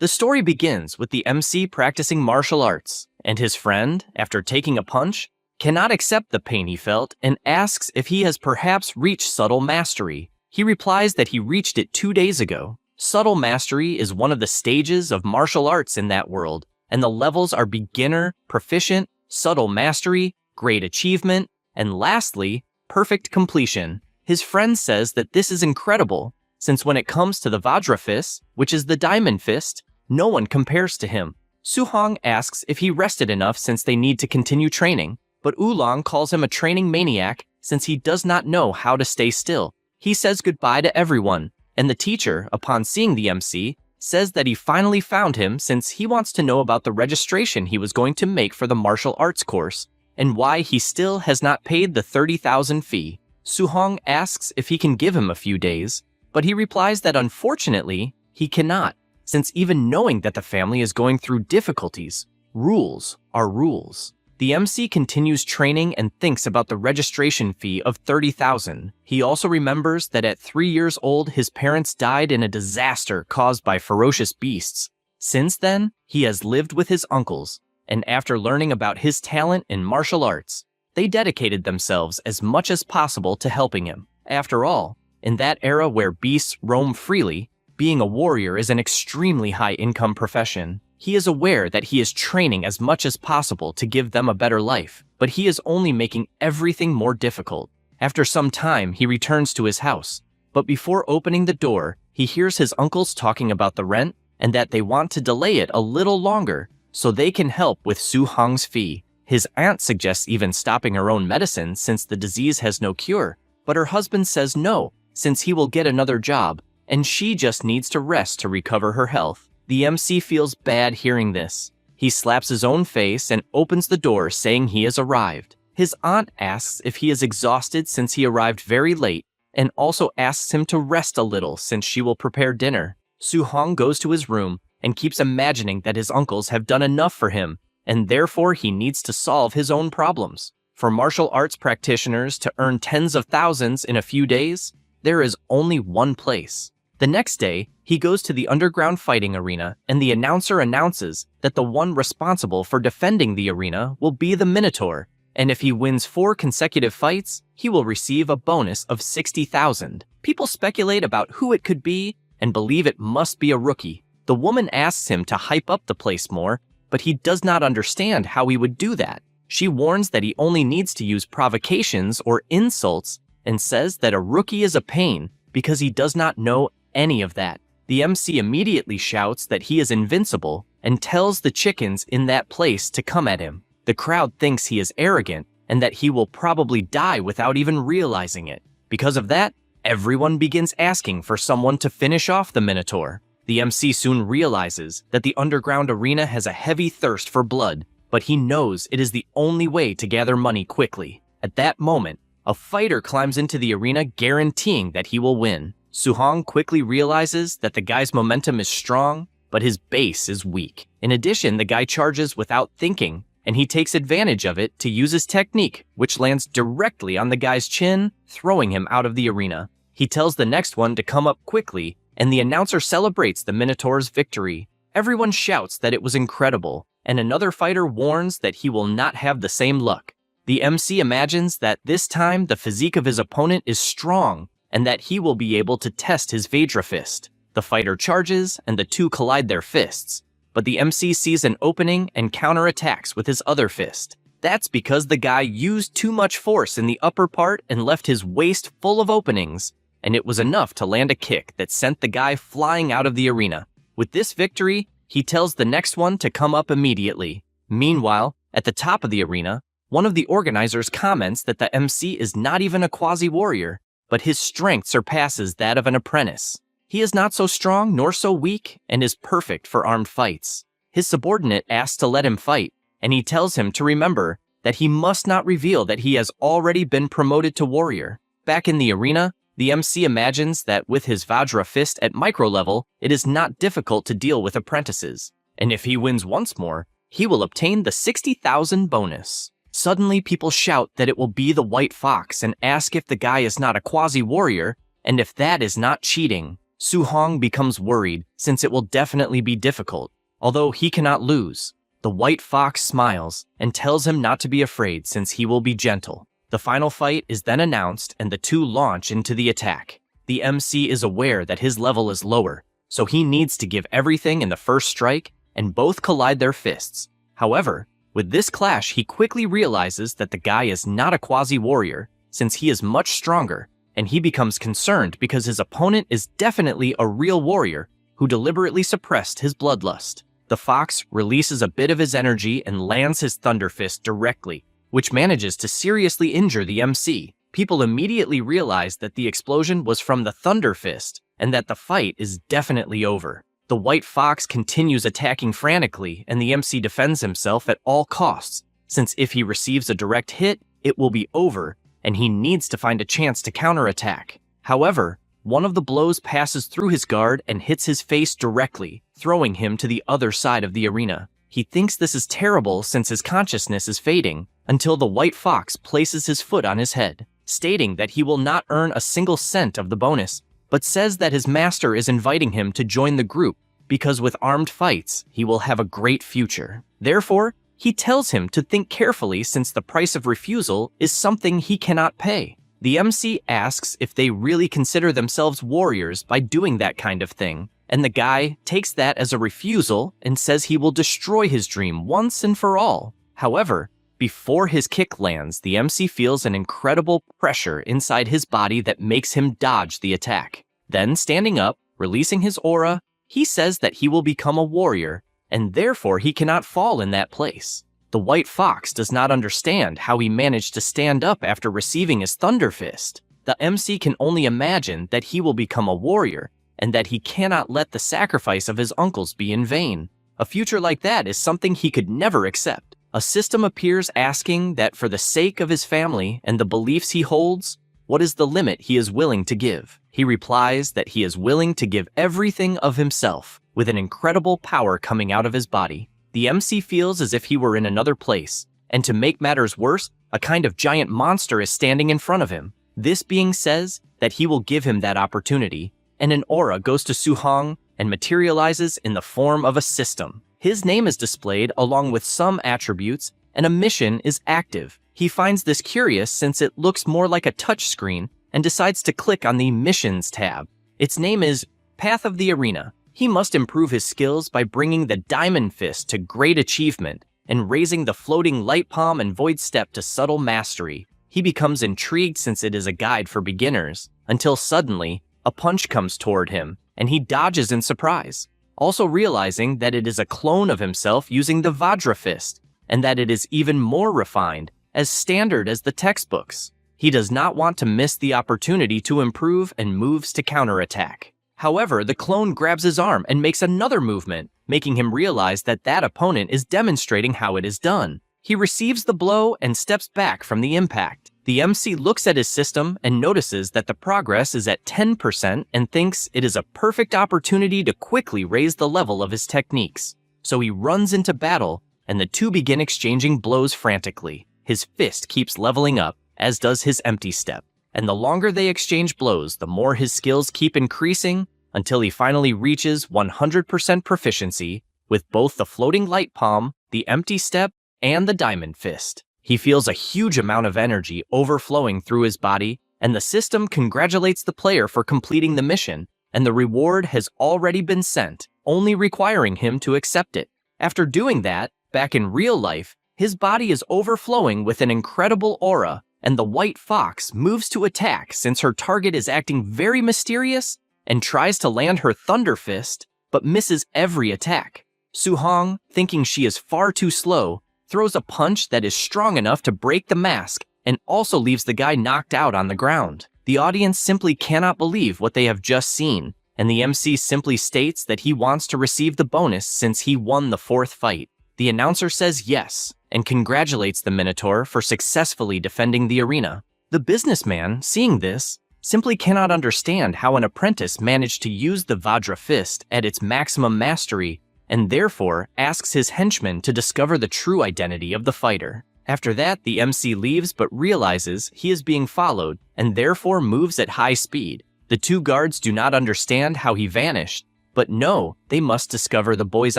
The story begins with the MC practicing martial arts, and his friend, after taking a punch, cannot accept the pain he felt and asks if he has perhaps reached subtle mastery. He replies that he reached it 2 days ago. Subtle mastery is one of the stages of martial arts in that world, and the levels are beginner, proficient, subtle mastery, great achievement, and lastly, perfect completion. His friend says that this is incredible, since when it comes to the Vajra fist, which is the diamond fist, no one compares to him. Suhong asks if he rested enough since they need to continue training, but Oolong calls him a training maniac since he does not know how to stay still. He says goodbye to everyone, and the teacher, upon seeing the MC, says that he finally found him since he wants to know about the registration he was going to make for the martial arts course, and why he still has not paid the 30,000 fee. Suhong asks if he can give him a few days, but he replies that unfortunately, he cannot, since even knowing that the family is going through difficulties, rules are rules. The MC continues training and thinks about the registration fee of 30,000. He also remembers that at 3 years old, his parents died in a disaster caused by ferocious beasts. Since then, he has lived with his uncles, and after learning about his talent in martial arts, they dedicated themselves as much as possible to helping him. After all, in that era where beasts roam freely, being a warrior is an extremely high-income profession. He is aware that he is training as much as possible to give them a better life, but he is only making everything more difficult. After some time, he returns to his house, but before opening the door, he hears his uncles talking about the rent and that they want to delay it a little longer so they can help with Su Hong's fee. His aunt suggests even stopping her own medicine since the disease has no cure, but her husband says no, since he will get another job, and she just needs to rest to recover her health. The MC feels bad hearing this. He slaps his own face and opens the door saying he has arrived. His aunt asks if he is exhausted since he arrived very late, and also asks him to rest a little since she will prepare dinner. Su Hong goes to his room and keeps imagining that his uncles have done enough for him, and therefore he needs to solve his own problems. For martial arts practitioners to earn tens of thousands in a few days, there is only one place. The next day, he goes to the underground fighting arena, and the announcer announces that the one responsible for defending the arena will be the Minotaur, and if he wins 4 consecutive fights, he will receive a bonus of 60,000. People speculate about who it could be and believe it must be a rookie. The woman asks him to hype up the place more, but he does not understand how he would do that. She warns that he only needs to use provocations or insults and says that a rookie is a pain because he does not know any of that. The MC immediately shouts that he is invincible and tells the chickens in that place to come at him. The crowd thinks he is arrogant and that he will probably die without even realizing it. Because of that, everyone begins asking for someone to finish off the Minotaur. The MC soon realizes that the underground arena has a heavy thirst for blood, but he knows it is the only way to gather money quickly. At that moment, a fighter climbs into the arena guaranteeing that he will win. Suhong quickly realizes that the guy's momentum is strong, but his base is weak. In addition, the guy charges without thinking, and he takes advantage of it to use his technique, which lands directly on the guy's chin, throwing him out of the arena. He tells the next one to come up quickly, and the announcer celebrates the Minotaur's victory. Everyone shouts that it was incredible, and another fighter warns that he will not have the same luck. The MC imagines that this time the physique of his opponent is strong, and that he will be able to test his Vajra fist. The fighter charges, and the two collide their fists, but the MC sees an opening and counterattacks with his other fist. That's because the guy used too much force in the upper part and left his waist full of openings, and it was enough to land a kick that sent the guy flying out of the arena. With this victory, he tells the next one to come up immediately. Meanwhile, at the top of the arena, one of the organizers comments that the MC is not even a quasi-warrior, but his strength surpasses that of an apprentice. He is not so strong nor so weak and is perfect for armed fights. His subordinate asks to let him fight, and he tells him to remember that he must not reveal that he has already been promoted to warrior. Back in the arena, the MC imagines that with his Vajra fist at micro level, it is not difficult to deal with apprentices, and if he wins once more, he will obtain the 60,000 bonus. Suddenly, people shout that it will be the White Fox and ask if the guy is not a quasi-warrior, and if that is not cheating. Su-hong becomes worried since it will definitely be difficult, although he cannot lose. The white fox smiles and tells him not to be afraid since he will be gentle. The final fight is then announced and the two launch into the attack. The MC is aware that his level is lower, so he needs to give everything in the first strike, and both collide their fists. However, with this clash, he quickly realizes that the guy is not a quasi-warrior, since he is much stronger, and he becomes concerned because his opponent is definitely a real warrior who deliberately suppressed his bloodlust. The fox releases a bit of his energy and lands his thunder fist directly, which manages to seriously injure the MC. People immediately realize that the explosion was from the thunder fist and that the fight is definitely over. The white fox continues attacking frantically, and the MC defends himself at all costs, since if he receives a direct hit, it will be over, and he needs to find a chance to counterattack. However, one of the blows passes through his guard and hits his face directly, throwing him to the other side of the arena. He thinks this is terrible since his consciousness is fading, until the white fox places his foot on his head, stating that he will not earn a single cent of the bonus, but says that his master is inviting him to join the group because with armed fights, he will have a great future. Therefore, he tells him to think carefully since the price of refusal is something he cannot pay. The MC asks if they really consider themselves warriors by doing that kind of thing, and the guy takes that as a refusal and says he will destroy his dream once and for all. However, before his kick lands, the MC feels an incredible pressure inside his body that makes him dodge the attack. Then, standing up, releasing his aura, he says that he will become a warrior, and therefore he cannot fall in that place. The white fox does not understand how he managed to stand up after receiving his thunder fist. The MC can only imagine that he will become a warrior, and that he cannot let the sacrifice of his uncles be in vain. A future like that is something he could never accept. A system appears asking that for the sake of his family and the beliefs he holds, what is the limit he is willing to give? He replies that he is willing to give everything of himself, with an incredible power coming out of his body. The MC feels as if he were in another place, and to make matters worse, a kind of giant monster is standing in front of him. This being says that he will give him that opportunity, and an aura goes to Su-hong and materializes in the form of a system. His name is displayed along with some attributes, and a mission is active. He finds this curious since it looks more like a touchscreen and decides to click on the Missions tab. Its name is Path of the Arena. He must improve his skills by bringing the Diamond Fist to great achievement and raising the floating Light Palm and Void Step to subtle mastery. He becomes intrigued since it is a guide for beginners, until suddenly, a punch comes toward him, and he dodges in surprise, also realizing that it is a clone of himself using the Vajra Fist, and that it is even more refined, as standard as the textbooks. He does not want to miss the opportunity to improve and moves to counterattack. However, the clone grabs his arm and makes another movement, making him realize that that opponent is demonstrating how it is done. He receives the blow and steps back from the impact. The MC looks at his system and notices that the progress is at 10% and thinks it is a perfect opportunity to quickly raise the level of his techniques. So he runs into battle, and the two begin exchanging blows frantically. His fist keeps leveling up, as does his empty step. And the longer they exchange blows, the more his skills keep increasing, until he finally reaches 100% proficiency with both the floating light palm, the empty step, and the diamond fist. He feels a huge amount of energy overflowing through his body, and the system congratulates the player for completing the mission, and the reward has already been sent, only requiring him to accept it. After doing that, back in real life, his body is overflowing with an incredible aura, and the white fox moves to attack since her target is acting very mysterious and tries to land her thunder fist, but misses every attack. Su-hong, thinking she is far too slow, throws a punch that is strong enough to break the mask and also leaves the guy knocked out on the ground. The audience simply cannot believe what they have just seen, and the MC simply states that he wants to receive the bonus since he won the fourth fight. The announcer says yes, and congratulates the Minotaur for successfully defending the arena. The businessman, seeing this, simply cannot understand how an apprentice managed to use the Vajra Fist at its maximum mastery, and therefore asks his henchman to discover the true identity of the fighter. After that, the MC leaves but realizes he is being followed, and therefore moves at high speed. The two guards do not understand how he vanished, but know they must discover the boy's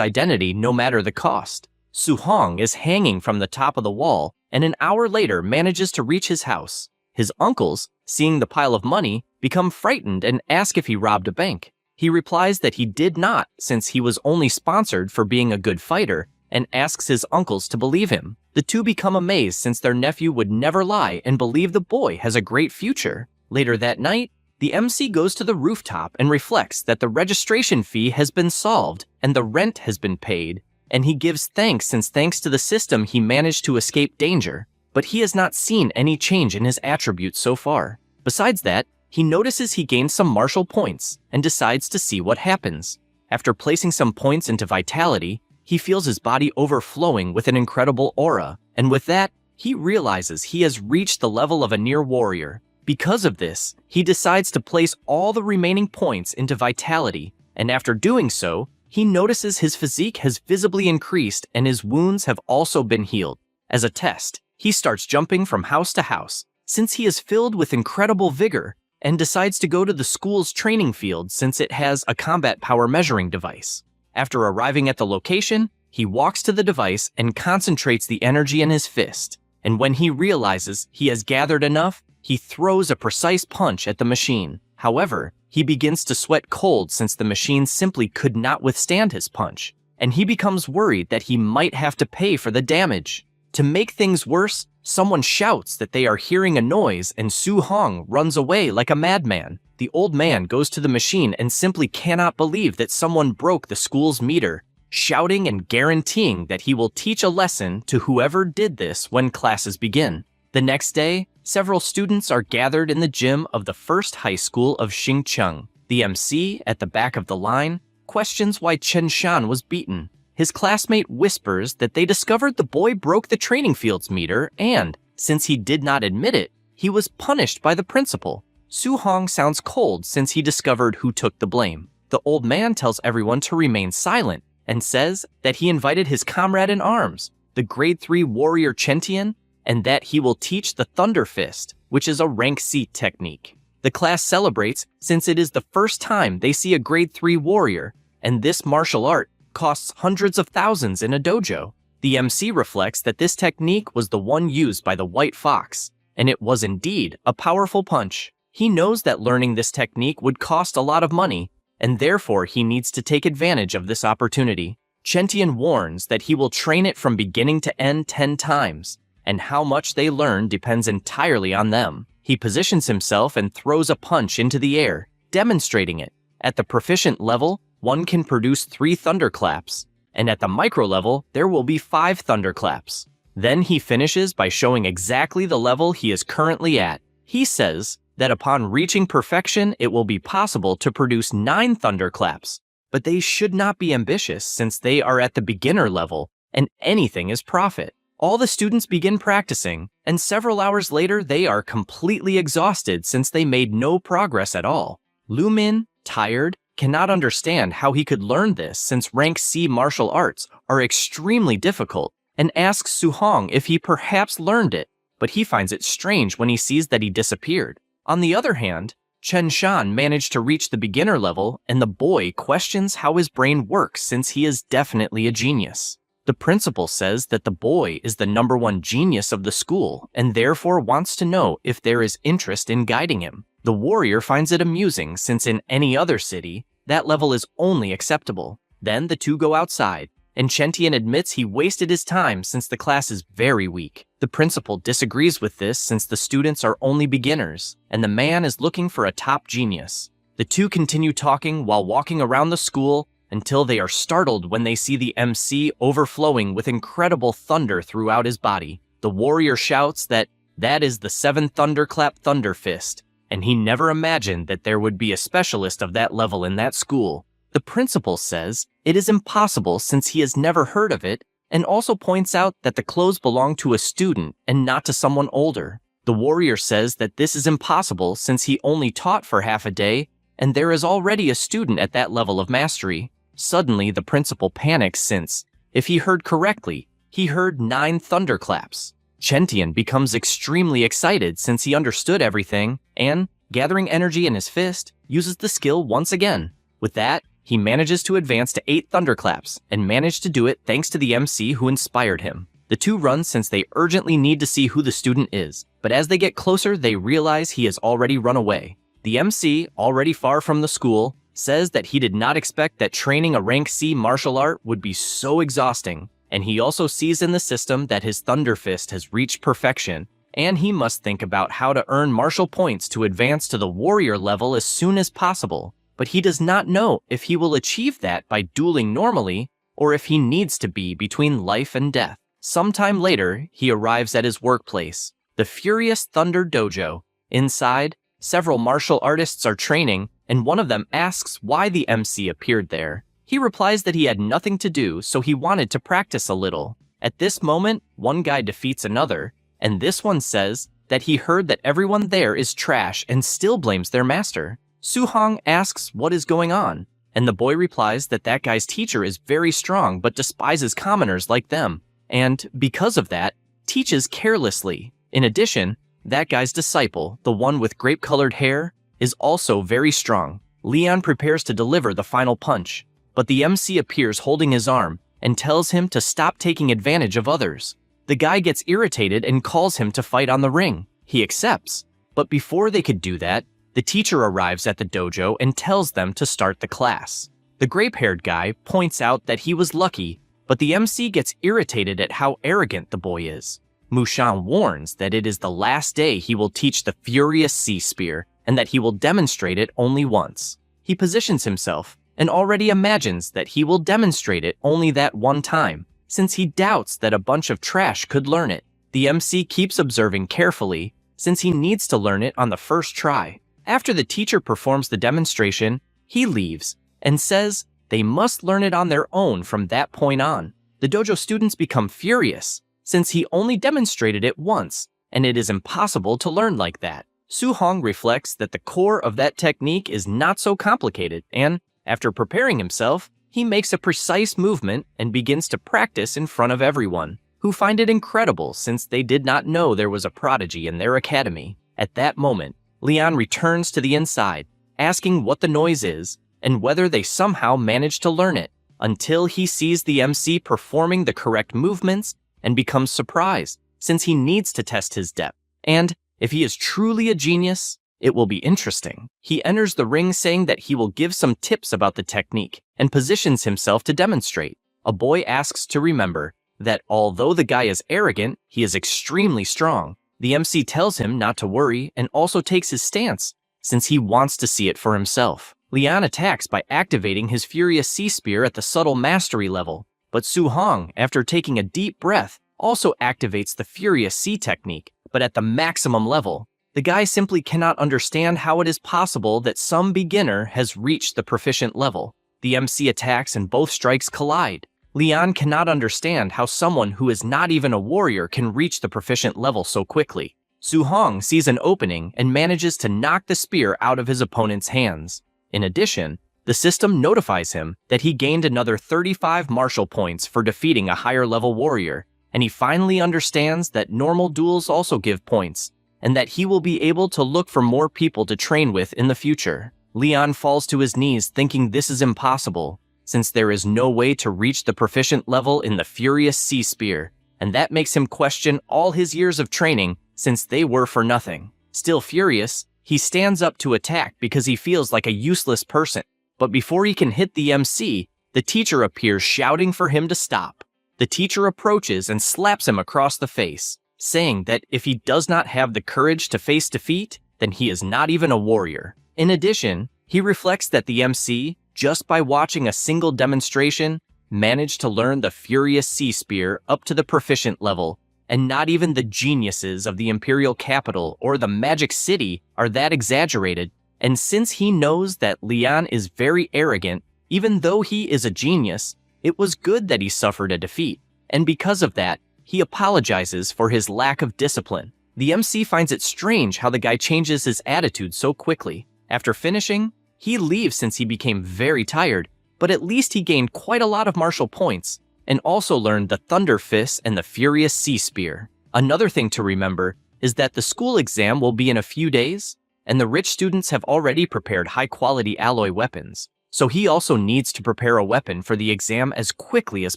identity no matter the cost. Su-hong is hanging from the top of the wall, and an hour later manages to reach his house. His uncles, seeing the pile of money, become frightened and ask if he robbed a bank. He replies that he did not, since he was only sponsored for being a good fighter, and asks his uncles to believe him. The two become amazed since their nephew would never lie and believe the boy has a great future. Later that night, the MC goes to the rooftop and reflects that the registration fee has been solved and the rent has been paid, and he gives thanks since thanks to the system he managed to escape danger, but he has not seen any change in his attributes so far. Besides that, he notices he gained some martial points and decides to see what happens. After placing some points into vitality, he feels his body overflowing with an incredible aura, and with that, he realizes he has reached the level of a near warrior. Because of this, he decides to place all the remaining points into vitality, and after doing so, he notices his physique has visibly increased and his wounds have also been healed. As a test, he starts jumping from house to house, since he is filled with incredible vigor, and decides to go to the school's training field since it has a combat power measuring device. After arriving at the location, he walks to the device and concentrates the energy in his fist, and when he realizes he has gathered enough, he throws a precise punch at the machine. However, he begins to sweat cold since the machine simply could not withstand his punch, and he becomes worried that he might have to pay for the damage. To make things worse, someone shouts that they are hearing a noise and Su-hong runs away like a madman. The old man goes to the machine and simply cannot believe that someone broke the school's meter, shouting and guaranteeing that he will teach a lesson to whoever did this when classes begin. The next day, several students are gathered in the gym of the first high school of Xingcheng. The MC, at the back of the line, questions why Chen Shan was beaten. His classmate whispers that they discovered the boy broke the training field's meter and, since he did not admit it, he was punished by the principal. Su-hong sounds cold since he discovered who took the blame. The old man tells everyone to remain silent and says that he invited his comrade in arms, the grade 3 warrior Chentian, and that he will teach the Thunder Fist, which is a rank C technique. The class celebrates since it is the first time they see a grade 3 warrior, and this martial art costs hundreds of thousands in a dojo. The MC reflects that this technique was the one used by the White Fox, and it was indeed a powerful punch. He knows that learning this technique would cost a lot of money, and therefore he needs to take advantage of this opportunity. Chentian warns that he will train it from beginning to end 10 times, and how much they learn depends entirely on them. He positions himself and throws a punch into the air, demonstrating it. At the proficient level, one can produce 3 thunderclaps, and at the micro level, there will be 5 thunderclaps. Then he finishes by showing exactly the level he is currently at. He says that upon reaching perfection, it will be possible to produce 9 thunderclaps, but they should not be ambitious since they are at the beginner level, and anything is profit. All the students begin practicing, and several hours later they are completely exhausted since they made no progress at all. Lu Min, tired, cannot understand how he could learn this since rank C martial arts are extremely difficult, and asks Su-hong if he perhaps learned it, but he finds it strange when he sees that he disappeared. On the other hand, Chen Shan managed to reach the beginner level, and the boy questions how his brain works since he is definitely a genius. The principal says that the boy is the #1 genius of the school and therefore wants to know if there is interest in guiding him. The warrior finds it amusing since in any other city, that level is only acceptable. Then the two go outside, and Chentian admits he wasted his time since the class is very weak. The principal disagrees with this since the students are only beginners, and the man is looking for a top genius. The two continue talking while walking around the school until they are startled when they see the MC overflowing with incredible thunder throughout his body. The warrior shouts that is the 7 thunderclap Thunder Fist, and he never imagined that there would be a specialist of that level in that school. The principal says it is impossible since he has never heard of it, and also points out that the clothes belong to a student and not to someone older. The warrior says that this is impossible since he only taught for half a day, and there is already a student at that level of mastery. Suddenly, the principal panics since, if he heard correctly, he heard 9 thunderclaps. Chentian becomes extremely excited since he understood everything, and, gathering energy in his fist, uses the skill once again. With that, he manages to advance to 8 thunderclaps, and managed to do it thanks to the MC who inspired him. The two run since they urgently need to see who the student is, but as they get closer, they realize he has already run away. The MC, already far from the school, says that he did not expect that training a rank C martial art would be so exhausting, and he also sees in the system that his Thunder Fist has reached perfection, and he must think about how to earn martial points to advance to the warrior level as soon as possible. But he does not know if he will achieve that by dueling normally, or if he needs to be between life and death. Sometime later, he arrives at his workplace, the Furious Thunder Dojo. Inside, several martial artists are training, and one of them asks why the MC appeared there. He replies that he had nothing to do, so he wanted to practice a little. At this moment, one guy defeats another, and this one says that he heard that everyone there is trash and still blames their master. Su-hong asks what is going on, and the boy replies that that guy's teacher is very strong but despises commoners like them, and, because of that, teaches carelessly. In addition, that guy's disciple, the one with grape-colored hair, is also very strong. Leon prepares to deliver the final punch, but the MC appears holding his arm and tells him to stop taking advantage of others. The guy gets irritated and calls him to fight on the ring. He accepts, but before they could do that, the teacher arrives at the dojo and tells them to start the class. The grape-haired guy points out that he was lucky, but the MC gets irritated at how arrogant the boy is. Mushan warns that it is the last day he will teach the Furious Sea Spear, and that he will demonstrate it only once. He positions himself and already imagines that he will demonstrate it only that one time, since he doubts that a bunch of trash could learn it. The MC keeps observing carefully, since he needs to learn it on the first try. After the teacher performs the demonstration, he leaves and says they must learn it on their own from that point on. The dojo students become furious, since he only demonstrated it once, and it is impossible to learn like that. Su-hong reflects that the core of that technique is not so complicated, and, after preparing himself, he makes a precise movement and begins to practice in front of everyone, who find it incredible since they did not know there was a prodigy in their academy. At that moment, Leon returns to the inside, asking what the noise is and whether they somehow managed to learn it, until he sees the MC performing the correct movements and becomes surprised, since he needs to test his depth. And if he is truly a genius, it will be interesting. He enters the ring saying that he will give some tips about the technique and positions himself to demonstrate. A boy asks to remember that although the guy is arrogant, he is extremely strong. The MC tells him not to worry and also takes his stance, since he wants to see it for himself. Leon attacks by activating his Furious Sea Spear at the subtle mastery level, but Su-hong, after taking a deep breath, also activates the Furious Sea technique, but at the maximum level. The guy simply cannot understand how it is possible that some beginner has reached the proficient level. The MC attacks and both strikes collide. Leon cannot understand how someone who is not even a warrior can reach the proficient level so quickly. Su-hong sees an opening and manages to knock the spear out of his opponent's hands. In addition, the system notifies him that he gained another 35 martial points for defeating a higher-level warrior, and he finally understands that normal duels also give points, and that he will be able to look for more people to train with in the future. Leon falls to his knees thinking this is impossible, since there is no way to reach the proficient level in the Furious Sea Spear, and that makes him question all his years of training since they were for nothing. Still furious, he stands up to attack because he feels like a useless person, but before he can hit the MC, the teacher appears shouting for him to stop. The teacher approaches and slaps him across the face, saying that if he does not have the courage to face defeat, then he is not even a warrior. In addition, he reflects that the MC, just by watching a single demonstration, managed to learn the Furious Sea Spear up to the proficient level, and not even the geniuses of the Imperial Capital or the Magic City are that exaggerated, and since he knows that Leon is very arrogant, even though he is a genius, it was good that he suffered a defeat, and because of that, he apologizes for his lack of discipline. The MC finds it strange how the guy changes his attitude so quickly. After finishing, he leaves since he became very tired, but at least he gained quite a lot of martial points, and also learned the Thunder Fist and the Furious Sea Spear. Another thing to remember is that the school exam will be in a few days, and the rich students have already prepared high-quality alloy weapons. So he also needs to prepare a weapon for the exam as quickly as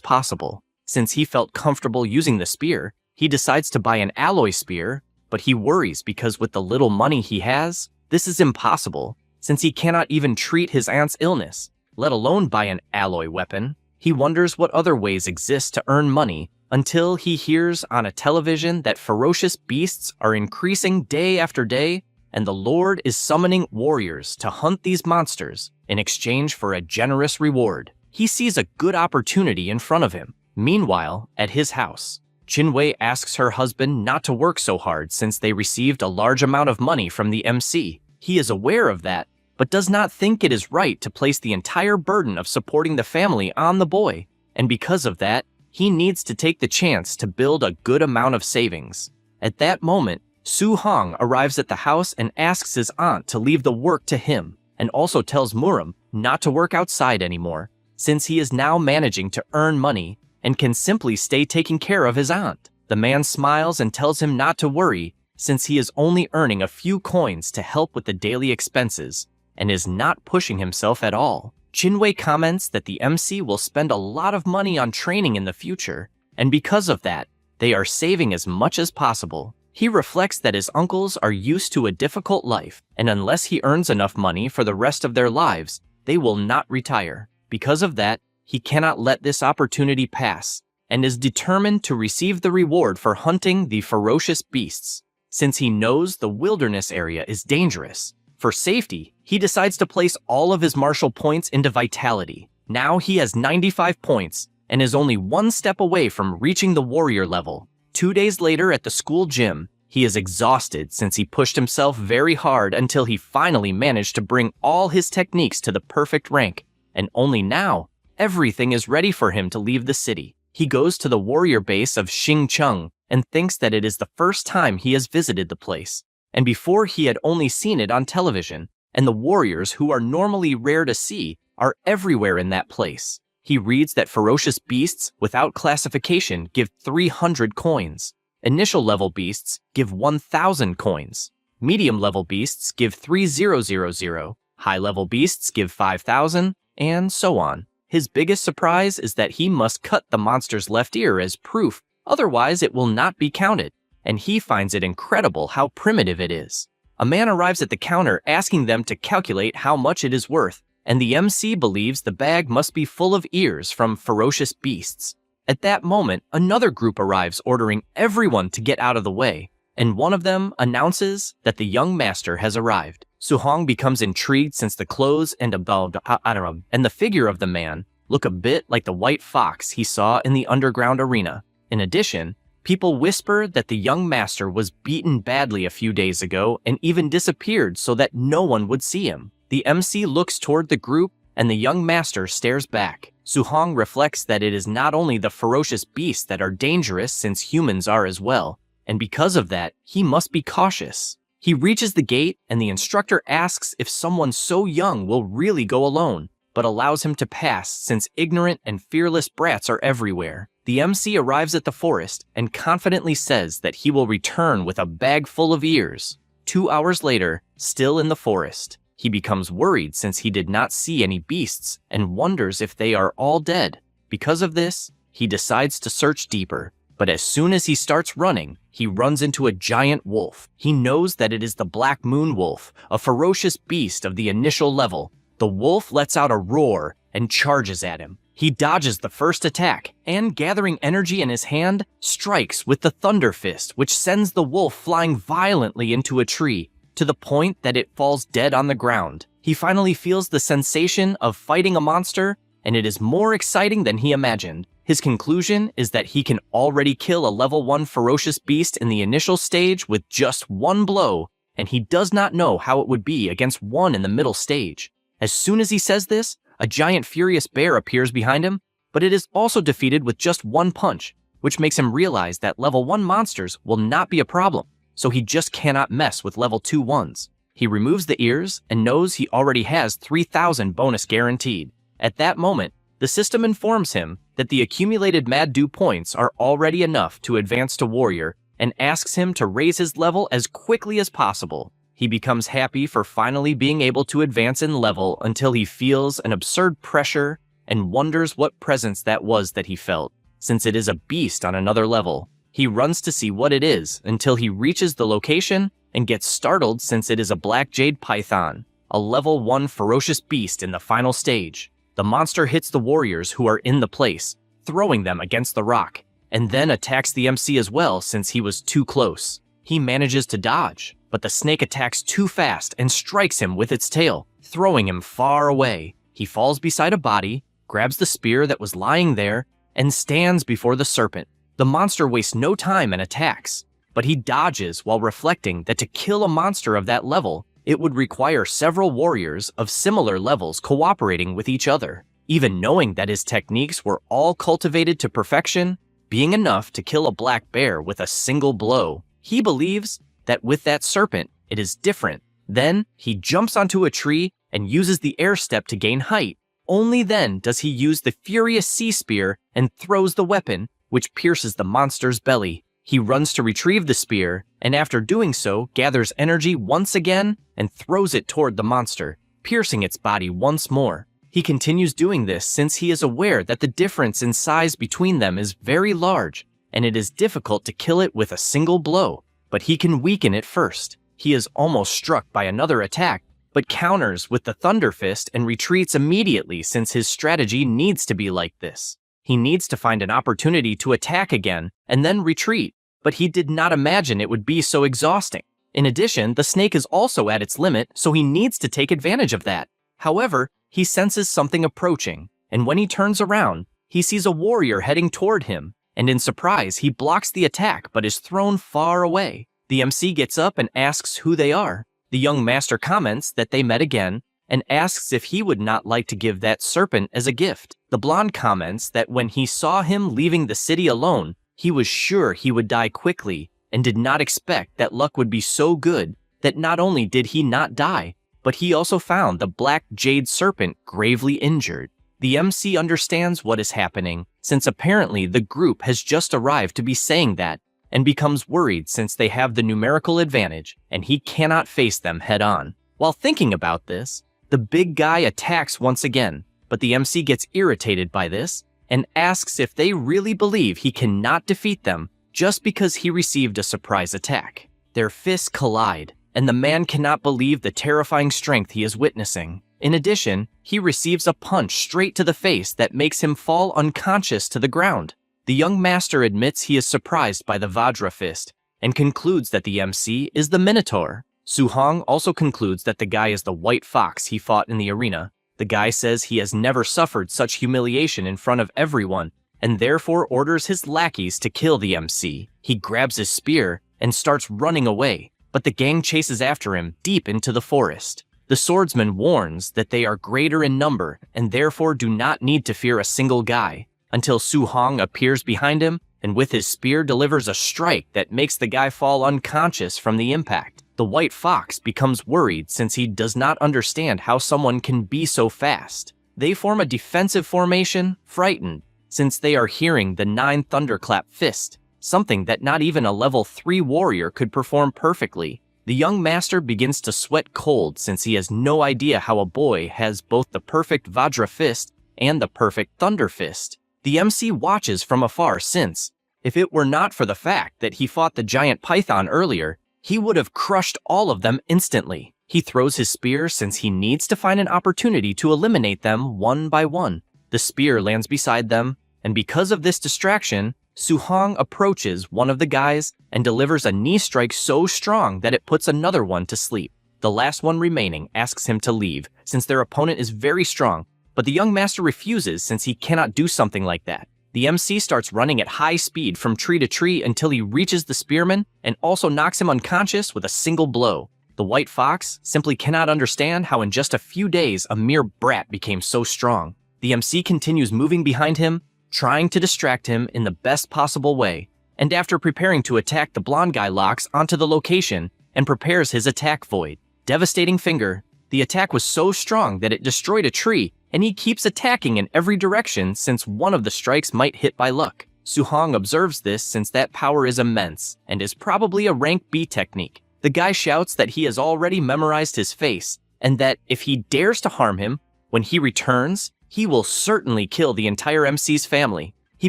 possible. Since he felt comfortable using the spear, he decides to buy an alloy spear, but he worries because with the little money he has, this is impossible, since he cannot even treat his aunt's illness, let alone buy an alloy weapon. He wonders what other ways exist to earn money until he hears on a television that ferocious beasts are increasing day after day, and the Lord is summoning warriors to hunt these monsters in exchange for a generous reward. He sees a good opportunity in front of him. Meanwhile, at his house, Chinwei asks her husband not to work so hard since they received a large amount of money from the MC. He is aware of that, but does not think it is right to place the entire burden of supporting the family on the boy, and because of that, he needs to take the chance to build a good amount of savings. At that moment, Su Hong arrives at the house and asks his aunt to leave the work to him, and also tells Muram not to work outside anymore, since he is now managing to earn money and can simply stay taking care of his aunt. The man smiles and tells him not to worry, since he is only earning a few coins to help with the daily expenses, and is not pushing himself at all. Chinwei comments that the MC will spend a lot of money on training in the future, and because of that, they are saving as much as possible. He reflects that his uncles are used to a difficult life, and unless he earns enough money for the rest of their lives, they will not retire. Because of that, he cannot let this opportunity pass, and is determined to receive the reward for hunting the ferocious beasts. Since he knows the wilderness area is dangerous, for safety, he decides to place all of his martial points into vitality. Now he has 95 points, and is only one step away from reaching the warrior level. 2 days later at the school gym, he is exhausted since he pushed himself very hard until he finally managed to bring all his techniques to the perfect rank, and only now, everything is ready for him to leave the city. He goes to the warrior base of Xingcheng and thinks that it is the first time he has visited the place, and before he had only seen it on television, and the warriors who are normally rare to see are everywhere in that place. He reads that ferocious beasts without classification give 300 coins. Initial level beasts give 1,000 coins. Medium level beasts give 3,000. High level beasts give 5,000, and so on. His biggest surprise is that he must cut the monster's left ear as proof, otherwise it will not be counted, and he finds it incredible how primitive it is. A man arrives at the counter asking them to calculate how much it is worth, and the MC believes the bag must be full of ears from ferocious beasts. At that moment, another group arrives ordering everyone to get out of the way, and one of them announces that the young master has arrived. Su Hong becomes intrigued since the clothes and the figure of the man look a bit like the white fox he saw in the underground arena. In addition, people whisper that the young master was beaten badly a few days ago and even disappeared so that no one would see him. The MC looks toward the group and the young master stares back. Su Hong reflects that it is not only the ferocious beasts that are dangerous since humans are as well, and because of that, he must be cautious. He reaches the gate and the instructor asks if someone so young will really go alone, but allows him to pass since ignorant and fearless brats are everywhere. The MC arrives at the forest and confidently says that he will return with a bag full of ears. 2 hours later, still in the forest, he becomes worried since he did not see any beasts and wonders if they are all dead. Because of this, he decides to search deeper, but as soon as he starts running, he runs into a giant wolf. He knows that it is the Black Moon Wolf, a ferocious beast of the initial level. The wolf lets out a roar and charges at him. He dodges the first attack and, gathering energy in his hand, strikes with the Thunder Fist, which sends the wolf flying violently into a tree, to the point that it falls dead on the ground. He finally feels the sensation of fighting a monster, and it is more exciting than he imagined. His conclusion is that he can already kill a level 1 ferocious beast in the initial stage with just one blow, and he does not know how it would be against one in the middle stage. As soon as he says this, a giant furious bear appears behind him, but it is also defeated with just one punch, which makes him realize that level 1 monsters will not be a problem, so he just cannot mess with level 2 ones. He removes the ears and knows he already has 3,000 bonus guaranteed. At that moment, the system informs him that the accumulated Mad Do points are already enough to advance to Warrior and asks him to raise his level as quickly as possible. He becomes happy for finally being able to advance in level until he feels an absurd pressure and wonders what presence that was that he felt, since it is a beast on another level. He runs to see what it is until he reaches the location and gets startled since it is a black jade python, a level 1 ferocious beast in the final stage. The monster hits the warriors who are in the place, throwing them against the rock, and then attacks the MC as well since he was too close. He manages to dodge, but the snake attacks too fast and strikes him with its tail, throwing him far away. He falls beside a body, grabs the spear that was lying there, and stands before the serpent. The monster wastes no time and attacks, but he dodges while reflecting that to kill a monster of that level, it would require several warriors of similar levels cooperating with each other. Even knowing that his techniques were all cultivated to perfection, being enough to kill a black bear with a single blow, he believes that with that serpent, it is different. Then, he jumps onto a tree and uses the air step to gain height. Only then does he use the furious sea spear and throws the weapon, which pierces the monster's belly. He runs to retrieve the spear, and after doing so, gathers energy once again and throws it toward the monster, piercing its body once more. He continues doing this since he is aware that the difference in size between them is very large, and it is difficult to kill it with a single blow, but he can weaken it first. He is almost struck by another attack, but counters with the Thunder Fist and retreats immediately since his strategy needs to be like this. He needs to find an opportunity to attack again and then retreat, but he did not imagine it would be so exhausting. In addition, the snake is also at its limit, so he needs to take advantage of that. However, he senses something approaching, and when he turns around, he sees a warrior heading toward him, and in surprise, he blocks the attack but is thrown far away. The MC gets up and asks who they are. The young master comments that they met again and asks if he would not like to give that serpent as a gift. The blonde comments that when he saw him leaving the city alone, he was sure he would die quickly and did not expect that luck would be so good that not only did he not die, but he also found the black jade serpent gravely injured. The MC understands what is happening, since apparently the group has just arrived to be saying that, and becomes worried since they have the numerical advantage, and he cannot face them head-on. While thinking about this, the big guy attacks once again, but the MC gets irritated by this, and asks if they really believe he cannot defeat them just because he received a surprise attack. Their fists collide, and the man cannot believe the terrifying strength he is witnessing. In addition, he receives a punch straight to the face that makes him fall unconscious to the ground. The young master admits he is surprised by the Vajra fist, and concludes that the MC is the Minotaur. Su-hong also concludes that the guy is the white fox he fought in the arena. The guy says he has never suffered such humiliation in front of everyone, and therefore orders his lackeys to kill the MC. He grabs his spear and starts running away, but the gang chases after him deep into the forest. The swordsman warns that they are greater in number and therefore do not need to fear a single guy, until Su-hong appears behind him and with his spear delivers a strike that makes the guy fall unconscious from the impact. The white fox becomes worried since he does not understand how someone can be so fast. They form a defensive formation, frightened, since they are hearing the 9 thunderclap fist, something that not even a level 3 warrior could perform perfectly. The young master begins to sweat cold since he has no idea how a boy has both the perfect Vajra fist and the perfect Thunder fist. The MC watches from afar since, if it were not for the fact that he fought the giant python earlier, he would have crushed all of them instantly. He throws his spear since he needs to find an opportunity to eliminate them one by one. The spear lands beside them, and because of this distraction, Su-hong approaches one of the guys and delivers a knee strike so strong that it puts another one to sleep. The last one remaining asks him to leave since their opponent is very strong, but the young master refuses since he cannot do something like that. The MC starts running at high speed from tree to tree until he reaches the spearman and also knocks him unconscious with a single blow. The white fox simply cannot understand how in just a few days a mere brat became so strong. The MC continues moving behind him, trying to distract him in the best possible way, and after preparing to attack, the blonde guy locks onto the location and prepares his attack void. Devastating finger. The attack was so strong that it destroyed a tree, and he keeps attacking in every direction since one of the strikes might hit by luck. Su-hong observes this since that power is immense and is probably a rank B technique. The guy shouts that he has already memorized his face, and that if he dares to harm him, when he returns, he will certainly kill the entire MC's family. He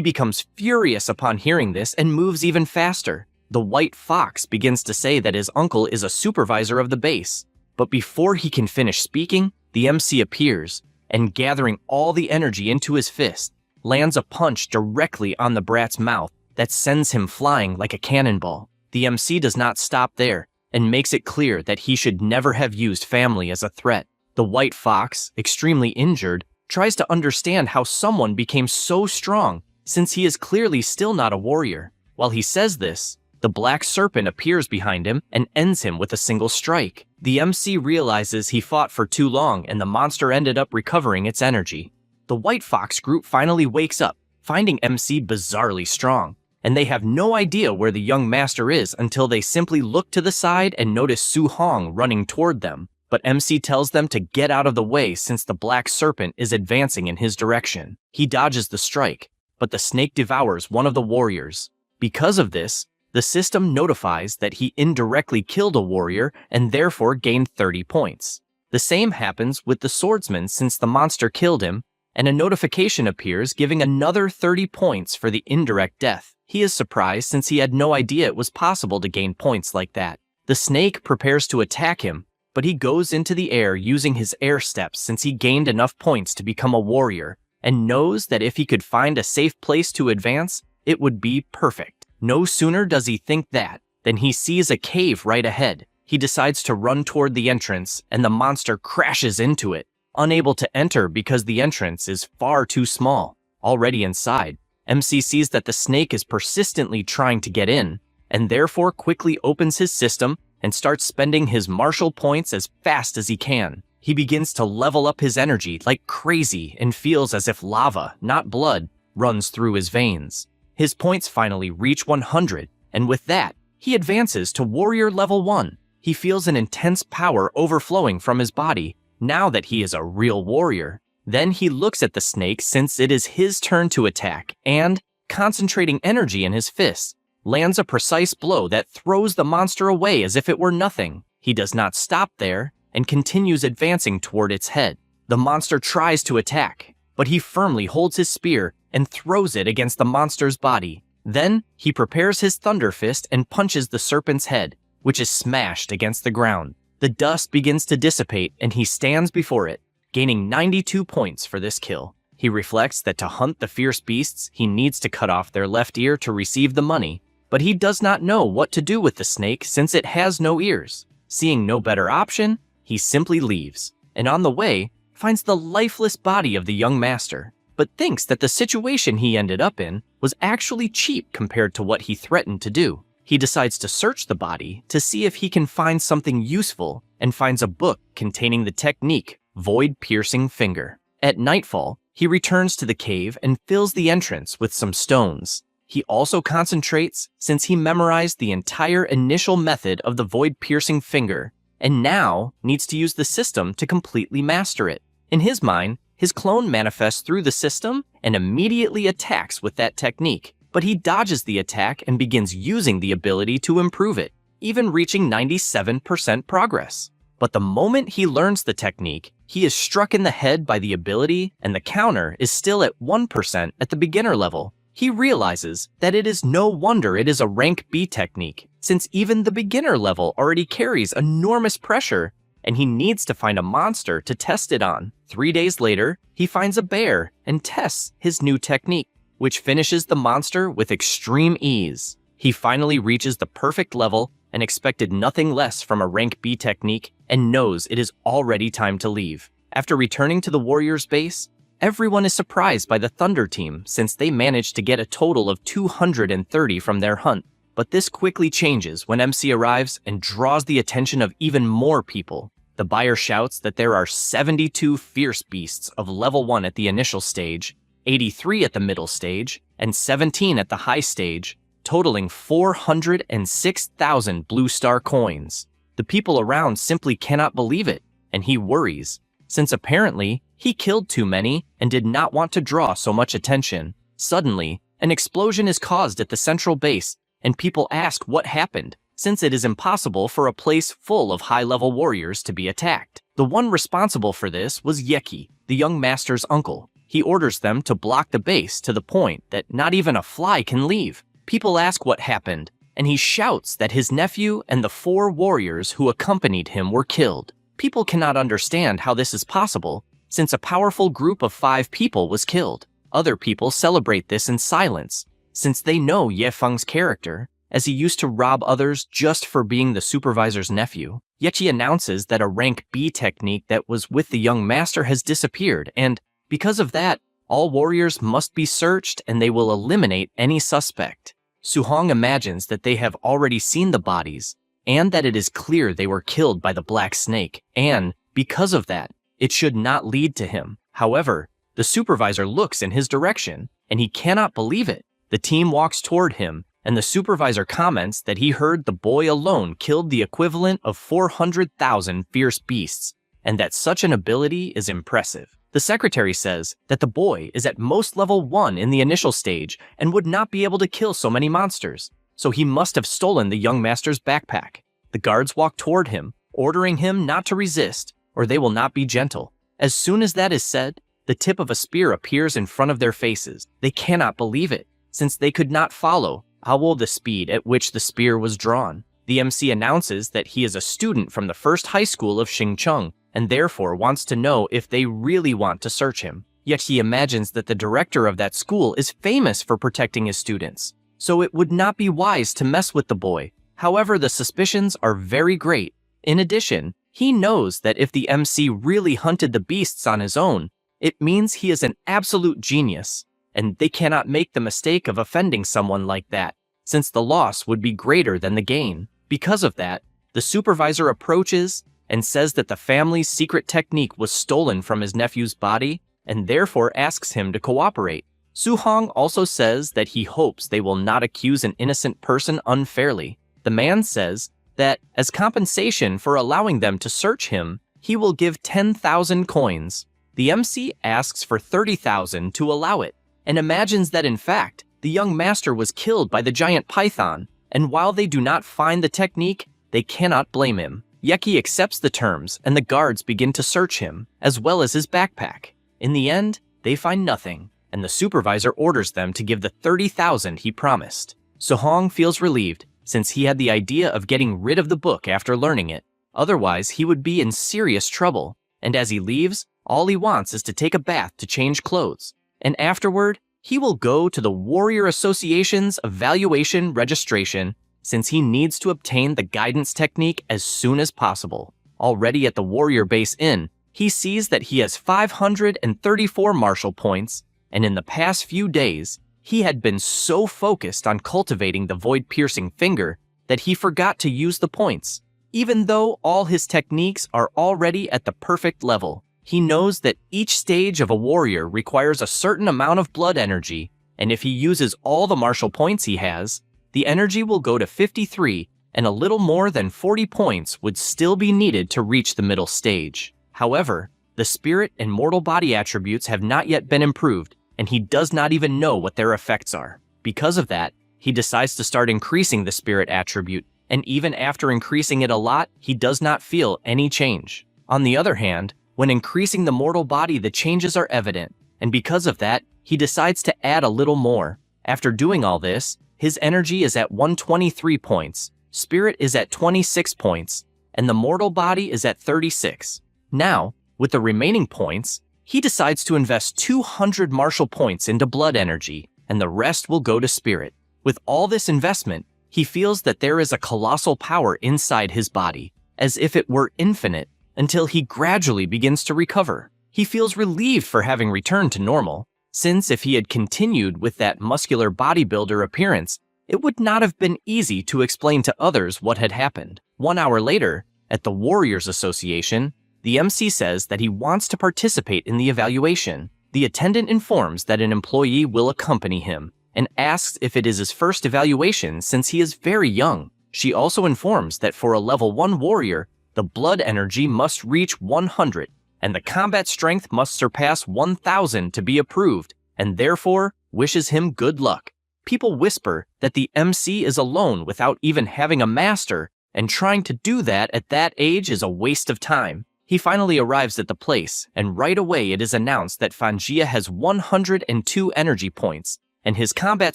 becomes furious upon hearing this and moves even faster. The white fox begins to say that his uncle is a supervisor of the base, but before he can finish speaking, the MC appears, and gathering all the energy into his fist, lands a punch directly on the brat's mouth that sends him flying like a cannonball. The MC does not stop there, and makes it clear that he should never have used family as a threat. The white fox, extremely injured, tries to understand how someone became so strong, since he is clearly still not a warrior. While he says this, the black serpent appears behind him and ends him with a single strike. The MC realizes he fought for too long and the monster ended up recovering its energy. The white fox group finally wakes up, finding MC bizarrely strong, and they have no idea where the young master is until they simply look to the side and notice Su Hong running toward them. But MC tells them to get out of the way since the black serpent is advancing in his direction. He dodges the strike, but the snake devours one of the warriors. Because of this, the system notifies that he indirectly killed a warrior and therefore gained 30 points. The same happens with the swordsman since the monster killed him, and a notification appears giving another 30 points for the indirect death. He is surprised since he had no idea it was possible to gain points like that. The snake prepares to attack him, but he goes into the air using his air steps since he gained enough points to become a warrior, and knows that if he could find a safe place to advance, it would be perfect. No sooner does he think that, than he sees a cave right ahead. He decides to run toward the entrance, and the monster crashes into it, unable to enter because the entrance is far too small. Already inside, MC sees that the snake is persistently trying to get in, and therefore quickly opens his system and starts spending his martial points as fast as he can. He begins to level up his energy like crazy and feels as if lava, not blood, runs through his veins. His points finally reach 100, and with that, he advances to Warrior Level 1. He feels an intense power overflowing from his body, now that he is a real warrior. Then he looks at the snake since it is his turn to attack, and, concentrating energy in his fists, lands a precise blow that throws the monster away as if it were nothing. He does not stop there, and continues advancing toward its head. The monster tries to attack, but he firmly holds his spear and throws it against the monster's body. Then, he prepares his thunder fist and punches the serpent's head, which is smashed against the ground. The dust begins to dissipate and he stands before it, gaining 92 points for this kill. He reflects that to hunt the fierce beasts, he needs to cut off their left ear to receive the money, but he does not know what to do with the snake since it has no ears. Seeing no better option, he simply leaves, and on the way, finds the lifeless body of the young master, but thinks that the situation he ended up in was actually cheap compared to what he threatened to do. He decides to search the body to see if he can find something useful and finds a book containing the technique Void-Piercing Finger. At nightfall, he returns to the cave and fills the entrance with some stones. He also concentrates since he memorized the entire initial method of the Void-Piercing Finger and now needs to use the system to completely master it. In his mind, his clone manifests through the system and immediately attacks with that technique, but he dodges the attack and begins using the ability to improve it, even reaching 97% progress. But the moment he learns the technique, he is struck in the head by the ability and the counter is still at 1% at the beginner level. He realizes that it is no wonder it is a rank B technique, since even the beginner level already carries enormous pressure, and he needs to find a monster to test it on. 3 days later, he finds a bear and tests his new technique, which finishes the monster with extreme ease. He finally reaches the perfect level and expected nothing less from a rank B technique and knows it is already time to leave. After returning to the warrior's base, everyone is surprised by the Thunder team since they managed to get a total of 230 from their hunt. But this quickly changes when MC arrives and draws the attention of even more people. The buyer shouts that there are 72 fierce beasts of level 1 at the initial stage, 83 at the middle stage, and 17 at the high stage, totaling 406,000 blue star coins. The people around simply cannot believe it, and he worries, since apparently he killed too many and did not want to draw so much attention. Suddenly, an explosion is caused at the central base, and people ask what happened, since it is impossible for a place full of high-level warriors to be attacked. The one responsible for this was Yeki, the young master's uncle. He orders them to block the base to the point that not even a fly can leave. People ask what happened, and he shouts that his nephew and the 4 warriors who accompanied him were killed. People cannot understand how this is possible, since a powerful group of 5 people was killed. Other people celebrate this in silence, since they know Ye Feng's character, as he used to rob others just for being the supervisor's nephew. Yechi announces that a rank B technique that was with the young master has disappeared, and because of that, all warriors must be searched and they will eliminate any suspect. Su-hong imagines that they have already seen the bodies, and that it is clear they were killed by the black snake, and because of that, it should not lead to him. However, the supervisor looks in his direction, and he cannot believe it. The team walks toward him, and the supervisor comments that he heard the boy alone killed the equivalent of 400,000 fierce beasts, and that such an ability is impressive. The secretary says that the boy is at most level 1 in the initial stage and would not be able to kill so many monsters, so he must have stolen the young master's backpack. The guards walk toward him, ordering him not to resist, or they will not be gentle. As soon as that is said, the tip of a spear appears in front of their faces. They cannot believe it, since they could not follow the speed at which the spear was drawn. The MC announces that he is a student from the first high school of Xingcheng, and therefore wants to know if they really want to search him. Yet he imagines that the director of that school is famous for protecting his students, so it would not be wise to mess with the boy. However, the suspicions are very great. In addition, he knows that if the MC really hunted the beasts on his own, it means he is an absolute genius, and they cannot make the mistake of offending someone like that, since the loss would be greater than the gain. Because of that, the supervisor approaches and says that the family's secret technique was stolen from his nephew's body, and therefore asks him to cooperate. Su-hong also says that he hopes they will not accuse an innocent person unfairly. The man says that, as compensation for allowing them to search him, he will give 10,000 coins. The MC asks for 30,000 to allow it, and imagines that in fact, the young master was killed by the giant python, and while they do not find the technique, they cannot blame him. Yeki accepts the terms, and the guards begin to search him, as well as his backpack. In the end, they find nothing, and the supervisor orders them to give the 30,000 he promised. Su-hong feels relieved, since he had the idea of getting rid of the book after learning it. Otherwise, he would be in serious trouble, and as he leaves, all he wants is to take a bath to change clothes, and afterward, he will go to the Warrior Association's evaluation registration, since he needs to obtain the guidance technique as soon as possible. Already at the Warrior Base Inn, he sees that he has 534 martial points, and in the past few days, he had been so focused on cultivating the void-piercing finger that he forgot to use the points. Even though all his techniques are already at the perfect level, he knows that each stage of a warrior requires a certain amount of blood energy, and if he uses all the martial points he has, the energy will go to 53, and a little more than 40 points would still be needed to reach the middle stage. However, the spirit and mortal body attributes have not yet been improved, and he does not even know what their effects are. Because of that, he decides to start increasing the spirit attribute, and even after increasing it a lot, he does not feel any change. On the other hand, when increasing the mortal body, the changes are evident, and because of that, he decides to add a little more. After doing all this, his energy is at 123 points, spirit is at 26 points, and the mortal body is at 36. Now, with the remaining points, he decides to invest 200 martial points into blood energy, and the rest will go to spirit. With all this investment, he feels that there is a colossal power inside his body, as if it were infinite, until he gradually begins to recover. He feels relieved for having returned to normal, since if he had continued with that muscular bodybuilder appearance, it would not have been easy to explain to others what had happened. 1 hour later, at the Warriors Association, the MC says that he wants to participate in the evaluation. The attendant informs that an employee will accompany him, and asks if it is his first evaluation since he is very young. She also informs that for a level 1 warrior, the blood energy must reach 100, and the combat strength must surpass 1,000 to be approved, and therefore wishes him good luck. people whisper that the MC is alone without even having a master, and trying to do that at that age is a waste of time. He finally arrives at the place, and right away it is announced that Fanjia has 102 energy points, and his combat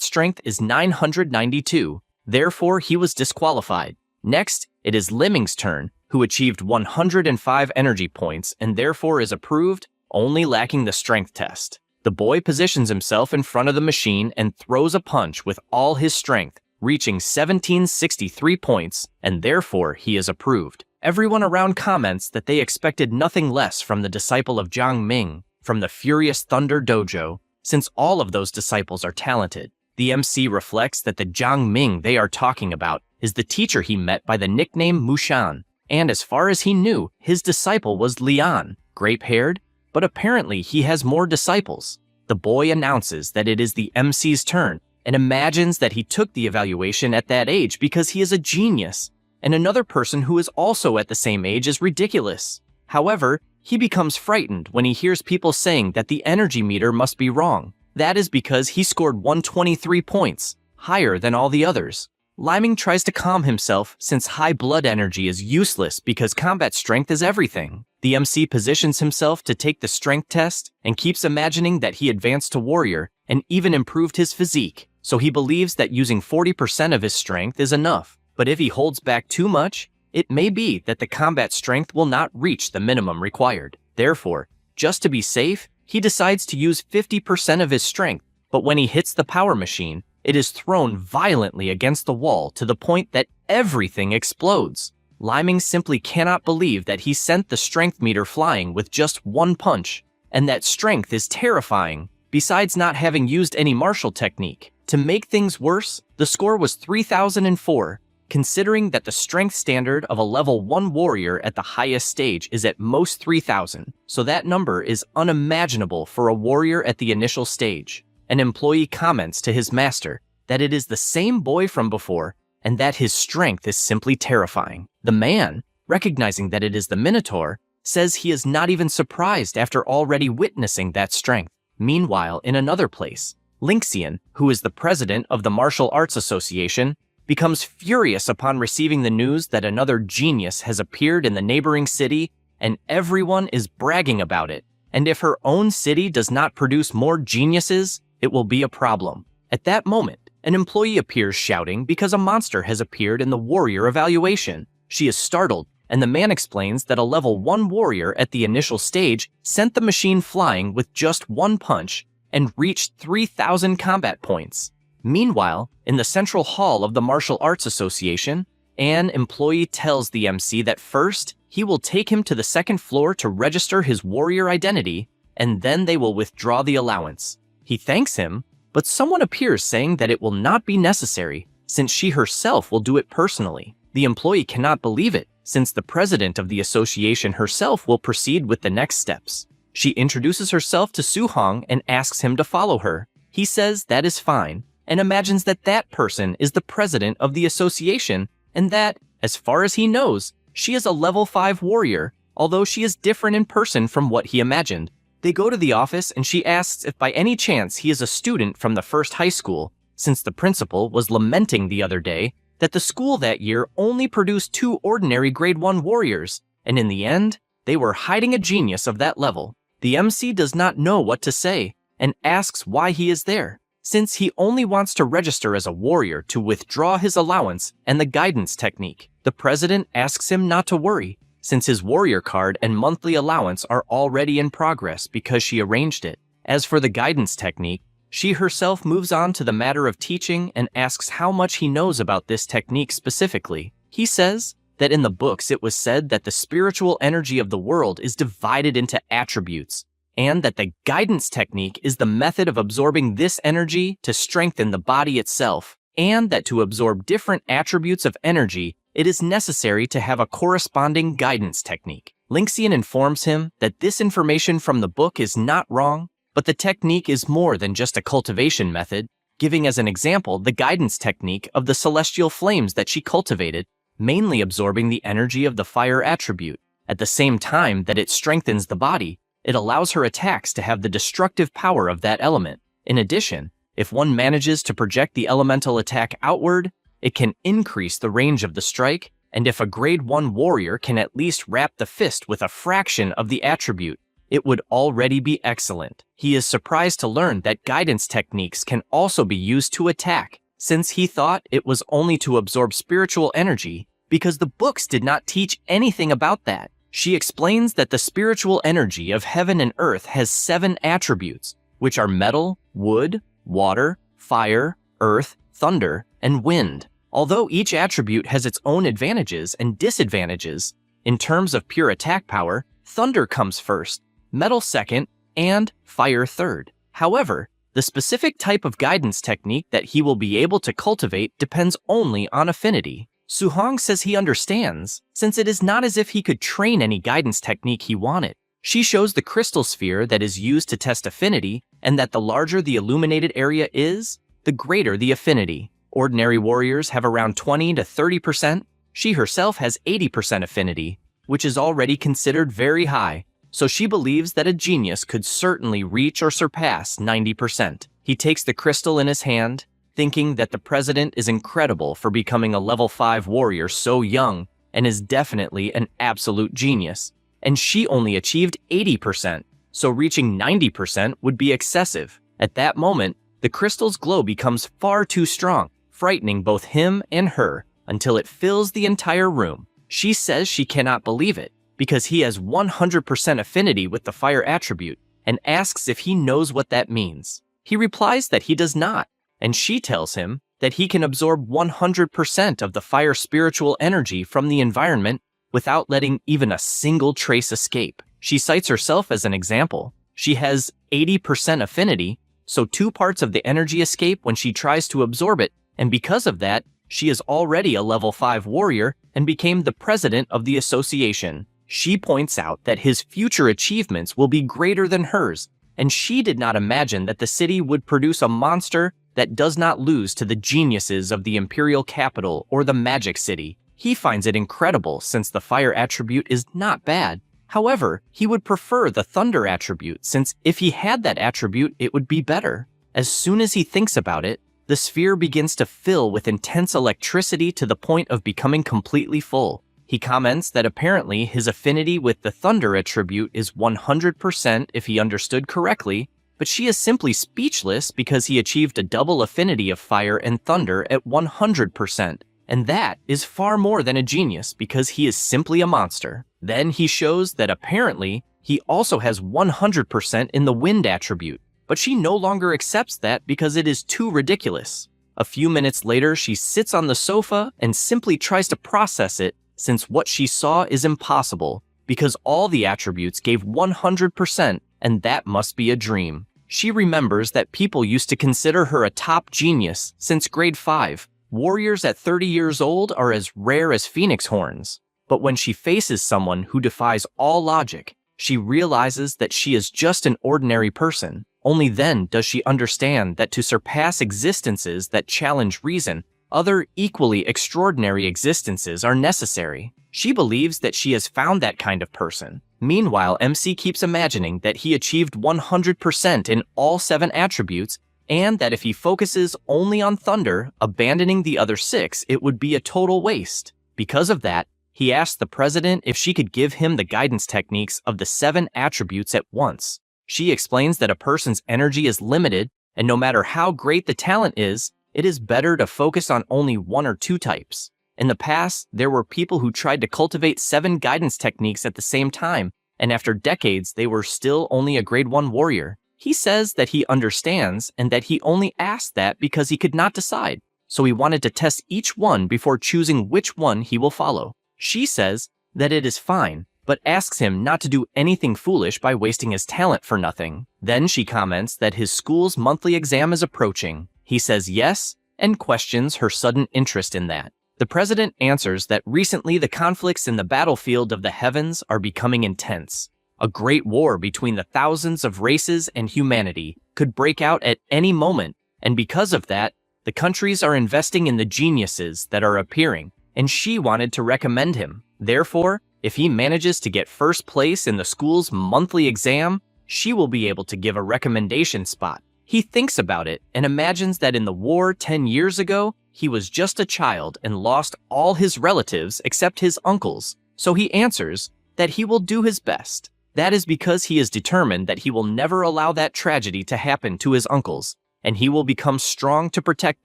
strength is 992. Therefore, he was disqualified. Next, it is Lemming's turn, who achieved 105 energy points and therefore is approved, only lacking the strength test. The boy positions himself in front of the machine and throws a punch with all his strength, reaching 1763 points, and therefore he is approved. Everyone around comments that they expected nothing less from the disciple of Jiang Ming, from the Furious Thunder Dojo, since all of those disciples are talented. The MC reflects that the Jiang Ming they are talking about is the teacher he met by the nickname Mushan, and as far as he knew, his disciple was Lian, grape-haired, but apparently he has more disciples. The boy announces that it is the MC's turn and imagines that he took the evaluation at that age because he is a genius, and another person who is also at the same age is ridiculous. However, he becomes frightened when he hears people saying that the energy meter must be wrong. That is because he scored 123 points, higher than all the others. Liming tries to calm himself since high blood energy is useless because combat strength is everything. The MC positions himself to take the strength test and keeps imagining that he advanced to warrior and even improved his physique, so he believes that using 40% of his strength is enough. But if he holds back too much, it may be that the combat strength will not reach the minimum required. Therefore, just to be safe, he decides to use 50% of his strength, but when he hits the power machine, it is thrown violently against the wall to the point that everything explodes. Liming simply cannot believe that he sent the strength meter flying with just one punch, and that strength is terrifying, besides not having used any martial technique. To make things worse, the score was 3004, considering that the strength standard of a level 1 warrior at the highest stage is at most 3000, so that number is unimaginable for a warrior at the initial stage. An employee comments to his master that it is the same boy from before and that his strength is simply terrifying. The man, recognizing that it is the Minotaur, says he is not even surprised after already witnessing that strength. Meanwhile, in another place, Lingxian, who is the president of the Martial Arts Association, becomes furious upon receiving the news that another genius has appeared in the neighboring city and everyone is bragging about it. And if her own city does not produce more geniuses, it will be a problem. At that moment, an employee appears shouting because a monster has appeared in the warrior evaluation. She is startled, and the man explains that a level 1 warrior at the initial stage sent the machine flying with just one punch and reached 3000 combat points. Meanwhile, in the central hall of the Martial Arts Association, an employee tells the MC that first, he will take him to the second floor to register his warrior identity, and then they will withdraw the allowance. He thanks him, but someone appears saying that it will not be necessary, since she herself will do it personally. The employee cannot believe it, since the president of the association herself will proceed with the next steps. She introduces herself to Su Hong and asks him to follow her. He says that is fine, and imagines that that person is the president of the association, and that, as far as he knows, she is a level 5 warrior, although she is different in person from what he imagined. They go to the office and she asks if by any chance he is a student from the first high school, since the principal was lamenting the other day that the school that year only produced 2 ordinary grade 1 warriors, and in the end, they were hiding a genius of that level. The MC does not know what to say, and asks why he is there, since he only wants to register as a warrior to withdraw his allowance and the guidance technique. The president asks him not to worry, since his warrior card and monthly allowance are already in progress because she arranged it. As for the guidance technique, she herself moves on to the matter of teaching and asks how much he knows about this technique specifically. He says that in the books it was said that the spiritual energy of the world is divided into attributes, and that the guidance technique is the method of absorbing this energy to strengthen the body itself, and that to absorb different attributes of energy, it is necessary to have a corresponding guidance technique. Lingxian informs him that this information from the book is not wrong, but the technique is more than just a cultivation method, giving as an example the guidance technique of the celestial flames that she cultivated, mainly absorbing the energy of the fire attribute. At the same time that it strengthens the body, it allows her attacks to have the destructive power of that element. In addition, If one manages to project the elemental attack outward, it can increase the range of the strike, and if a grade 1 warrior can at least wrap the fist with a fraction of the attribute, it would already be excellent. He is surprised to learn that guidance techniques can also be used to attack, since he thought it was only to absorb spiritual energy, because the books did not teach anything about that. She explains that the spiritual energy of heaven and earth has 7 attributes, which are metal, wood, water, fire, earth, thunder, and wind. Although each attribute has its own advantages and disadvantages, in terms of pure attack power, thunder comes first, metal second, and fire third. However, the specific type of guidance technique that he will be able to cultivate depends only on affinity. Suhong says he understands, since it is not as if he could train any guidance technique he wanted. She shows the crystal sphere that is used to test affinity, and that the larger the illuminated area is, the greater the affinity. Ordinary warriors have around 20 to 30%. She herself has 80% affinity, which is already considered very high, so she believes that a genius could certainly reach or surpass 90%. He takes the crystal in his hand, thinking that the president is incredible for becoming a level 5 warrior so young and is definitely an absolute genius. And she only achieved 80%, so reaching 90% would be excessive. At that moment, the crystal's glow becomes far too strong, frightening both him and her until it fills the entire room. She says she cannot believe it, because he has 100% affinity with the fire attribute, and asks if he knows what that means. He replies that he does not, and she tells him that he can absorb 100% of the fire spiritual energy from the environment without letting even a single trace escape. She cites herself as an example. She has 80% affinity, so 2 parts of the energy escape when she tries to absorb it, and because of that, she is already a level 5 warrior and became the president of the association. She points out that his future achievements will be greater than hers, and she did not imagine that the city would produce a monster that does not lose to the geniuses of the imperial capital or the magic city. He finds it incredible since the fire attribute is not bad. However, he would prefer the thunder attribute since if he had that attribute, it would be better. As soon as he thinks about it, the sphere begins to fill with intense electricity to the point of becoming completely full. He comments that apparently his affinity with the thunder attribute is 100% if he understood correctly, but she is simply speechless because he achieved a double affinity of fire and thunder at 100%. And that is far more than a genius because he is simply a monster. Then he shows that apparently he also has 100% in the wind attribute, but she no longer accepts that because it is too ridiculous. A few minutes later, she sits on the sofa and simply tries to process it since what she saw is impossible because all the attributes gave 100% and that must be a dream. She remembers that people used to consider her a top genius since grade 5. Warriors at 30 years old are as rare as phoenix horns. But when she faces someone who defies all logic, she realizes that she is just an ordinary person. Only then does she understand that to surpass existences that challenge reason, other equally extraordinary existences are necessary. She believes that she has found that kind of person. Meanwhile, MC keeps imagining that he achieved 100% in all 7 attributes, and that if he focuses only on thunder, abandoning the other 6, it would be a total waste. Because of that, he asked the president if she could give him the guidance techniques of the 7 attributes at once. She explains that a person's energy is limited, and no matter how great the talent is, it is better to focus on only 1 or 2 types. In the past, there were people who tried to cultivate 7 guidance techniques at the same time, and after decades, they were still only a grade 1 warrior. He says that he understands and that he only asked that because he could not decide, so he wanted to test each one before choosing which one he will follow. She says that it is fine, but asks him not to do anything foolish by wasting his talent for nothing. Then she comments that his school's monthly exam is approaching. He says yes and questions her sudden interest in that. The president answers that recently the conflicts in the battlefield of the heavens are becoming intense. A great war between the thousands of races and humanity could break out at any moment, and because of that, the countries are investing in the geniuses that are appearing, and she wanted to recommend him. Therefore, if he manages to get first place in the school's monthly exam, she will be able to give a recommendation spot. He thinks about it and imagines that in the war 10 years ago, he was just a child and lost all his relatives except his uncles, so he answers that he will do his best. That is because he is determined that he will never allow that tragedy to happen to his uncles, and he will become strong to protect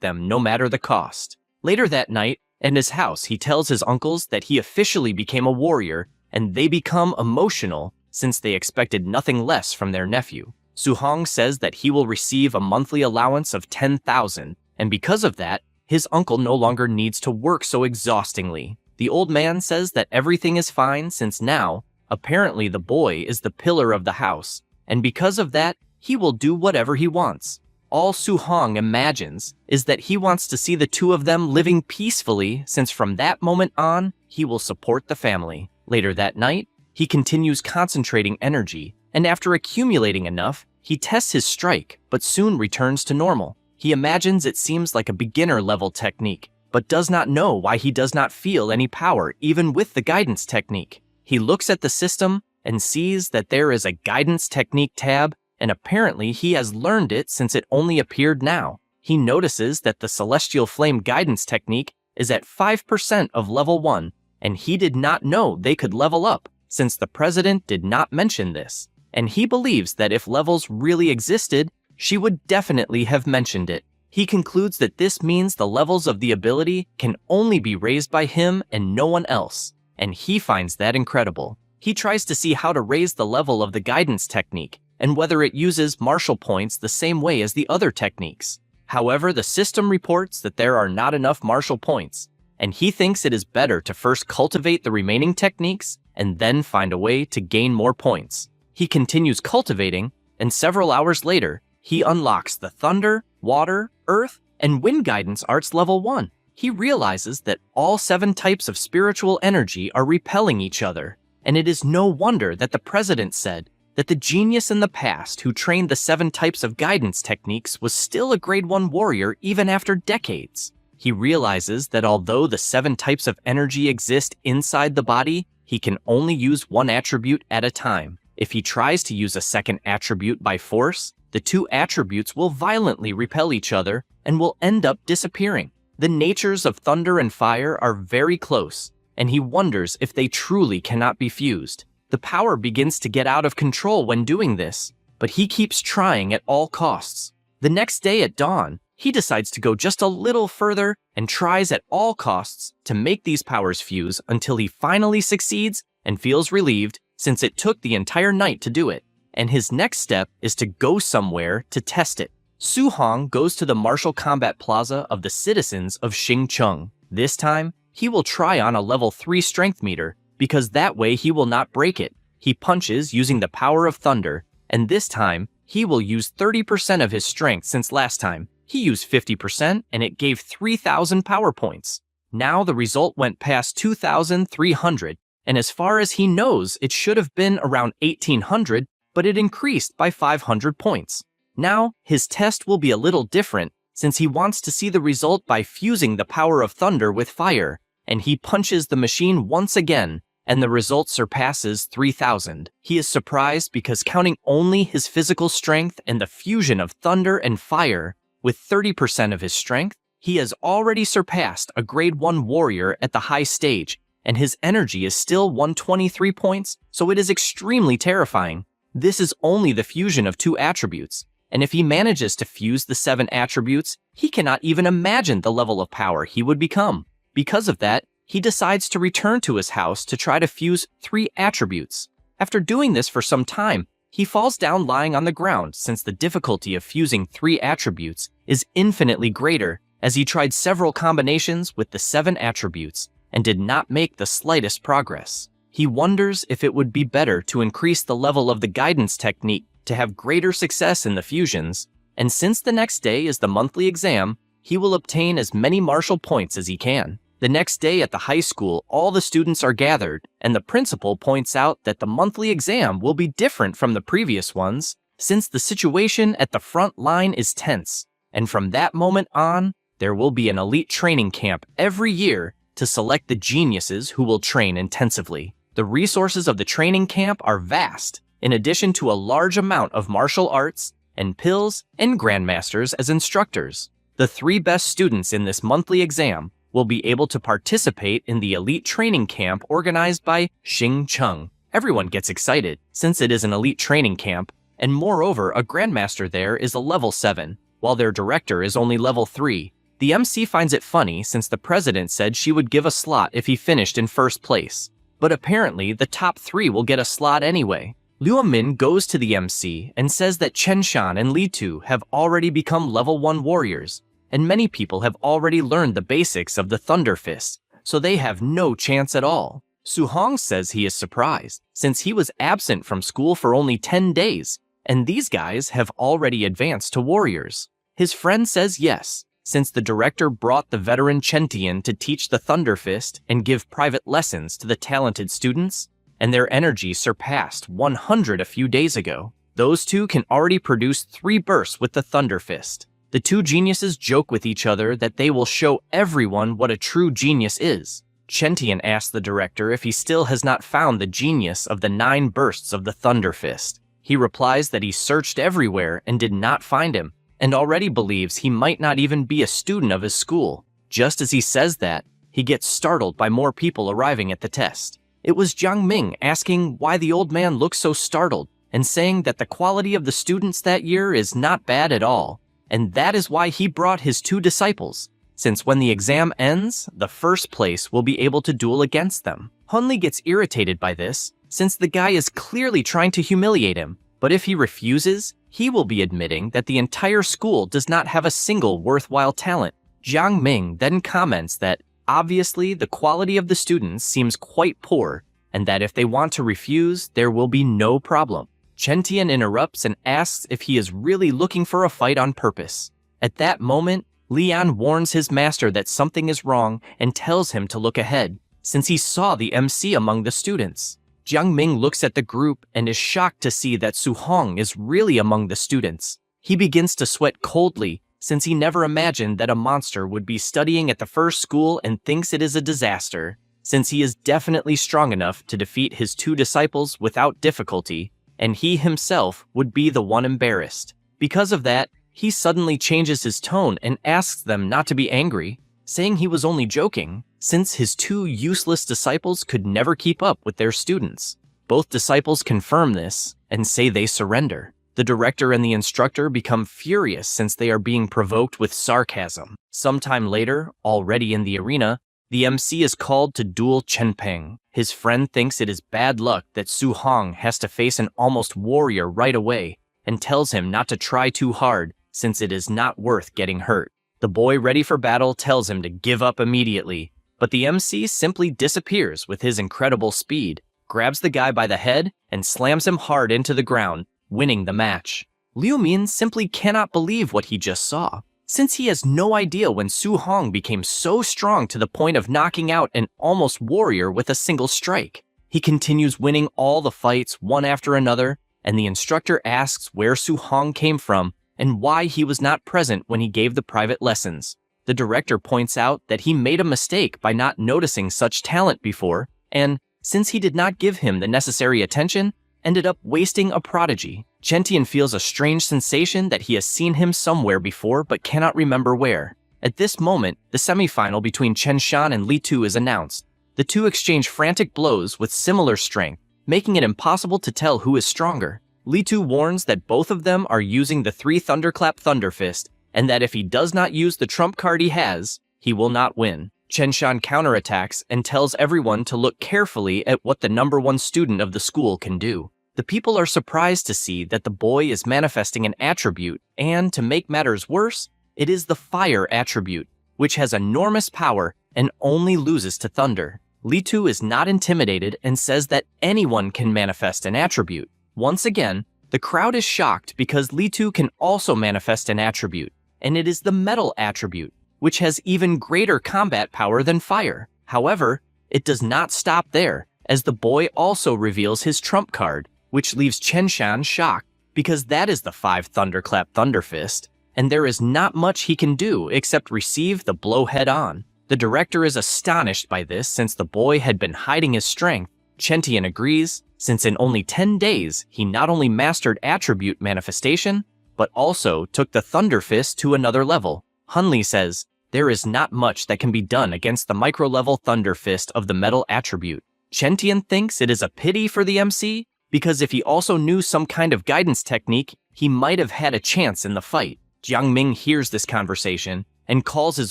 them no matter the cost. Later that night, in his house, he tells his uncles that he officially became a warrior, and they become emotional since they expected nothing less from their nephew. Suhong says that he will receive a monthly allowance of 10,000, and because of that, his uncle no longer needs to work so exhaustingly. The old man says that everything is fine since now, apparently the boy is the pillar of the house, and because of that, he will do whatever he wants. All Suhong imagines is that he wants to see the two of them living peacefully since from that moment on, he will support the family. Later that night, he continues concentrating energy, and after accumulating enough, he tests his strike, but soon returns to normal. He imagines it seems like a beginner-level technique, but does not know why he does not feel any power even with the guidance technique. He looks at the system and sees that there is a guidance technique tab, and apparently he has learned it since it only appeared now. He notices that the Celestial Flame guidance technique is at 5% of level 1, and he did not know they could level up, since the president did not mention this. And he believes that if levels really existed, she would definitely have mentioned it. He concludes that this means the levels of the ability can only be raised by him and no one else, and he finds that incredible. He tries to see how to raise the level of the guidance technique, and whether it uses martial points the same way as the other techniques. However, the system reports that there are not enough martial points, and he thinks it is better to first cultivate the remaining techniques and then find a way to gain more points. He continues cultivating, and several hours later, he unlocks the Thunder, Water, Earth, and Wind Guidance Arts Level 1. He realizes that all 7 types of spiritual energy are repelling each other, and it is no wonder that the president said that the genius in the past who trained the 7 types of guidance techniques was still a grade 1 warrior even after decades. He realizes that although the 7 types of energy exist inside the body, he can only use one attribute at a time. If he tries to use a second attribute by force, the 2 attributes will violently repel each other and will end up disappearing. The natures of thunder and fire are very close, and he wonders if they truly cannot be fused. The power begins to get out of control when doing this, but he keeps trying at all costs. The next day at dawn, he decides to go just a little further and tries at all costs to make these powers fuse until he finally succeeds and feels relieved since it took the entire night to do it. And his next step is to go somewhere to test it. Suhong goes to the Martial Combat Plaza of the citizens of Xingcheng. This time, he will try on a level 3 strength meter, because that way he will not break it. He punches using the power of thunder, and this time, he will use 30% of his strength since last time. He used 50% and it gave 3,000 power points. Now the result went past 2,300, and as far as he knows, it should have been around 1,800, but it increased by 500 points. Now, his test will be a little different, since he wants to see the result by fusing the power of thunder with fire, and he punches the machine once again, and the result surpasses 3,000. He is surprised because counting only his physical strength and the fusion of thunder and fire, with 30% of his strength, he has already surpassed a grade 1 warrior at the high stage, and his energy is still 123 points, so it is extremely terrifying. This is only the fusion of 2 attributes, and if he manages to fuse the 7 attributes, he cannot even imagine the level of power he would become. Because of that, he decides to return to his house to try to fuse 3 attributes. After doing this for some time, he falls down lying on the ground since the difficulty of fusing 3 attributes is infinitely greater, as he tried several combinations with the 7 attributes and did not make the slightest progress. He wonders if it would be better to increase the level of the guidance technique to have greater success in the fusions, and since the next day is the monthly exam, he will obtain as many martial points as he can. The next day at the high school, all the students are gathered, and the principal points out that the monthly exam will be different from the previous ones, since the situation at the front line is tense, and from that moment on, there will be an elite training camp every year to select the geniuses who will train intensively. The resources of the training camp are vast. In addition to a large amount of martial arts, and pills, and grandmasters as instructors. The 3 best students in this monthly exam will be able to participate in the elite training camp organized by Xing Cheng. Everyone gets excited, since it is an elite training camp, and moreover, a grandmaster there is a level 7, while their director is only level 3. The MC finds it funny since the president said she would give a slot if he finished in first place. But apparently, the top 3 will get a slot anyway. Liu Min goes to the MC and says that Chen Shan and Li Tu have already become level 1 warriors, and many people have already learned the basics of the Thunder Fist, so they have no chance at all. Su Hong says he is surprised, since he was absent from school for only 10 days, and these guys have already advanced to warriors. His friend says yes, since the director brought the veteran Chen Tian to teach the Thunder Fist and give private lessons to the talented students, and their energy surpassed 100 a few days ago. Those two can already produce 3 bursts with the Thunder Fist. The 2 geniuses joke with each other that they will show everyone what a true genius is. Chen Tian asks the director if he still has not found the genius of the 9 bursts of the Thunder Fist. He replies that he searched everywhere and did not find him, and already believes he might not even be a student of his school. Just as he says that, he gets startled by more people arriving at the test. It was Jiang Ming asking why the old man looks so startled, and saying that the quality of the students that year is not bad at all, and that is why he brought his 2 disciples, since when the exam ends, the first place will be able to duel against them. Hunli gets irritated by this, since the guy is clearly trying to humiliate him, but if he refuses, he will be admitting that the entire school does not have a single worthwhile talent. Jiang Ming then comments that, obviously, the quality of the students seems quite poor, and that if they want to refuse, there will be no problem. Chen Tian interrupts and asks if he is really looking for a fight on purpose. At that moment, Lian warns his master that something is wrong and tells him to look ahead, since he saw the MC among the students. Jiang Ming looks at the group and is shocked to see that Su Hong is really among the students. He begins to sweat coldly, since he never imagined that a monster would be studying at the first school and thinks it is a disaster, since he is definitely strong enough to defeat his 2 disciples without difficulty, and he himself would be the one embarrassed. Because of that, he suddenly changes his tone and asks them not to be angry, saying he was only joking, since his 2 useless disciples could never keep up with their students. Both disciples confirm this and say they surrender. The director and the instructor become furious since they are being provoked with sarcasm. Sometime later, already in the arena, the MC is called to duel Chen Peng. His friend thinks it is bad luck that Su Hong has to face an almost warrior right away, and tells him not to try too hard since it is not worth getting hurt. The boy ready for battle tells him to give up immediately, but the MC simply disappears with his incredible speed, grabs the guy by the head, and slams him hard into the ground, winning the match. Liu Min simply cannot believe what he just saw, since he has no idea when Su Hong became so strong to the point of knocking out an almost warrior with a single strike. He continues winning all the fights one after another, and the instructor asks where Su Hong came from and why he was not present when he gave the private lessons. The director points out that he made a mistake by not noticing such talent before, and, since he did not give him the necessary attention, ended up wasting a prodigy. Chen Tian feels a strange sensation that he has seen him somewhere before but cannot remember where. At this moment, the semifinal between Chen Shan and Li Tu is announced. The 2 exchange frantic blows with similar strength, making it impossible to tell who is stronger. Li Tu warns that both of them are using the 3 Thunderclap Thunder Fist, and that if he does not use the trump card he has, he will not win. Chen Shan counterattacks and tells everyone to look carefully at what the number 1 student of the school can do. The people are surprised to see that the boy is manifesting an attribute, and to make matters worse, it is the fire attribute, which has enormous power and only loses to thunder. Li Tu is not intimidated and says that anyone can manifest an attribute. Once again, the crowd is shocked because Li Tu can also manifest an attribute, and it is the metal attribute, which has even greater combat power than fire. However, it does not stop there, as the boy also reveals his trump card, which leaves Chen Shan shocked, because that is the 5 Thunderclap Thunder Fist, and there is not much he can do except receive the blow head on. The director is astonished by this since the boy had been hiding his strength. Chen Tian agrees, since in only 10 days he not only mastered attribute manifestation, but also took the Thunder Fist to another level. Hunley says, there is not much that can be done against the micro-level Thunder Fist of the metal attribute. Chentian thinks it is a pity for the MC, because if he also knew some kind of guidance technique, he might have had a chance in the fight. Jiang Ming hears this conversation and calls his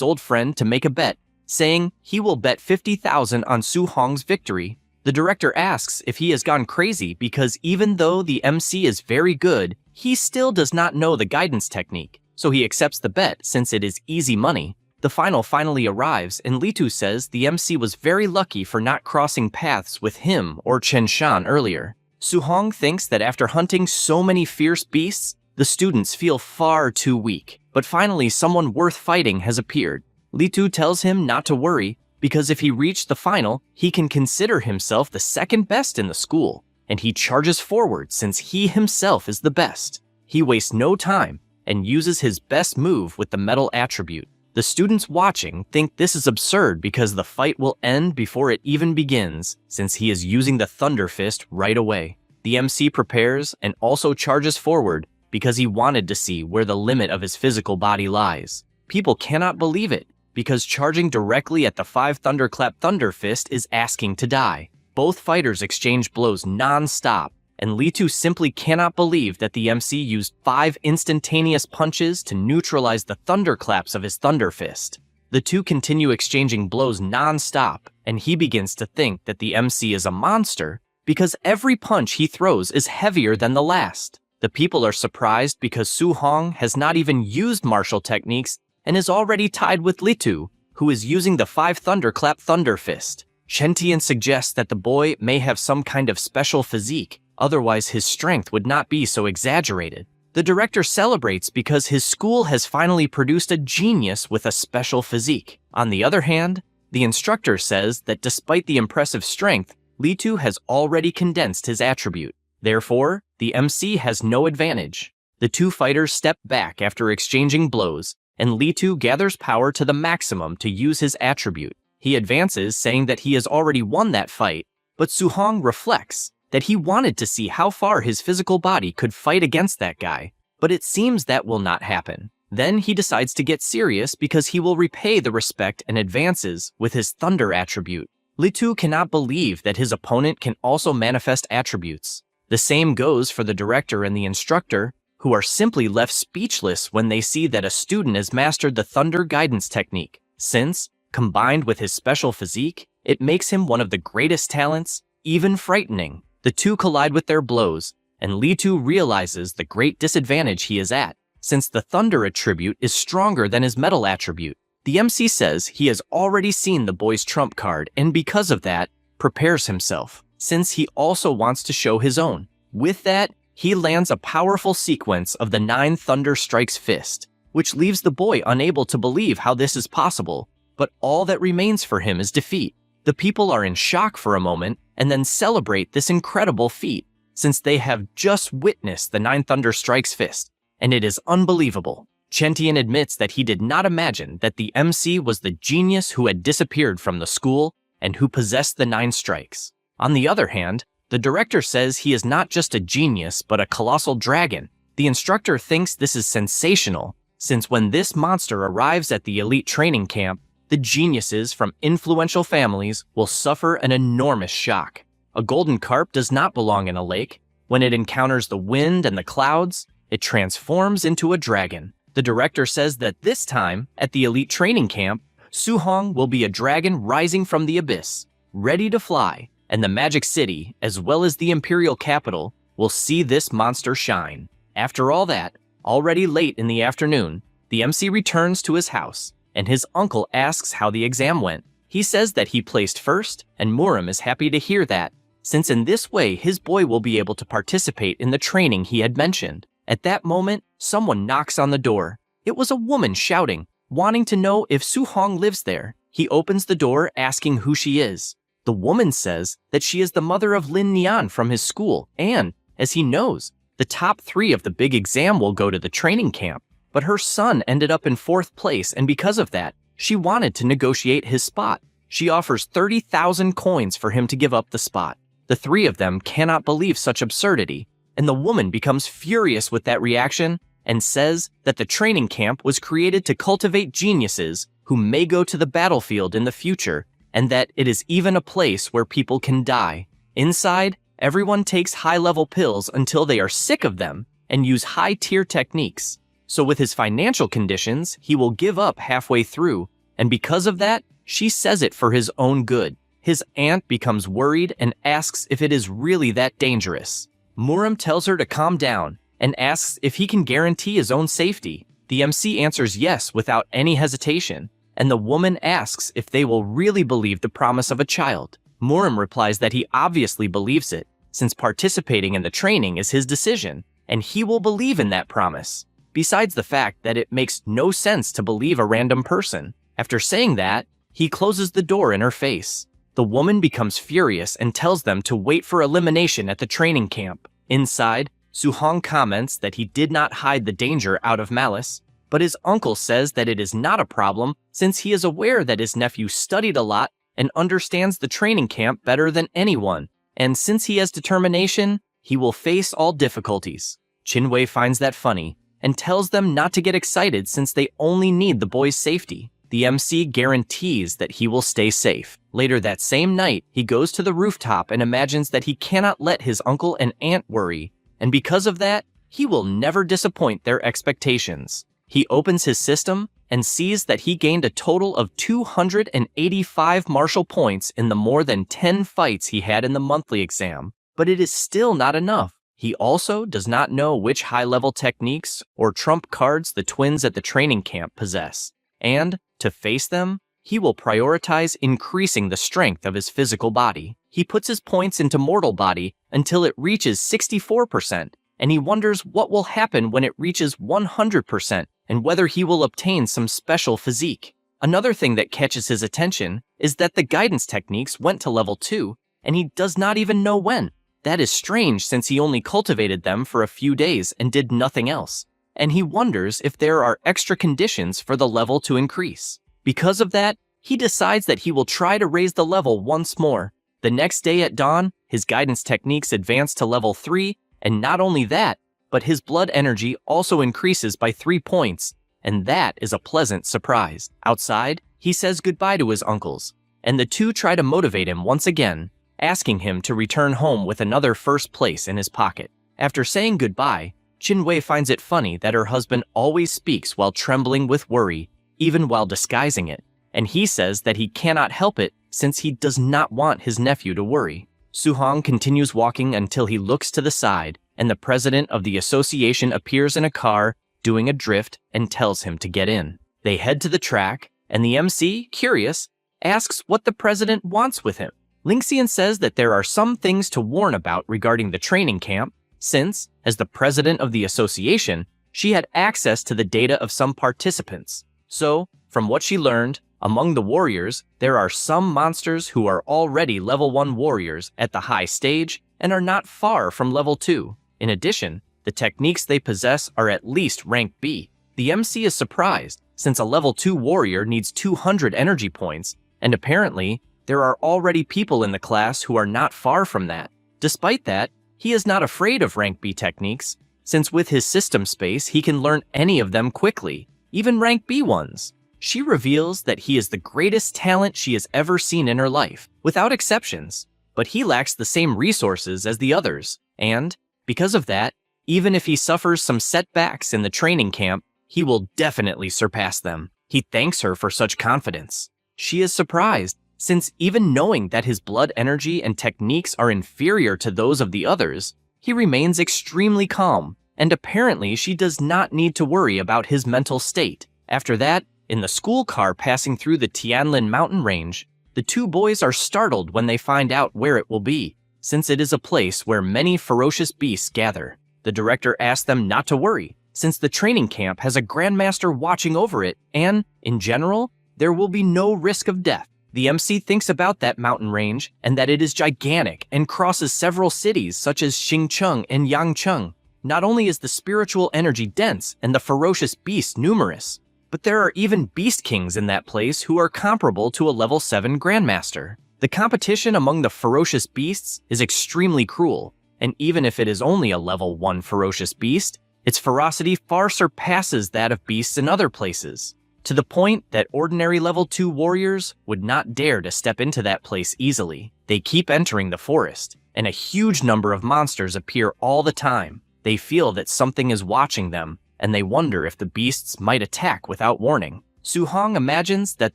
old friend to make a bet, saying he will bet 50,000 on Su Hong's victory. The director asks if he has gone crazy because even though the MC is very good, he still does not know the guidance technique, so he accepts the bet since it is easy money. The final finally arrives, and Li Tu says the MC was very lucky for not crossing paths with him or Chen Shan earlier. Su Hong thinks that after hunting so many fierce beasts, the students feel far too weak, but finally someone worth fighting has appeared. Li Tu tells him not to worry, because if he reached the final, he can consider himself the second best in the school, and he charges forward since he himself is the best. He wastes no time and uses his best move with the metal attribute. The students watching think this is absurd because the fight will end before it even begins, since he is using the Thunder Fist right away. The MC prepares and also charges forward because he wanted to see where the limit of his physical body lies. People cannot believe it, because charging directly at the 5 Thunderclap Thunder Fist is asking to die. Both fighters exchange blows non-stop, and Li Tu simply cannot believe that the MC used 5 instantaneous punches to neutralize the thunderclaps of his Thunder Fist. The two continue exchanging blows non-stop, and he begins to think that the MC is a monster because every punch he throws is heavier than the last. The people are surprised because Su Hong has not even used martial techniques and is already tied with Li Tu, who is using the 5 Thunderclap Thunder Fist. Chen Tian suggests that the boy may have some kind of special physique, otherwise his strength would not be so exaggerated. The director celebrates because his school has finally produced a genius with a special physique. On the other hand, the instructor says that despite the impressive strength, Li Tu has already condensed his attribute. Therefore, the MC has no advantage. The two fighters step back after exchanging blows, and Li Tu gathers power to the maximum to use his attribute. He advances, saying that he has already won that fight, but Su Hong reflects that he wanted to see how far his physical body could fight against that guy, but it seems that will not happen. Then he decides to get serious because he will repay the respect and advances with his thunder attribute. Li Tu cannot believe that his opponent can also manifest attributes. The same goes for the director and the instructor, who are simply left speechless when they see that a student has mastered the thunder guidance technique, since, combined with his special physique, it makes him one of the greatest talents, even frightening. The two collide with their blows, and Li Tu realizes the great disadvantage he is at, since the thunder attribute is stronger than his metal attribute. The MC says he has already seen the boy's trump card and because of that, prepares himself, since he also wants to show his own. With that, he lands a powerful sequence of the 9 Thunder Strikes Fist, which leaves the boy unable to believe how this is possible, but all that remains for him is defeat. The people are in shock for a moment and then celebrate this incredible feat, since they have just witnessed the 9 Thunder Strikes Fist, and it is unbelievable. Chen Tian admits that he did not imagine that the MC was the genius who had disappeared from the school and who possessed the 9 strikes. On the other hand, the director says he is not just a genius but a colossal dragon. The instructor thinks this is sensational, since when this monster arrives at the elite training camp, the geniuses from influential families will suffer an enormous shock. A golden carp does not belong in a lake. When it encounters the wind and the clouds, it transforms into a dragon. The director says that this time, at the elite training camp, Su Hong will be a dragon rising from the abyss, ready to fly, and the Magic City, as well as the Imperial Capital, will see this monster shine. After all that, already late in the afternoon, the MC returns to his house, and his uncle asks how the exam went. He says that he placed first, and Muram is happy to hear that, since in this way his boy will be able to participate in the training he had mentioned. At that moment, someone knocks on the door. It was a woman shouting, wanting to know if Su Hong lives there. He opens the door, asking who she is. The woman says that she is the mother of Lin Nian from his school, and, as he knows, the top 3 of the big exam will go to the training camp. But her son ended up in 4th place, and because of that, she wanted to negotiate his spot. She offers 30,000 coins for him to give up the spot. The 3 of them cannot believe such absurdity, and the woman becomes furious with that reaction and says that the training camp was created to cultivate geniuses who may go to the battlefield in the future, and that it is even a place where people can die. Inside, everyone takes high-level pills until they are sick of them and use high-tier techniques. So with his financial conditions, he will give up halfway through, and because of that, she says it for his own good. His aunt becomes worried and asks if it is really that dangerous. Muram tells her to calm down and asks if he can guarantee his own safety. The MC answers yes without any hesitation, and the woman asks if they will really believe the promise of a child. Muram replies that he obviously believes it, since participating in the training is his decision, and he will believe in that promise. Besides the fact that it makes no sense to believe a random person. After saying that, he closes the door in her face. The woman becomes furious and tells them to wait for elimination at the training camp. Inside, Suhong comments that he did not hide the danger out of malice, but his uncle says that it is not a problem since he is aware that his nephew studied a lot and understands the training camp better than anyone, and since he has determination, he will face all difficulties. Chinwei finds that funny and tells them not to get excited since they only need the boy's safety. The MC guarantees that he will stay safe. Later that same night, he goes to the rooftop and imagines that he cannot let his uncle and aunt worry, and because of that, he will never disappoint their expectations. He opens his system and sees that he gained a total of 285 martial points in the more than 10 fights he had in the monthly exam, but it is still not enough. He also does not know which high-level techniques or trump cards the twins at the training camp possess, and, to face them, he will prioritize increasing the strength of his physical body. He puts his points into mortal body until it reaches 64%, and he wonders what will happen when it reaches 100% and whether he will obtain some special physique. Another thing that catches his attention is that the guidance techniques went to level 2, and he does not even know when. That is strange since he only cultivated them for a few days and did nothing else, and he wonders if there are extra conditions for the level to increase. Because of that, he decides that he will try to raise the level once more. The next day at dawn, his guidance techniques advance to level 3, and not only that, but his blood energy also increases by 3 points, and that is a pleasant surprise. Outside, he says goodbye to his uncles, and the two try to motivate him once again, asking him to return home with another first place in his pocket. After saying goodbye, Chinwei finds it funny that her husband always speaks while trembling with worry, even while disguising it, and he says that he cannot help it since he does not want his nephew to worry. Suhong continues walking until he looks to the side, and the president of the association appears in a car, doing a drift, and tells him to get in. They head to the track, and the MC, curious, asks what the president wants with him. Lingxian says that there are some things to warn about regarding the training camp, since, as the president of the association, she had access to the data of some participants. So, from what she learned, among the warriors, there are some monsters who are already level 1 warriors at the high stage and are not far from level 2. In addition, the techniques they possess are at least rank B. The MC is surprised, since a level 2 warrior needs 200 energy points, and apparently, there are already people in the class who are not far from that. Despite that, he is not afraid of rank B techniques, since with his system space he can learn any of them quickly, even rank B ones. She reveals that he is the greatest talent she has ever seen in her life, without exceptions, but he lacks the same resources as the others, and, because of that, even if he suffers some setbacks in the training camp, he will definitely surpass them. He thanks her for such confidence. She is surprised, since even knowing that his blood energy and techniques are inferior to those of the others, he remains extremely calm, and apparently she does not need to worry about his mental state. After that, in the school car passing through the Tianlin mountain range, the two boys are startled when they find out where it will be, since it is a place where many ferocious beasts gather. The director asks them not to worry, since the training camp has a grandmaster watching over it, and, in general, there will be no risk of death. The MC thinks about that mountain range and that it is gigantic and crosses several cities such as Xingcheng and Yangcheng. Not only is the spiritual energy dense and the ferocious beasts numerous, but there are even beast kings in that place who are comparable to a level 7 grandmaster. The competition among the ferocious beasts is extremely cruel, and even if it is only a level 1 ferocious beast, Its ferocity far surpasses that of beasts in other places, to the point that ordinary level 2 warriors would not dare to step into that place easily. They keep entering the forest, and a huge number of monsters appear all the time. They feel that something is watching them, and they wonder if the beasts might attack without warning. Su-hong imagines that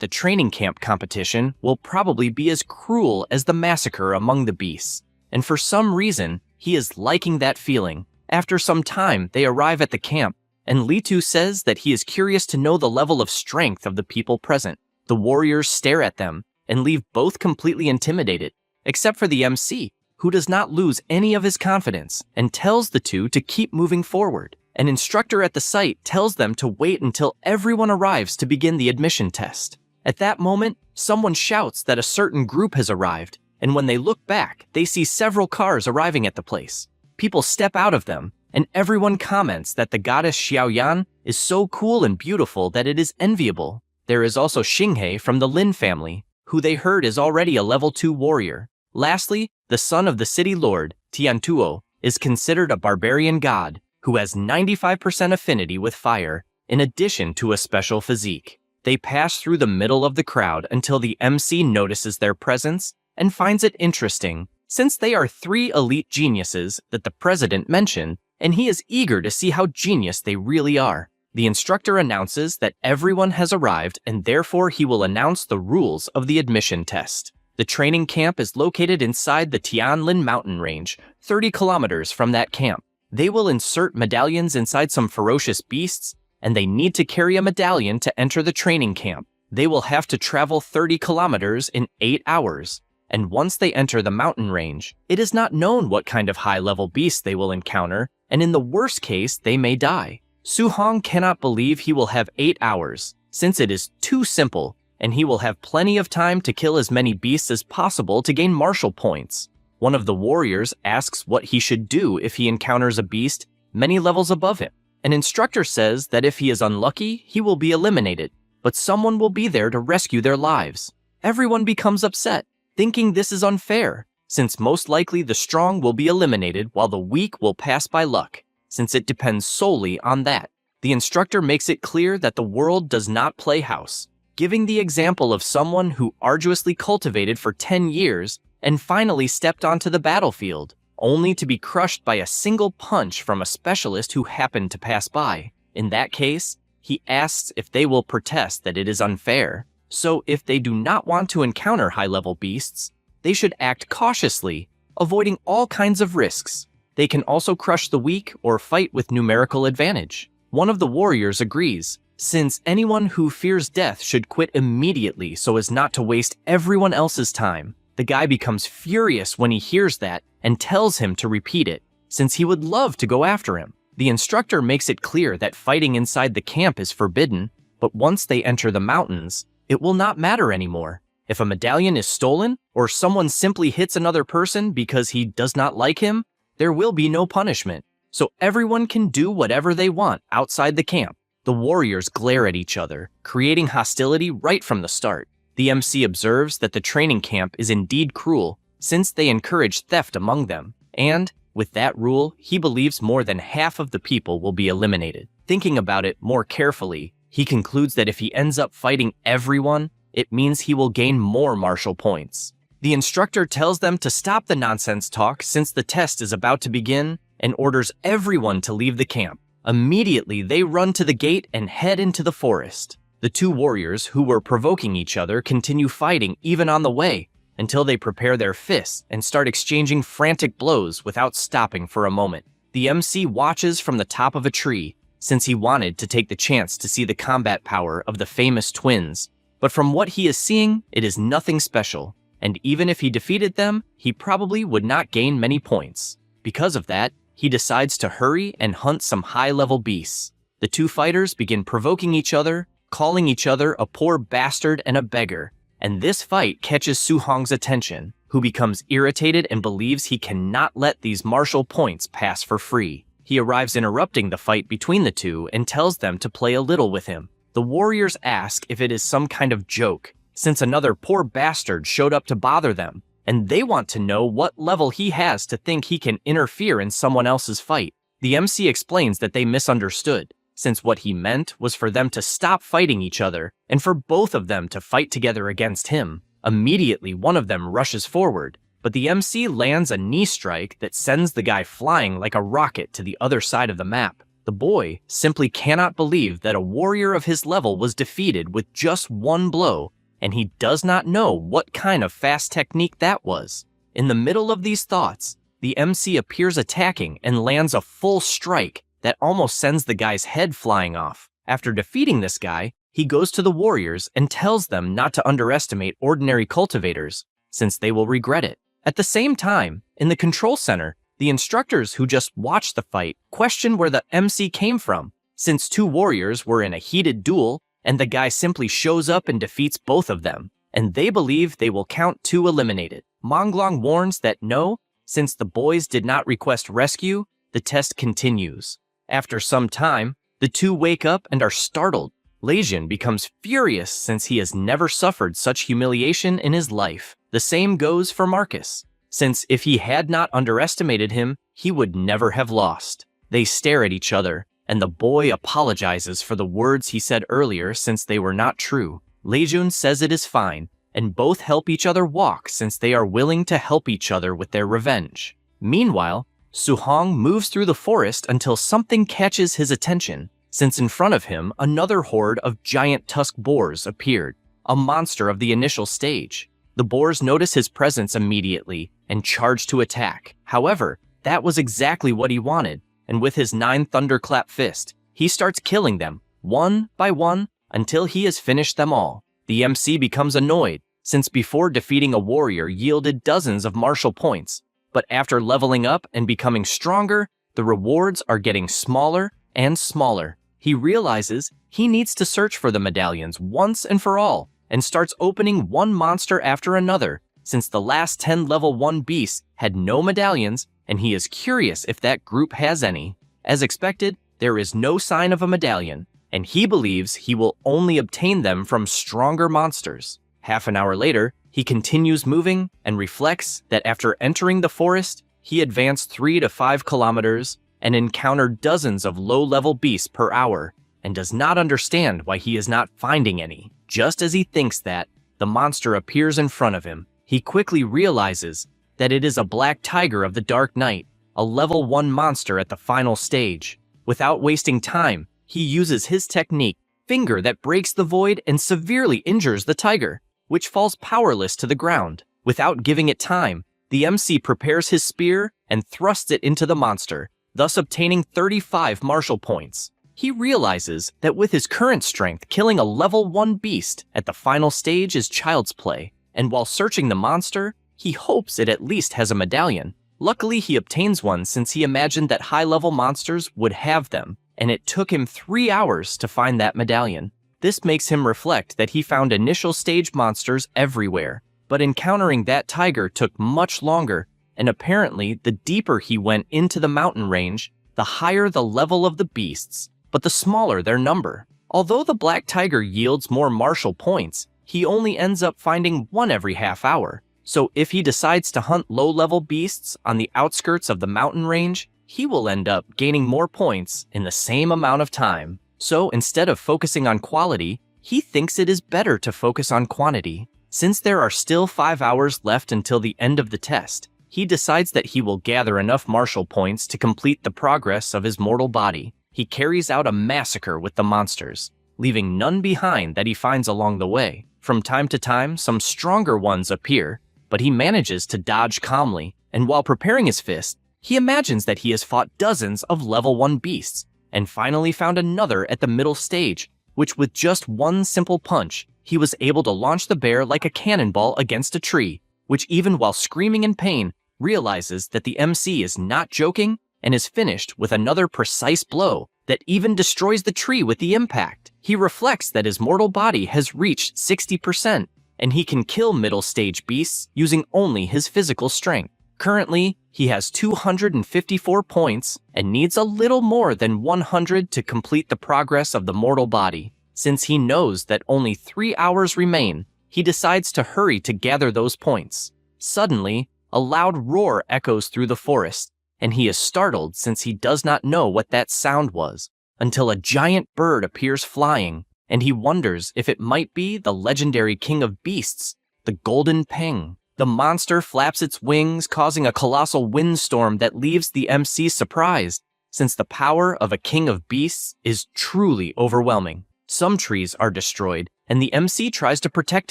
the training camp competition will probably be as cruel as the massacre among the beasts, and for some reason, he is liking that feeling. After some time, they arrive at the camp, and Li-tu says that he is curious to know the level of strength of the people present. The warriors stare at them and leave both completely intimidated, except for the MC, who does not lose any of his confidence and tells the two to keep moving forward. An instructor at the site tells them to wait until everyone arrives to begin the admission test. At that moment, someone shouts that a certain group has arrived, and when they look back, they see several cars arriving at the place. People step out of them, and everyone comments that the goddess Xiaoyan is so cool and beautiful that it is enviable. There is also Xinghe from the Lin family, who they heard is already a level 2 warrior. Lastly, the son of the city lord, Tiantuo, is considered a barbarian god who has 95% affinity with fire, in addition to a special physique. They pass through the middle of the crowd until the MC notices their presence and finds it interesting, since they are 3 elite geniuses that the president mentioned, and he is eager to see how genius they really are. The instructor announces that everyone has arrived, and therefore he will announce the rules of the admission test. The training camp is located inside the Tianlin mountain range, 30 kilometers from that camp. They will insert medallions inside some ferocious beasts, and they need to carry a medallion to enter the training camp. They will have to travel 30 kilometers in 8 hours. And once they enter the mountain range, it is not known what kind of high-level beast they will encounter, and in the worst case, they may die. Su-hong cannot believe he will have 8 hours, since it is too simple, and he will have plenty of time to kill as many beasts as possible to gain martial points. One of the warriors asks what he should do if he encounters a beast many levels above him. An instructor says that if he is unlucky, he will be eliminated, but someone will be there to rescue their lives. Everyone becomes upset, thinking this is unfair, since most likely the strong will be eliminated while the weak will pass by luck, since it depends solely on that. The instructor makes it clear that the world does not play house, giving the example of someone who arduously cultivated for 10 years and finally stepped onto the battlefield, only to be crushed by a single punch from a specialist who happened to pass by. In that case, he asks if they will protest that it is unfair. So if they do not want to encounter high-level beasts, they should act cautiously, avoiding all kinds of risks. They can also crush the weak or fight with numerical advantage. One of the warriors agrees, since anyone who fears death should quit immediately so as not to waste everyone else's time. The guy becomes furious when he hears that and tells him to repeat it, since he would love to go after him. The instructor makes it clear that fighting inside the camp is forbidden, but once they enter the mountains, it will not matter anymore. If a medallion is stolen, or someone simply hits another person because he does not like him, there will be no punishment. So everyone can do whatever they want outside the camp. The warriors glare at each other, creating hostility right from the start. The MC observes that the training camp is indeed cruel, since they encourage theft among them, and, with that rule, he believes more than half of the people will be eliminated. Thinking about it more carefully, he concludes that if he ends up fighting everyone, it means he will gain more martial points. The instructor tells them to stop the nonsense talk since the test is about to begin and orders everyone to leave the camp. Immediately, they run to the gate and head into the forest. The 2 warriors who were provoking each other continue fighting even on the way until they prepare their fists and start exchanging frantic blows without stopping for a moment. The MC watches from the top of a tree, since he wanted to take the chance to see the combat power of the famous twins. But from what he is seeing, it is nothing special, and even if he defeated them, he probably would not gain many points. Because of that, he decides to hurry and hunt some high-level beasts. The 2 fighters begin provoking each other, calling each other a poor bastard and a beggar, and this fight catches Su-hong's attention, who becomes irritated and believes he cannot let these martial points pass for free. He arrives interrupting the fight between the 2 and tells them to play a little with him. The warriors ask if it is some kind of joke, since another poor bastard showed up to bother them, and they want to know what level he has to think he can interfere in someone else's fight. The MC explains that they misunderstood, since what he meant was for them to stop fighting each other and for both of them to fight together against him. Immediately, one of them rushes forward, but the MC lands a knee strike that sends the guy flying like a rocket to the other side of the map. The boy simply cannot believe that a warrior of his level was defeated with just one blow, and he does not know what kind of fast technique that was. In the middle of these thoughts, the MC appears attacking and lands a full strike that almost sends the guy's head flying off. After defeating this guy, he goes to the warriors and tells them not to underestimate ordinary cultivators, since they will regret it. At the same time, in the control center, the instructors who just watched the fight question where the MC came from, since two warriors were in a heated duel and the guy simply shows up and defeats both of them, and they believe they will count two eliminated. Monglong warns that no, since the boys did not request rescue, the test continues. After some time, the two wake up and are startled. Legion becomes furious since he has never suffered such humiliation in his life. The same goes for Marcus, since if he had not underestimated him, he would never have lost. They stare at each other, and the boy apologizes for the words he said earlier since they were not true. Legion says it is fine, and both help each other walk since they are willing to help each other with their revenge. Meanwhile, Suhong moves through the forest until something catches his attention, since in front of him another horde of giant tusk boars appeared, a monster of the initial stage. The boars notice his presence immediately and charge to attack. However, that was exactly what he wanted, and with his 9 thunderclap fist, he starts killing them, one by one, until he has finished them all. The MC becomes annoyed, since before defeating a warrior yielded dozens of martial points, but after leveling up and becoming stronger, the rewards are getting smaller and smaller. He realizes he needs to search for the medallions once and for all, and starts opening one monster after another, since the last 10 level 1 beasts had no medallions, and he is curious if that group has any. As expected, there is no sign of a medallion, and he believes he will only obtain them from stronger monsters. Half an hour later, he continues moving and reflects that after entering the forest, he advanced 3 to 5 kilometers and encountered dozens of low-level beasts per hour, and does not understand why he is not finding any. Just as he thinks that, the monster appears in front of him. He quickly realizes that it is a black tiger of the dark night, a level 1 monster at the final stage. Without wasting time, he uses his technique, Finger, that breaks the void and severely injures the tiger, which falls powerless to the ground. Without giving it time, the MC prepares his spear and thrusts it into the monster, thus obtaining 35 martial points. He realizes that with his current strength, killing a level 1 beast at the final stage is child's play, and while searching the monster, he hopes it at least has a medallion. Luckily, he obtains one since he imagined that high-level monsters would have them, and it took him 3 hours to find that medallion. This makes him reflect that he found initial stage monsters everywhere, but encountering that tiger took much longer, and apparently the deeper he went into the mountain range, the higher the level of the beasts, but the smaller their number. Although the black tiger yields more martial points, he only ends up finding one every half hour. So if he decides to hunt low-level beasts on the outskirts of the mountain range, he will end up gaining more points in the same amount of time. So instead of focusing on quality, he thinks it is better to focus on quantity. Since there are still 5 hours left until the end of the test, he decides that he will gather enough martial points to complete the progress of his mortal body. He carries out a massacre with the monsters, leaving none behind that he finds along the way. From time to time, some stronger ones appear, but he manages to dodge calmly, and while preparing his fist, he imagines that he has fought dozens of level 1 beasts, and finally found another at the middle stage, which with just one simple punch, he was able to launch the bear like a cannonball against a tree, which even while screaming in pain, realizes that the MC is not joking and is finished with another precise blow that even destroys the tree with the impact. He reflects that his mortal body has reached 60%, and he can kill middle stage beasts using only his physical strength. Currently, he has 254 points and needs a little more than 100 to complete the progress of the mortal body. Since he knows that only 3 hours remain, he decides to hurry to gather those points. Suddenly, a loud roar echoes through the forest, and he is startled since he does not know what that sound was, until a giant bird appears flying, and he wonders if it might be the legendary king of beasts, the Golden Peng. The monster flaps its wings, causing a colossal windstorm that leaves the MC surprised, since the power of a king of beasts is truly overwhelming. Some trees are destroyed, and the MC tries to protect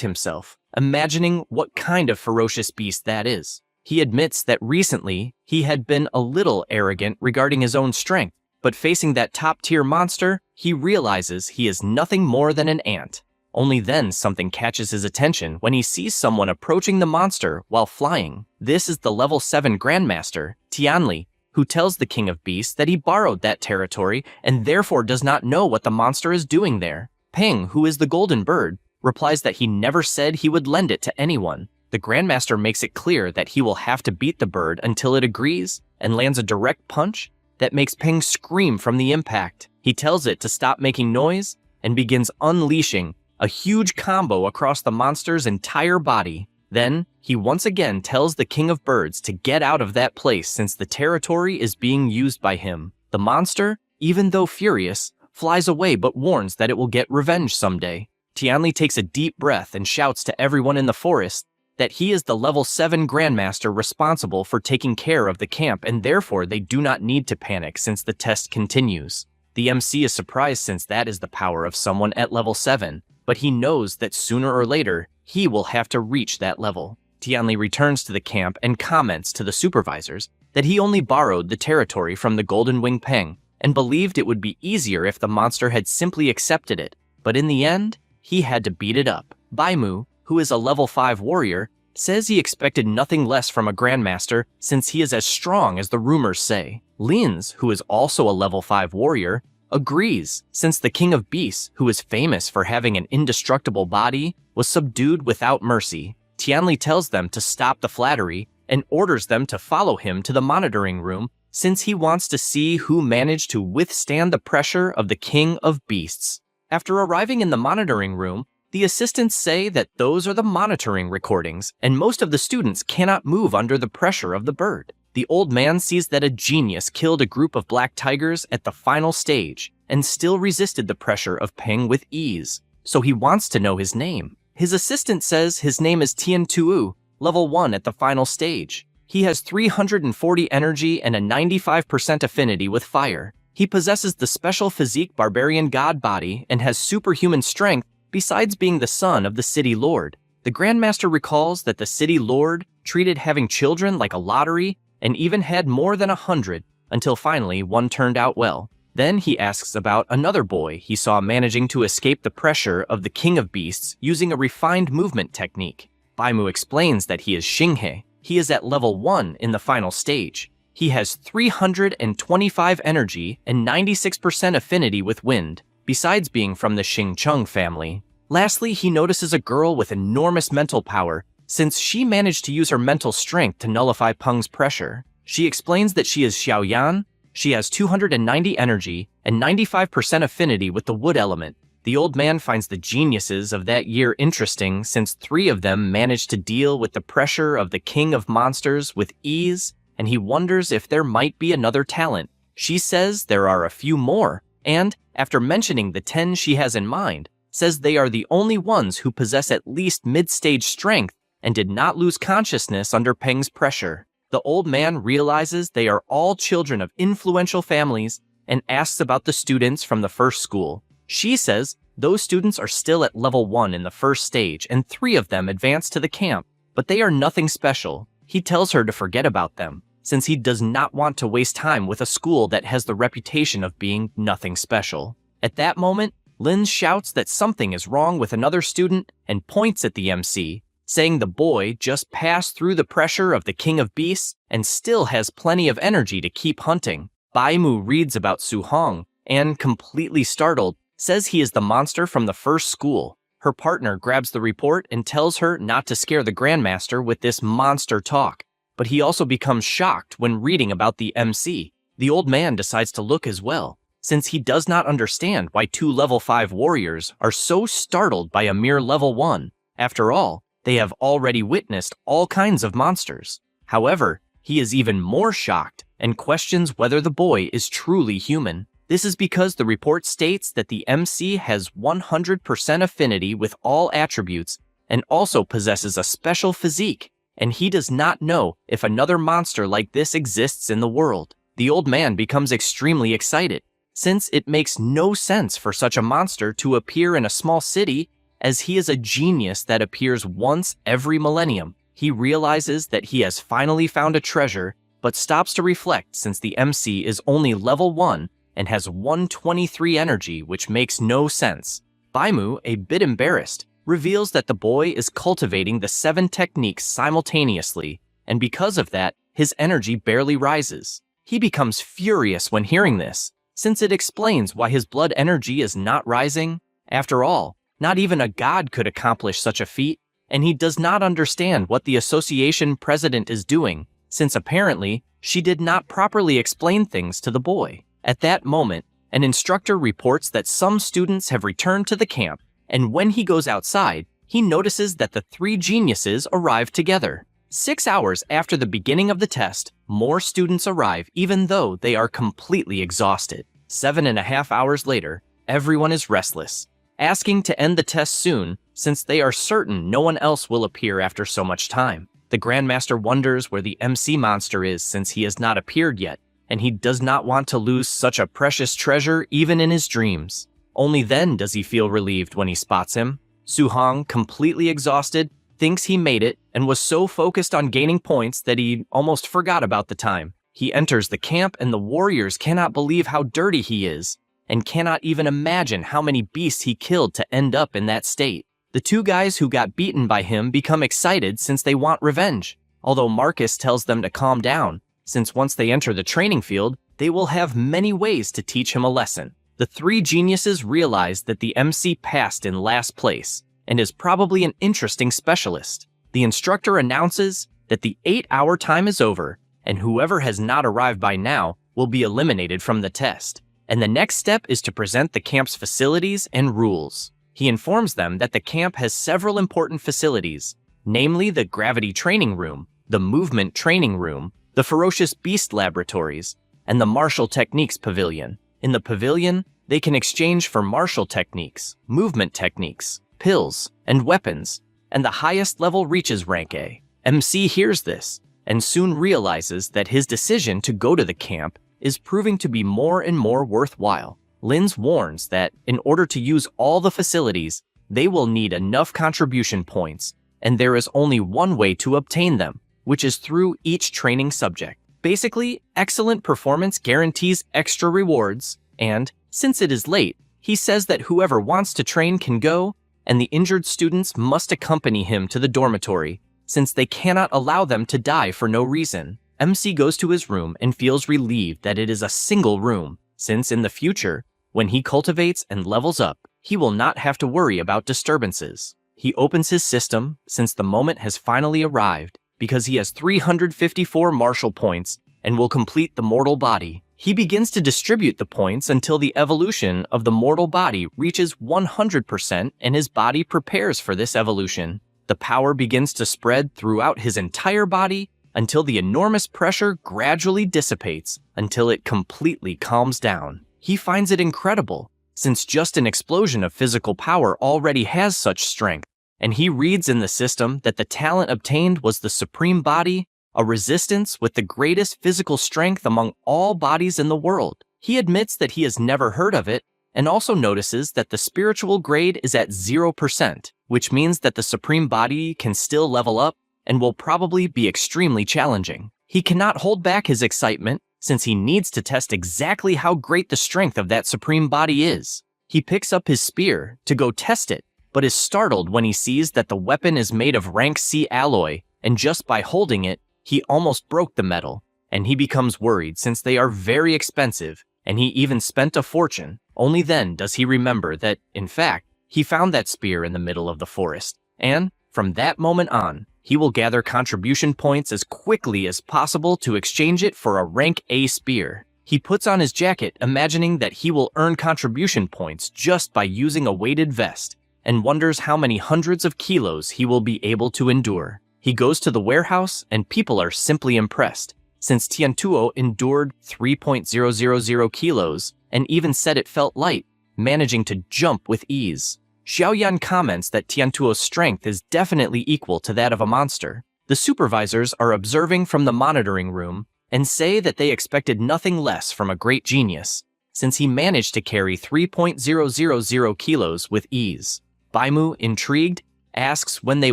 himself, imagining what kind of ferocious beast that is. He admits that recently he had been a little arrogant regarding his own strength, but facing that top-tier monster, he realizes he is nothing more than an ant. Only then something catches his attention when he sees someone approaching the monster while flying. This is the level 7 Grandmaster, Tianli, who tells the King of Beasts that he borrowed that territory and therefore does not know what the monster is doing there. Peng, who is the golden bird, replies that he never said he would lend it to anyone. The Grandmaster makes it clear that he will have to beat the bird until it agrees and lands a direct punch that makes Peng scream from the impact. He tells it to stop making noise and begins unleashing a huge combo across the monster's entire body. Then, he once again tells the King of Birds to get out of that place since the territory is being used by him. The monster, even though furious, flies away but warns that it will get revenge someday. Tianli takes a deep breath and shouts to everyone in the forest that he is the level 7 Grandmaster responsible for taking care of the camp and therefore they do not need to panic since the test continues. The MC is surprised since that is the power of someone at level 7, but he knows that sooner or later he will have to reach that level. Tianli returns to the camp and comments to the supervisors that he only borrowed the territory from the Golden Wing Peng and believed it would be easier if the monster had simply accepted it, but in the end, he had to beat it up. Baimu, who is a level 5 warrior, says he expected nothing less from a Grandmaster since he is as strong as the rumors say. Lins, who is also a level 5 warrior, agrees, since the King of Beasts, who is famous for having an indestructible body, was subdued without mercy. Tianli tells them to stop the flattery and orders them to follow him to the monitoring room since he wants to see who managed to withstand the pressure of the King of Beasts. After arriving in the monitoring room, the assistants say that those are the monitoring recordings, and most of the students cannot move under the pressure of the bird. The old man sees that a genius killed a group of black tigers at the final stage and still resisted the pressure of Peng with ease, so he wants to know his name. His assistant says his name is Tian Tuu, level 1 at the final stage. He has 340 energy and a 95% affinity with fire. He possesses the special physique barbarian god body and has superhuman strength besides being the son of the city lord. The Grandmaster recalls that the city lord treated having children like a lottery and even had more than 100 until finally one turned out well. Then he asks about another boy he saw managing to escape the pressure of the King of Beasts using a refined movement technique. Baimu explains that he is Xinghe. He is at level 1 in the final stage. He has 325 energy and 96% affinity with wind, besides being from the Xingcheng family. Lastly, he notices a girl with enormous mental power, since she managed to use her mental strength to nullify Peng's pressure. She explains that she is Xiaoyan. She has 290 energy and 95% affinity with the wood element. The old man finds the geniuses of that year interesting since 3 of them managed to deal with the pressure of the King of Monsters with ease, and he wonders if there might be another talent. She says there are a few more, and, after mentioning the 10 she has in mind, says they are the only ones who possess at least mid-stage strength and did not lose consciousness under Peng's pressure. The old man realizes they are all children of influential families and asks about the students from the first school. She says those students are still at level 1 in the first stage and 3 of them advance to the camp, but they are nothing special. He tells her to forget about them, since he does not want to waste time with a school that has the reputation of being nothing special. At that moment, Lin shouts that something is wrong with another student and points at the MC, saying the boy just passed through the pressure of the King of Beasts and still has plenty of energy to keep hunting. Baimu reads about Su Hong and, completely startled, says he is the monster from the first school. Her partner grabs the report and tells her not to scare the Grandmaster with this monster talk, but he also becomes shocked when reading about the MC. The old man decides to look as well, since he does not understand why 2 level 5 warriors are so startled by a mere level 1. After all, they have already witnessed all kinds of monsters. However, he is even more shocked and questions whether the boy is truly human. This is because the report states that the MC has 100% affinity with all attributes and also possesses a special physique, and he does not know if another monster like this exists in the world. The old man becomes extremely excited, since it makes no sense for such a monster to appear in a small city, as he is a genius that appears once every millennium. He realizes that he has finally found a treasure, but stops to reflect since the MC is only level 1 and has 123 energy, which makes no sense. Baimu, a bit embarrassed, reveals that the boy is cultivating the 7 techniques simultaneously, and because of that, his energy barely rises. He becomes furious when hearing this, since it explains why his blood energy is not rising. After all, not even a god could accomplish such a feat, and he does not understand what the association president is doing, since apparently she did not properly explain things to the boy. At that moment, an instructor reports that some students have returned to the camp, and when he goes outside, he notices that the 3 geniuses arrive together. 6 hours after the beginning of the test, more students arrive even though they are completely exhausted. 7.5 hours later, everyone is restless, asking to end the test soon since they are certain no one else will appear after so much time. The Grandmaster wonders where the MC monster is since he has not appeared yet, and he does not want to lose such a precious treasure even in his dreams. Only then does he feel relieved when he spots him. Su-hong, completely exhausted, thinks he made it and was so focused on gaining points that he almost forgot about the time. He enters the camp and the warriors cannot believe how dirty he is and cannot even imagine how many beasts he killed to end up in that state. The 2 guys who got beaten by him become excited since they want revenge, although Marcus tells them to calm down, since once they enter the training field, they will have many ways to teach him a lesson. The 3 geniuses realize that the MC passed in last place and is probably an interesting specialist. The instructor announces that the 8-hour time is over, and whoever has not arrived by now will be eliminated from the test. And the next step is to present the camp's facilities and rules. He informs them that the camp has several important facilities, namely the gravity training room, the movement training room, the ferocious beast laboratories, and the martial techniques pavilion. In the pavilion, they can exchange for martial techniques, movement techniques, pills, and weapons, and the highest level reaches rank A. MC hears this, and soon realizes that his decision to go to the camp is proving to be more and more worthwhile. Linz warns that, in order to use all the facilities, they will need enough contribution points, and there is only one way to obtain them, which is through each training subject. Basically, excellent performance guarantees extra rewards, and, since it is late, he says that whoever wants to train can go, and the injured students must accompany him to the dormitory, since they cannot allow them to die for no reason. MC goes to his room and feels relieved that it is a single room, since in the future, when he cultivates and levels up, he will not have to worry about disturbances. He opens his system, since the moment has finally arrived, because he has 354 martial points and will complete the mortal body. He begins to distribute the points until the evolution of the mortal body reaches 100% and his body prepares for this evolution. The power begins to spread throughout his entire body until the enormous pressure gradually dissipates until it completely calms down. He finds it incredible, since just an explosion of physical power already has such strength, and he reads in the system that the talent obtained was the supreme body, a resistance with the greatest physical strength among all bodies in the world. He admits that he has never heard of it, and also notices that the spiritual grade is at 0%, which means that the supreme body can still level up and will probably be extremely challenging. He cannot hold back his excitement, since he needs to test exactly how great the strength of that supreme body is. He picks up his spear to go test it, but is startled when he sees that the weapon is made of rank C alloy, and just by holding it, he almost broke the metal, and he becomes worried since they are very expensive, and he even spent a fortune. Only then does he remember that, in fact, he found that spear in the middle of the forest, and, from that moment on, he will gather contribution points as quickly as possible to exchange it for a rank A spear. He puts on his jacket, imagining that he will earn contribution points just by using a weighted vest, and wonders how many hundreds of kilos he will be able to endure. He goes to the warehouse, and people are simply impressed. since Tiantuo endured 3.000 kilos and even said it felt light, managing to jump with ease. Xiaoyan comments that Tiantuo's strength is definitely equal to that of a monster. The supervisors are observing from the monitoring room and say that they expected nothing less from a great genius, since he managed to carry 3.000 kilos with ease. Baimu, intrigued, asks when they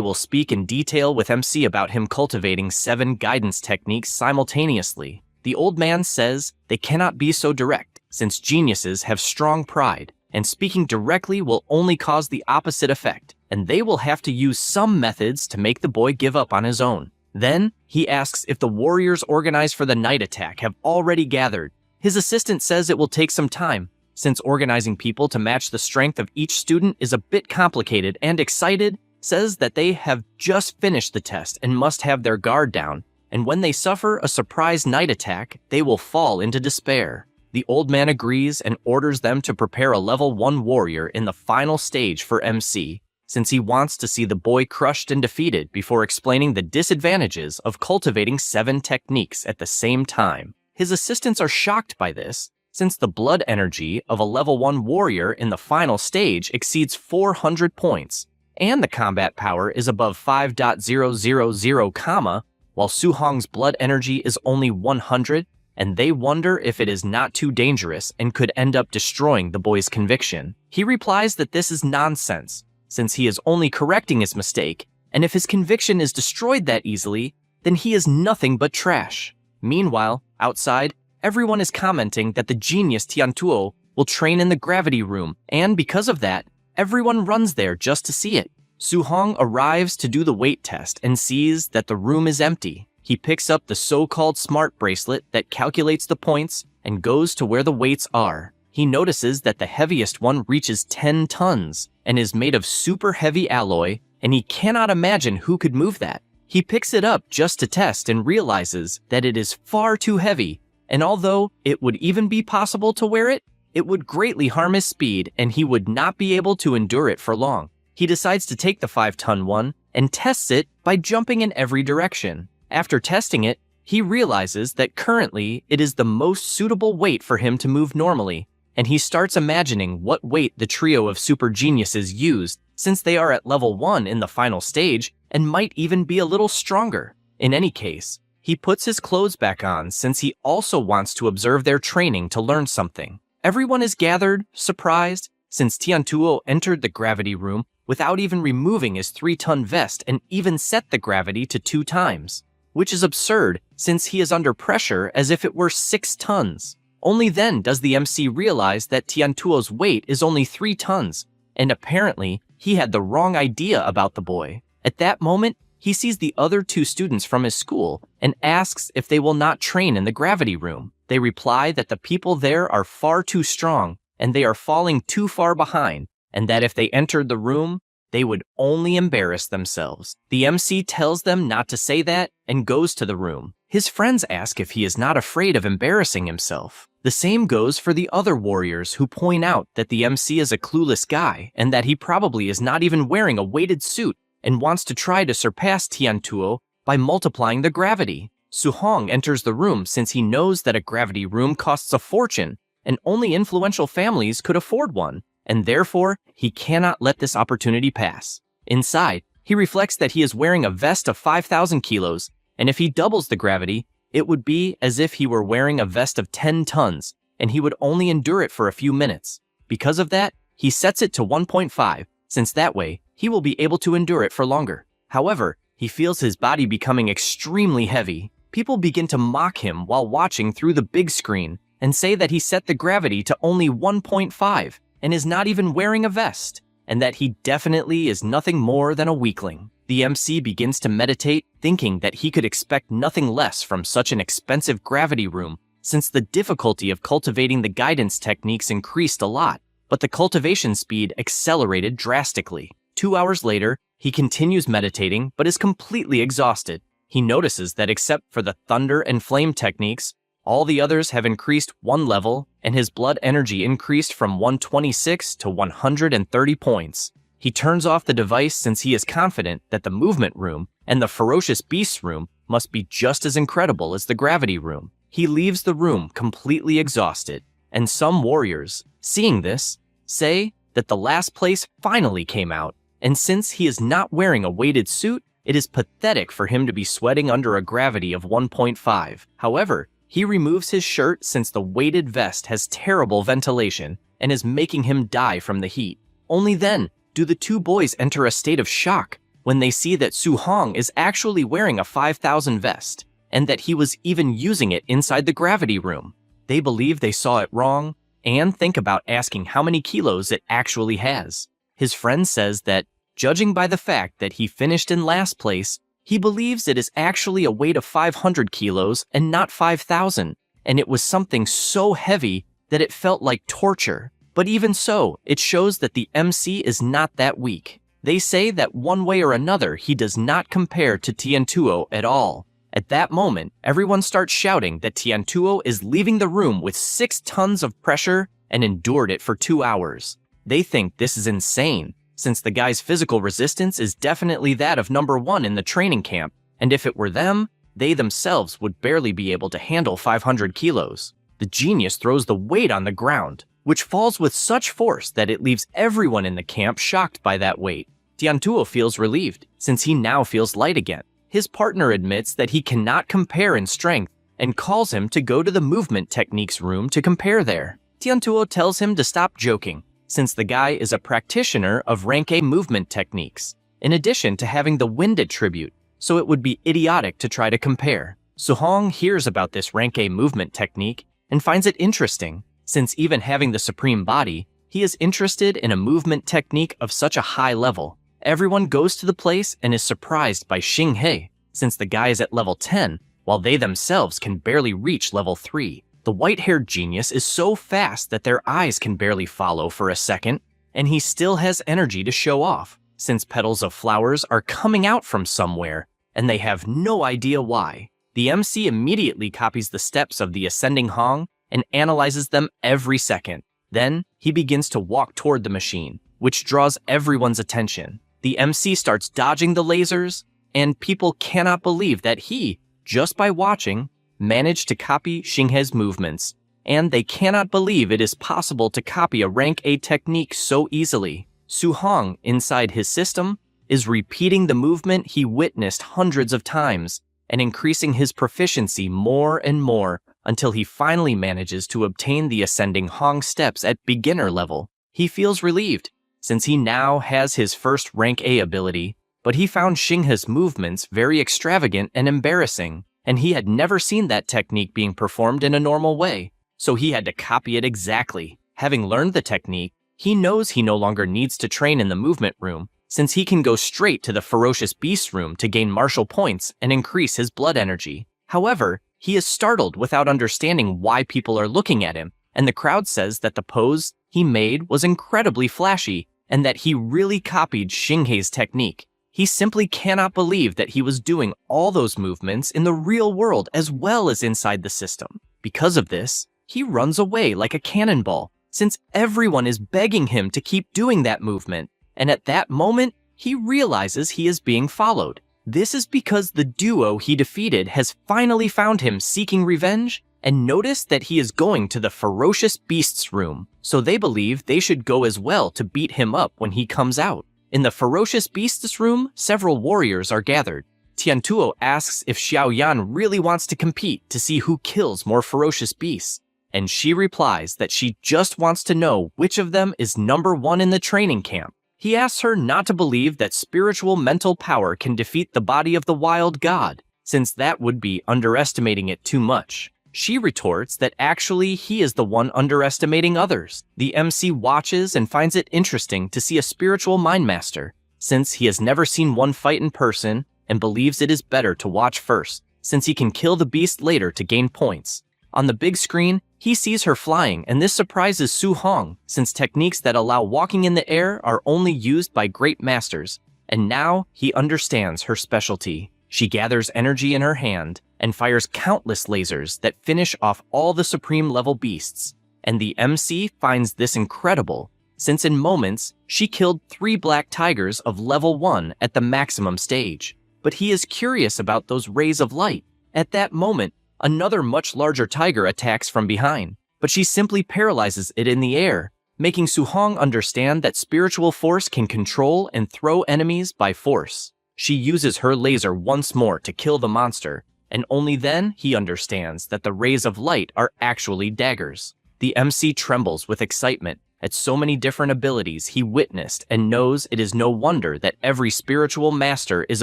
will speak in detail with MC about him cultivating 7 guidance techniques simultaneously. The old man says they cannot be so direct, since geniuses have strong pride, and speaking directly will only cause the opposite effect, and they will have to use some methods to make the boy give up on his own. Then, he asks if the warriors organized for the night attack have already gathered. His assistant says it will take some time, since organizing people to match the strength of each student is a bit complicated, and excited, says that they have just finished the test and must have their guard down, and when they suffer a surprise night attack, they will fall into despair. The old man agrees and orders them to prepare a level 1 warrior in the final stage for MC, since he wants to see the boy crushed and defeated before explaining the disadvantages of cultivating 7 techniques at the same time. His assistants are shocked by this, since the blood energy of a level 1 warrior in the final stage exceeds 400 points, and the combat power is above 5.000, while Su Hong's blood energy is only 100, and they wonder if it is not too dangerous and could end up destroying the boy's conviction. He replies that this is nonsense, since he is only correcting his mistake, and if his conviction is destroyed that easily, then he is nothing but trash. Meanwhile, outside, everyone is commenting that the genius Tiantuo will train in the gravity room, and because of that, everyone runs there just to see it. Su Hong arrives to do the weight test and sees that the room is empty. He picks up the so-called smart bracelet that calculates the points and goes to where the weights are. He notices that the heaviest one reaches 10 tons and is made of super heavy alloy, and he cannot imagine who could move that. He picks it up just to test and realizes that it is far too heavy, and although it would even be possible to wear it, it would greatly harm his speed and he would not be able to endure it for long. He decides to take the 5-ton one and tests it by jumping in every direction. After testing it, he realizes that currently it is the most suitable weight for him to move normally, and he starts imagining what weight the trio of super geniuses used, since they are at level 1 in the final stage and might even be a little stronger. In any case, he puts his clothes back on since he also wants to observe their training to learn something. Everyone is gathered, surprised, since Tiantuo entered the gravity room without even removing his 3-ton vest and even set the gravity to 2 times, which is absurd since he is under pressure as if it were 6 tons. Only then does the MC realize that Tiantuo's weight is only 3 tons, and apparently he had the wrong idea about the boy. At that moment, he sees the other 2 students from his school and asks if they will not train in the gravity room. They reply that the people there are far too strong and they are falling too far behind, and that if they entered the room, they would only embarrass themselves. The MC tells them not to say that and goes to the room. His friends ask if he is not afraid of embarrassing himself. The same goes for the other warriors who point out that the MC is a clueless guy and that he probably is not even wearing a weighted suit and wants to try to surpass Tiantuo by multiplying the gravity. Su Hong enters the room since he knows that a gravity room costs a fortune and only influential families could afford one, and therefore he cannot let this opportunity pass. Inside, he reflects that he is wearing a vest of 5,000 kilos, and if he doubles the gravity, it would be as if he were wearing a vest of 10 tons, and he would only endure it for a few minutes. Because of that, he sets it to 1.5, since that way, he will be able to endure it for longer. However, he feels his body becoming extremely heavy. People begin to mock him while watching through the big screen, and say that he set the gravity to only 1.5, and is not even wearing a vest, and that he definitely is nothing more than a weakling. The MC begins to meditate, thinking that he could expect nothing less from such an expensive gravity room, since the difficulty of cultivating the guidance techniques increased a lot, but the cultivation speed accelerated drastically. 2 hours later, he continues meditating, but is completely exhausted. He notices that except for the thunder and flame techniques, all the others have increased 1 level, and his blood energy increased from 126 to 130 points. He turns off the device since he is confident that the movement room and the ferocious beasts room must be just as incredible as the gravity room. He leaves the room completely exhausted, and some warriors, seeing this, say that the last place finally came out, and since he is not wearing a weighted suit, it is pathetic for him to be sweating under a gravity of 1.5. However, he removes his shirt since the weighted vest has terrible ventilation and is making him die from the heat. Only then do the two boys enter a state of shock when they see that Su-hong is actually wearing a 5,000 vest, and that he was even using it inside the gravity room. They believe they saw it wrong, and think about asking how many kilos it actually has. His friend says that, judging by the fact that he finished in last place, he believes it is actually a weight of 500 kilos and not 5,000, and it was something so heavy that it felt like torture. But even so, it shows that the MC is not that weak. They say that one way or another he does not compare to Tiantuo at all. At that moment, everyone starts shouting that Tiantuo is leaving the room with 6 tons of pressure and endured it for 2 hours. They think this is insane, since the guy's physical resistance is definitely that of number 1 in the training camp, and if it were them, they themselves would barely be able to handle 500 kilos. The genius throws the weight on the ground, which falls with such force that it leaves everyone in the camp shocked by that weight. Tiantuo feels relieved, since he now feels light again. His partner admits that he cannot compare in strength and calls him to go to the movement techniques room to compare there. Tiantuo tells him to stop joking, since the guy is a practitioner of rank A movement techniques, in addition to having the wind attribute, so it would be idiotic to try to compare. Su-hong hears about this rank A movement technique and finds it interesting, since even having the supreme body, he is interested in a movement technique of such a high level. Everyone goes to the place and is surprised by Xinghe, since the guy is at level 10, while they themselves can barely reach level 3. The white-haired genius is so fast that their eyes can barely follow for a second, and he still has energy to show off, since petals of flowers are coming out from somewhere, and they have no idea why. The MC immediately copies the steps of the ascending Hong and analyzes them every second. Then, he begins to walk toward the machine, which draws everyone's attention. The MC starts dodging the lasers, and people cannot believe that he, just by watching, managed to copy Xinghe's movements, and they cannot believe it is possible to copy a rank A technique so easily. Su-hong, inside his system, is repeating the movement he witnessed hundreds of times, and increasing his proficiency more and more until he finally manages to obtain the ascending Hong steps at beginner level. He feels relieved, since he now has his first rank A ability, but he found Xinghe's movements very extravagant and embarrassing, and he had never seen that technique being performed in a normal way, so he had to copy it exactly. Having learned the technique, he knows he no longer needs to train in the movement room, since he can go straight to the ferocious beast room to gain martial points and increase his blood energy. However, he is startled without understanding why people are looking at him, and the crowd says that the pose he made was incredibly flashy and that he really copied Xinghe's technique. He simply cannot believe that he was doing all those movements in the real world as well as inside the system. Because of this, he runs away like a cannonball, since everyone is begging him to keep doing that movement, and at that moment, he realizes he is being followed. This is because the duo he defeated has finally found him seeking revenge and noticed that he is going to the ferocious beasts room, so they believe they should go as well to beat him up when he comes out. In the ferocious beasts room, several warriors are gathered. Tiantuo asks if Xiaoyan really wants to compete to see who kills more ferocious beasts, and she replies that she just wants to know which of them is number 1 in the training camp. He asks her not to believe that spiritual mental power can defeat the body of the wild god, since that would be underestimating it too much. She retorts that actually he is the one underestimating others. The MC watches and finds it interesting to see a spiritual mind master, since he has never seen one fight in person and believes it is better to watch first, since he can kill the beast later to gain points. On the big screen, he sees her flying, and this surprises Su-hong, since techniques that allow walking in the air are only used by great masters, and now he understands her specialty. She gathers energy in her hand and fires countless lasers that finish off all the supreme level beasts, and the MC finds this incredible, since in moments, she killed 3 black tigers of level 1 at the maximum stage. but he is curious about those rays of light. At that moment, another much larger tiger attacks from behind, but she simply paralyzes it in the air, making Su-hong understand that spiritual force can control and throw enemies by force. She uses her laser once more to kill the monster, and only then he understands that the rays of light are actually daggers. The MC trembles with excitement at so many different abilities he witnessed and knows it is no wonder that every spiritual master is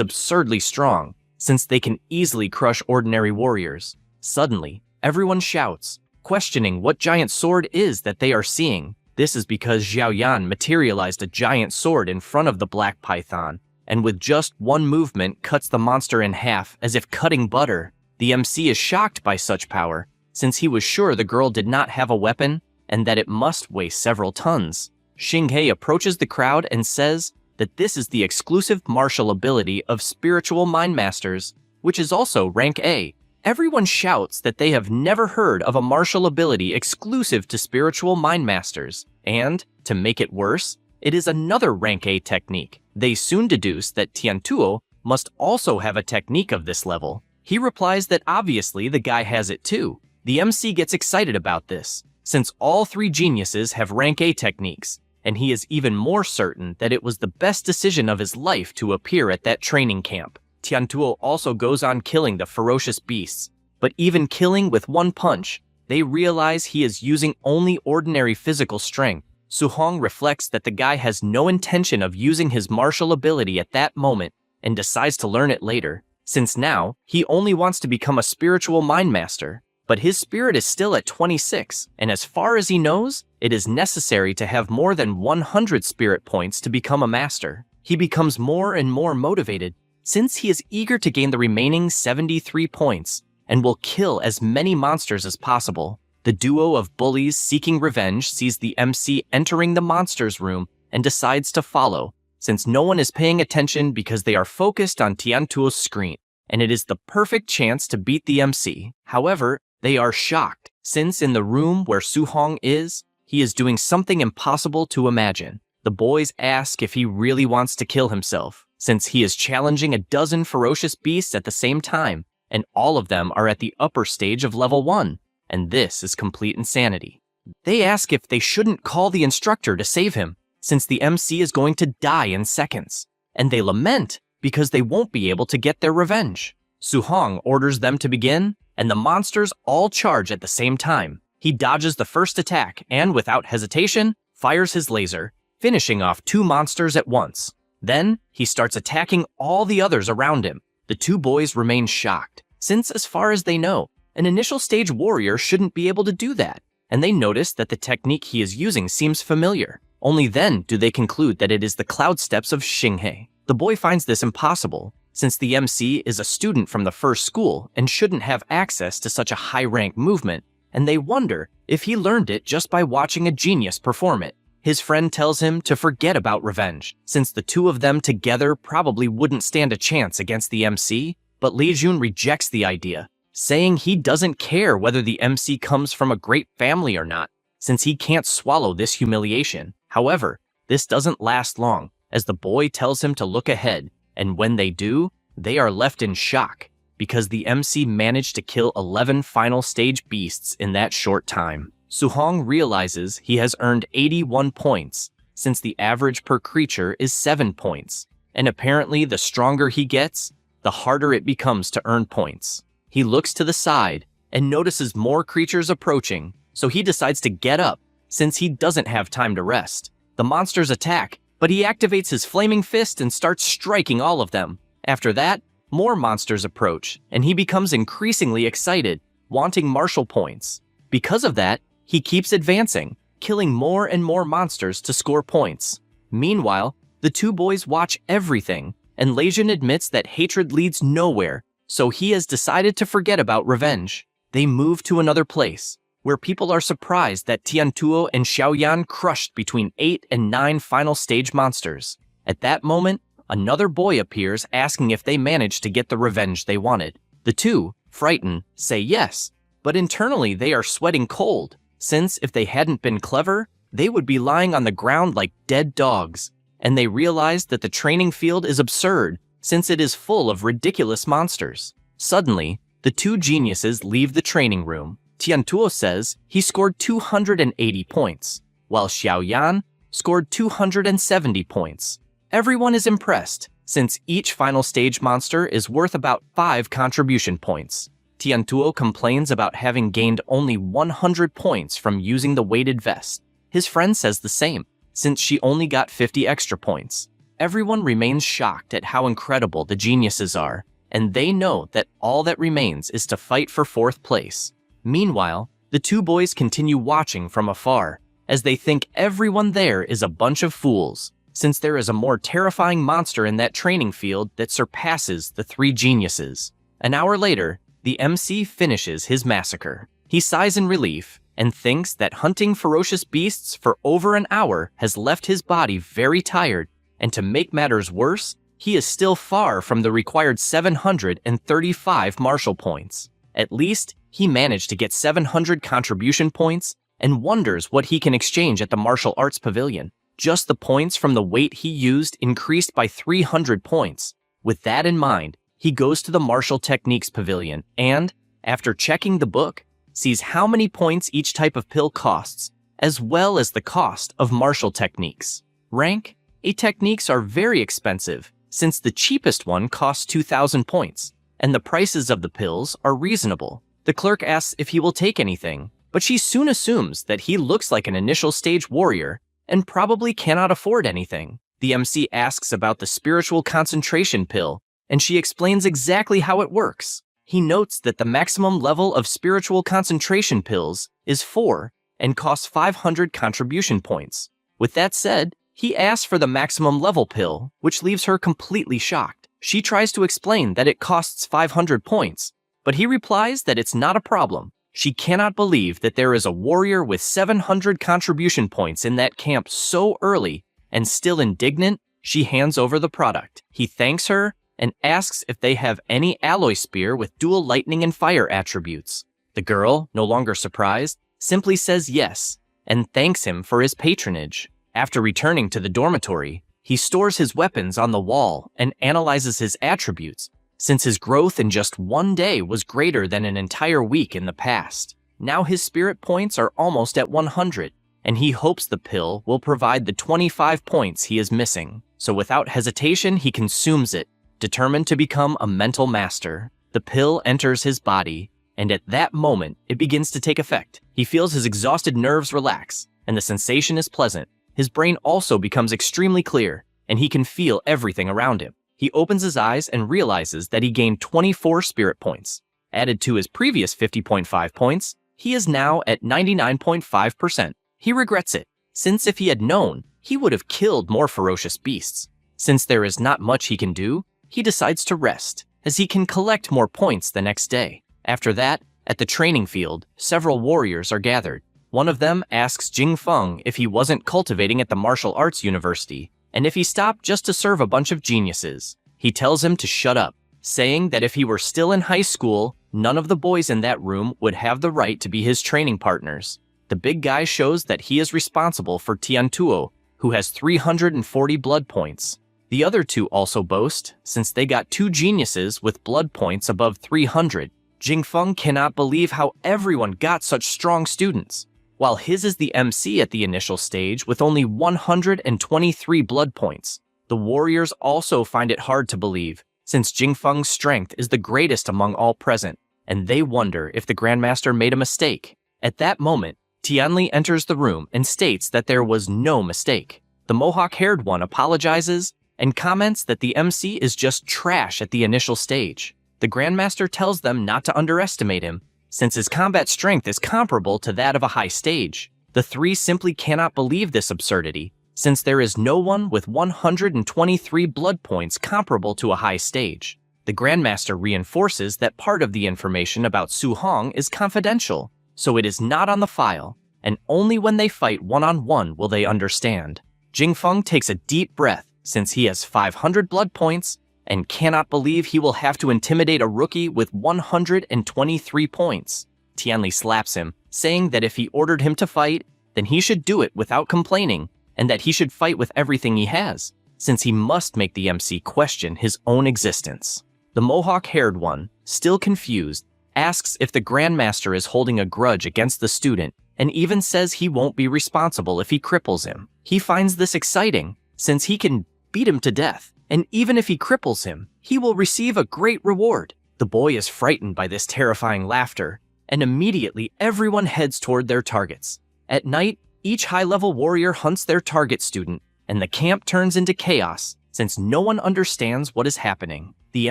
absurdly strong, since they can easily crush ordinary warriors. Suddenly, everyone shouts, questioning what giant sword is that they are seeing. This is because Xiao Yan materialized a giant sword in front of the black python, and with just one movement cuts the monster in half as if cutting butter. The MC is shocked by such power, since he was sure the girl did not have a weapon and that it must weigh several tons. Xinghe approaches the crowd and says that this is the exclusive martial ability of spiritual mind masters, which is also rank A. Everyone shouts that they have never heard of a martial ability exclusive to spiritual mind masters, and, to make it worse, it is another rank A technique. They soon deduce that Tiantuo must also have a technique of this level. He replies that obviously the guy has it too. The MC gets excited about this, since all three geniuses have rank A techniques, and he is even more certain that it was the best decision of his life to appear at that training camp. Tiantuo also goes on killing the ferocious beasts, but even killing with one punch, they realize he is using only ordinary physical strength. Su-hong reflects that the guy has no intention of using his martial ability at that moment and decides to learn it later, since now he only wants to become a spiritual mind master. But his spirit is still at 26, and as far as he knows, it is necessary to have more than 100 spirit points to become a master. He becomes more and more motivated, since he is eager to gain the remaining 73 points, and will kill as many monsters as possible. The duo of bullies seeking revenge sees the MC entering the monsters room and decides to follow, since no one is paying attention because they are focused on Tiantuo's screen, and it is the perfect chance to beat the MC. However, they are shocked, since in the room where Su-hong is, he is doing something impossible to imagine. The boys ask if he really wants to kill himself, since he is challenging a dozen ferocious beasts at the same time, and all of them are at the upper stage of level 1, and this is complete insanity. They ask if they shouldn't call the instructor to save him, since the MC is going to die in seconds, and they lament because they won't be able to get their revenge. Su-hong orders them to begin, and the monsters all charge at the same time. He dodges the first attack and, without hesitation, fires his laser, finishing off 2 monsters at once. Then, he starts attacking all the others around him. The 2 boys remain shocked, since as far as they know, an initial stage warrior shouldn't be able to do that, and they notice that the technique he is using seems familiar. Only then do they conclude that it is the cloud steps of Xinghe. The boy finds this impossible, since the MC is a student from the first school and shouldn't have access to such a high-rank movement, and they wonder if he learned it just by watching a genius perform it. His friend tells him to forget about revenge, since the 2 of them together probably wouldn't stand a chance against the MC, but Li Jun rejects the idea, saying he doesn't care whether the MC comes from a great family or not, since he can't swallow this humiliation. However, this doesn't last long, as the boy tells him to look ahead, and when they do, they are left in shock, because the MC managed to kill 11 final stage beasts in that short time. Su-hong realizes he has earned 81 points, since the average per creature is 7 points, and apparently the stronger he gets, the harder it becomes to earn points. He looks to the side and notices more creatures approaching, so he decides to get up, since he doesn't have time to rest. The monsters attack, but he activates his flaming fist and starts striking all of them. After that, more monsters approach, and he becomes increasingly excited, wanting martial points. Because of that, he keeps advancing, killing more and more monsters to score points. Meanwhile, the 2 boys watch everything, and Leijun admits that hatred leads nowhere, so he has decided to forget about revenge. They move to another place, where people are surprised that Tiantuo and Xiaoyan crushed between 8 and 9 final stage monsters. At that moment, another boy appears asking if they managed to get the revenge they wanted. The 2, frightened, say yes, but internally they are sweating cold, since if they hadn't been clever, they would be lying on the ground like dead dogs, and they realize that the training field is absurd, since it is full of ridiculous monsters. Suddenly, the two geniuses leave the training room. Tiantuo says he scored 280 points, while Xiaoyan scored 270 points. Everyone is impressed, since each final stage monster is worth about 5 contribution points. Tiantuo complains about having gained only 100 points from using the weighted vest. His friend says the same, since she only got 50 extra points. Everyone remains shocked at how incredible the geniuses are, and they know that all that remains is to fight for 4th place. Meanwhile, the two boys continue watching from afar, as they think everyone there is a bunch of fools, since there is a more terrifying monster in that training field that surpasses the 3 geniuses. An hour later, the MC finishes his massacre. He sighs in relief and thinks that hunting ferocious beasts for over an hour has left his body very tired, and to make matters worse, he is still far from the required 735 martial points. At least, he managed to get 700 contribution points and wonders what he can exchange at the martial arts pavilion. Just the points from the weight he used increased by 300 points. With that in mind, he goes to the martial techniques pavilion and, after checking the book, sees how many points each type of pill costs, as well as the cost of martial techniques. Rank A techniques are very expensive, since the cheapest one costs 2,000 points, and the prices of the pills are reasonable. The clerk asks if he will take anything, but she soon assumes that he looks like an initial stage warrior and probably cannot afford anything. The MC asks about the spiritual concentration pill, and she explains exactly how it works. He notes that the maximum level of spiritual concentration pills is 4 and costs 500 contribution points. With that said, he asks for the maximum level pill, which leaves her completely shocked. She tries to explain that it costs 500 points, but he replies that it's not a problem. She cannot believe that there is a warrior with 700 contribution points in that camp so early, and still indignant, she hands over the product. He thanks her and asks if they have any alloy spear with dual lightning and fire attributes. The girl, no longer surprised, simply says yes, and thanks him for his patronage. After returning to the dormitory, he stores his weapons on the wall and analyzes his attributes, since his growth in just one day was greater than an entire week in the past. Now his spirit points are almost at 100, and he hopes the pill will provide the 25 points he is missing. So without hesitation, he consumes it, determined to become a mental master. The pill enters his body, and at that moment, it begins to take effect. He feels his exhausted nerves relax, and the sensation is pleasant. His brain also becomes extremely clear, and he can feel everything around him. He opens his eyes and realizes that he gained 24 spirit points. Added to his previous 50.5 points, he is now at 99.5%. He regrets it, since if he had known, he would have killed more ferocious beasts. Since there is not much he can do, he decides to rest, as he can collect more points the next day. After that, at the training field, several warriors are gathered. One of them asks Jingfeng if he wasn't cultivating at the martial arts university, and if he stopped just to serve a bunch of geniuses. He tells him to shut up, saying that if he were still in high school, none of the boys in that room would have the right to be his training partners. The big guy shows that he is responsible for Tiantuo, who has 340 blood points. The other two also boast, since they got 2 geniuses with blood points above 300. Jingfeng cannot believe how everyone got such strong students. While his is the MC at the initial stage with only 123 blood points. The warriors also find it hard to believe, since Jingfeng's strength is the greatest among all present, and they wonder if the Grandmaster made a mistake. At that moment, Tianli enters the room and states that there was no mistake. The mohawk-haired one apologizes and comments that the MC is just trash at the initial stage. The Grandmaster tells them not to underestimate him, since his combat strength is comparable to that of a high stage. The 3 simply cannot believe this absurdity, since there is no one with 123 blood points comparable to a high stage. The Grandmaster reinforces that part of the information about Su Hong is confidential, so it is not on the file, and only when they fight one-on-one will they understand. Jingfeng takes a deep breath, since he has 500 blood points, and cannot believe he will have to intimidate a rookie with 123 points. Tianli slaps him, saying that if he ordered him to fight, then he should do it without complaining, and that he should fight with everything he has. since he must make the MC question his own existence. The mohawk-haired one, still confused, asks if the Grandmaster is holding a grudge against the student and even says he won't be responsible if he cripples him. He finds this exciting, since he can beat him to death, and even if he cripples him, he will receive a great reward. The boy is frightened by this terrifying laughter, and immediately everyone heads toward their targets. At night, each high-level warrior hunts their target student, and the camp turns into chaos, since no one understands what is happening. The